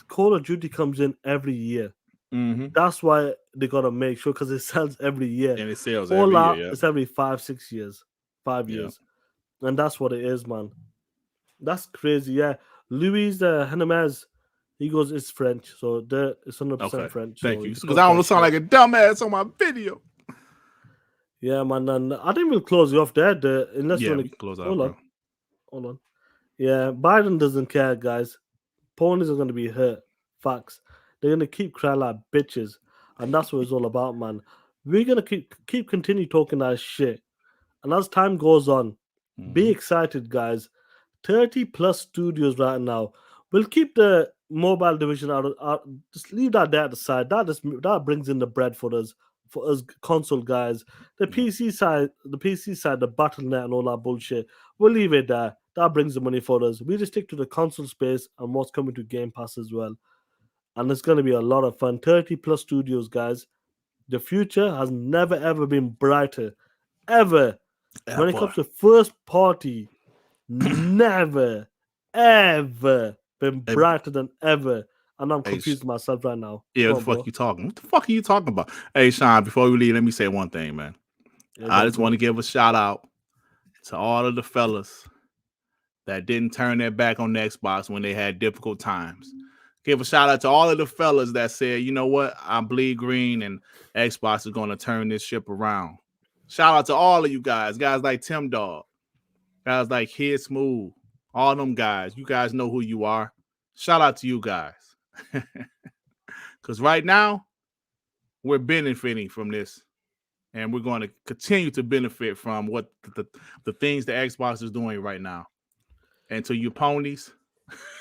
Call of Duty comes in every year. That's why they gotta make sure because it sells every year. And it sells Fallout every year. is every 5-6 years. 5 Yeah. years. And that's what it is, man. That's crazy. Yeah. Luis Hennemez, he goes, it's French. So it's 100% Okay. French. Thank So you. you Because talk I don't that want to sound shit. like a dumbass on my video. Yeah, man. And I think we'll close you off there. Unless you Yeah, want we to. can close out, Hold on. bro. Hold on. Yeah, Biden doesn't care, guys. Ponies are going to be hurt. Facts. They're going to keep crying like bitches. And that's what it's all about, man. We're going to keep continue talking that shit. And as time goes on, be excited, guys. 30 plus studios right now. We'll keep the mobile division out. Just leave that there at the side. That brings in the bread for us console guys. The PC side, the BattleNet and all that bullshit. We'll leave it there. That brings the money for us. We just stick to the console space and what's coming to Game Pass as well. And it's going to be a lot of fun. 30 plus studios, guys. The future has never ever been brighter. Ever. When it comes to first party, never, ever been brighter than ever. And I'm confused myself right now. Yeah, what the fuck you talking? What the fuck are you talking about? Hey, Sean, before we leave, let me say one thing, man. Yeah, I just want to give a shout out to all of the fellas that didn't turn their back on the Xbox when they had difficult times. Give a shout out to all of the fellas that said, you know what, I bleed green and Xbox is going to turn this ship around. Shout out to all of you guys like Tim Dog, guys like Kid Smooth, all them guys. You guys know who you are. Shout out to you guys. Because right now, we're benefiting from this. And we're going to continue to benefit from what the things the Xbox is doing right now. And to you ponies,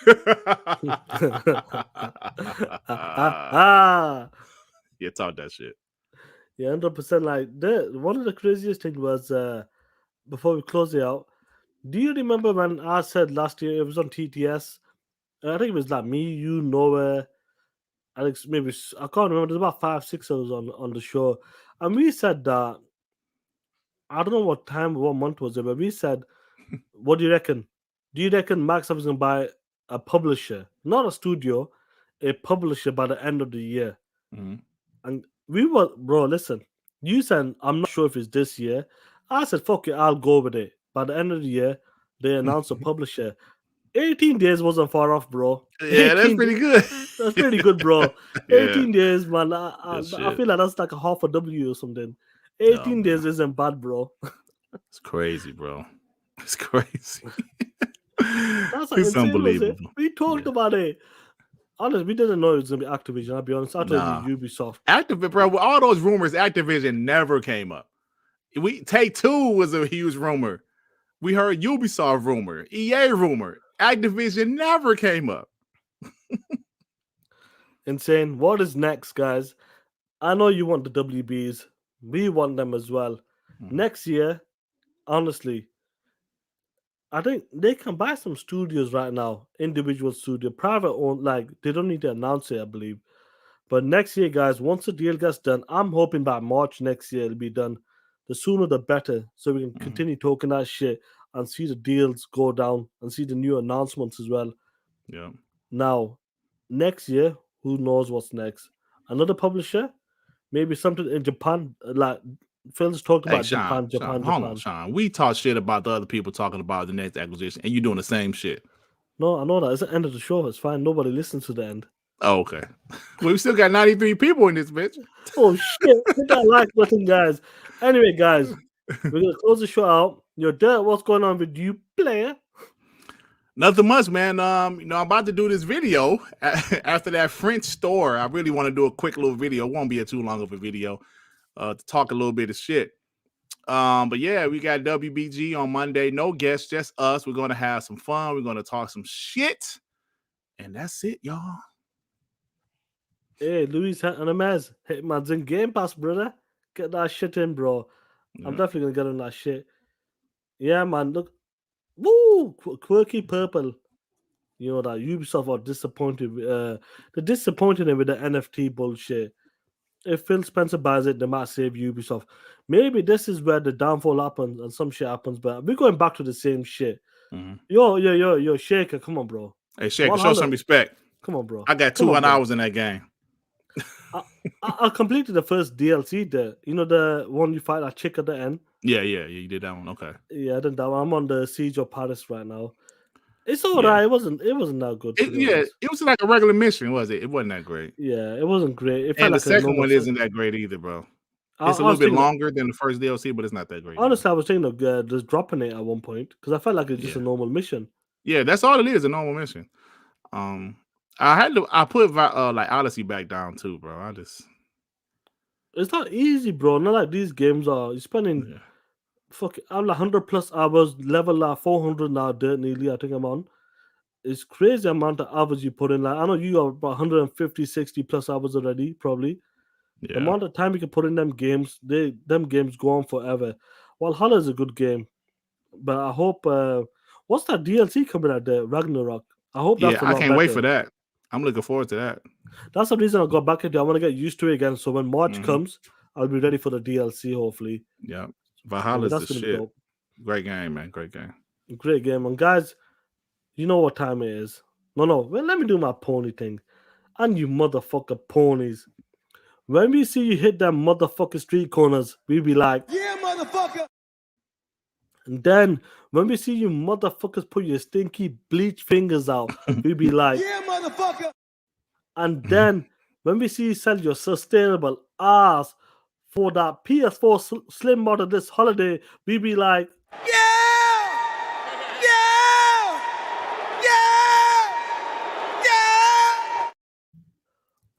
yeah, talk that shit. Yeah, 100%. Like, one of the craziest things was, before we close it out, do you remember when I said last year, it was on TTS? I think it was like me, you, Noah, Alex, maybe, I can't remember. There's about 5, 6 of us on the show. And we said that, I don't know what time, what month was it, but we said, what do you reckon? Do you reckon Microsoft is going to buy a publisher, not a studio, a publisher by the end of the year? And we were, bro, listen, you said, I'm not sure if it's this year. I said, fuck it, I'll go with it. By the end of the year, they announced a publisher. 18 days wasn't far off, bro. Yeah, that's pretty good. That's pretty good, bro. Yeah. 18 days, man. I feel like that's like a half a W or something. 18 days isn't bad, bro. It's crazy, bro. It's crazy. That's like it's insane, unbelievable. We talked about it. Honestly, we didn't know it was gonna be Activision. I'll be honest. I told you Ubisoft. Activision, bro. With all those rumors, Activision never came up. Take-Two was a huge rumor. We heard Ubisoft rumor, EA rumor. Activision never came up. Insane. What is next, guys? I know you want the WBs. We want them as well. Next year, honestly, I think they can buy some studios right now, individual studio, private owned. Like, they don't need to announce it, I believe. But next year, guys, once the deal gets done, I'm hoping by March next year it'll be done. The sooner the better, so we can continue talking that shit and see the deals go down and see the new announcements as well. Yeah. Now, next year, who knows what's next? Another publisher, maybe something in Japan. Like Phil's talked about Sean, Japan. Hold on, Sean. We talk shit about the other people talking about the next acquisition, and you doing the same shit. No, I know that. It's the end of the show. It's fine. Nobody listens to the end. Oh, okay. Well, we still got 93 people in this bitch. Oh shit! Hit that like button, guys. Anyway, guys, we're gonna close the show out. Yo, Dirt, what's going on with you, player? Nothing much, man. I'm about to do this video after that French store. I really want to do a quick little video. It won't be too long of a video to talk a little bit of shit. But yeah, we got WBG on Monday. No guests, just us. We're gonna have some fun. We're gonna talk some shit, and that's it, y'all. Hey, Luis Hennemez, hit my Zing Game Pass, brother. Get that shit in, bro. Yeah. I'm definitely gonna get on that shit. Yeah, man. Look, woo, quirky purple. You know that Ubisoft are disappointed. They're disappointed with the NFT bullshit. If Phil Spencer buys it, they might save Ubisoft. Maybe this is where the downfall happens and some shit happens, but we're going back to the same shit. Yo, Shaker, come on, bro. Hey, Shaker, show some respect. Come on, bro. I got 200 hours in that game. I completed the first DLC there. You know, the one you fight that chick at the end. Yeah, you did that one. Okay. Yeah, I did that one. I'm on the Siege of Paris right now. It's all Yeah. right. It wasn't that good, to be honest. It was like a regular mission, was it? It wasn't that great. Yeah, it wasn't great. It felt And the like a second normal one isn't that great either, bro. I It's a was little bit thinking of- longer than the first DLC, but it's not that great. honestly, I was thinking of just dropping it at one point because I felt like it's just a normal mission. Yeah, that's all it is, a normal mission. I put like Odyssey back down too, bro. It's not easy, bro. Not like these games are. You're spending I'm like 100+ hours, level 400 now, dirt nearly. I think I'm on. It's crazy amount of hours you put in. Like I know you are about 150, 60+ hours already, probably. Yeah. The amount of time you can put in them games, them games go on forever. Valhalla is a good game, but I hope. What's that DLC coming out there? Ragnarok. I hope that's a lot I can't wait better. for that. I'm looking forward to that. That's the reason I got back into it. I want to get used to it again. So when March comes, I'll be ready for the DLC, hopefully. Yeah. Valhalla's that's the gonna be shit. dope. Great game, man. Great game. Great game. And guys, you know what time it is. No. Well, let me do my pony thing. And you motherfucker ponies. When we see you hit them motherfucking street corners, we be like, yeah, motherfucker. And then when we see you motherfuckers put your stinky bleach fingers out, we be like, yeah, motherfucker. And then when we see you sell your sustainable ass for that PS4 Slim model this holiday, we be like,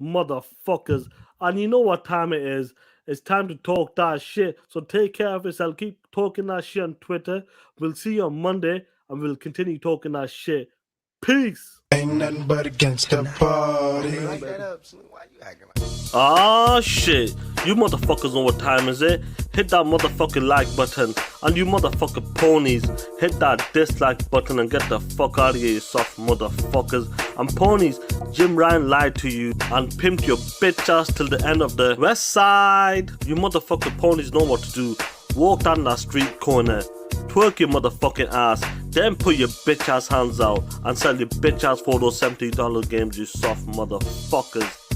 motherfuckers. And you know what time it is. It's time to talk that shit. So take care of yourself. Keep talking that shit on Twitter. We'll see you on Monday and we'll continue talking that shit. Peace. Ain't nothing but against the party. Ah shit. You motherfuckers know what time is it? Hit that motherfucking like button. And you motherfucking ponies, hit that dislike button and get the fuck out of here, you soft motherfuckers. And ponies, Jim Ryan lied to you and pimped your bitch ass till the end of the west side. You motherfucking ponies know what to do. Walk down that street corner, twerk your motherfucking ass, then put your bitch ass hands out and sell your bitch ass for those $70 games, you soft motherfuckers.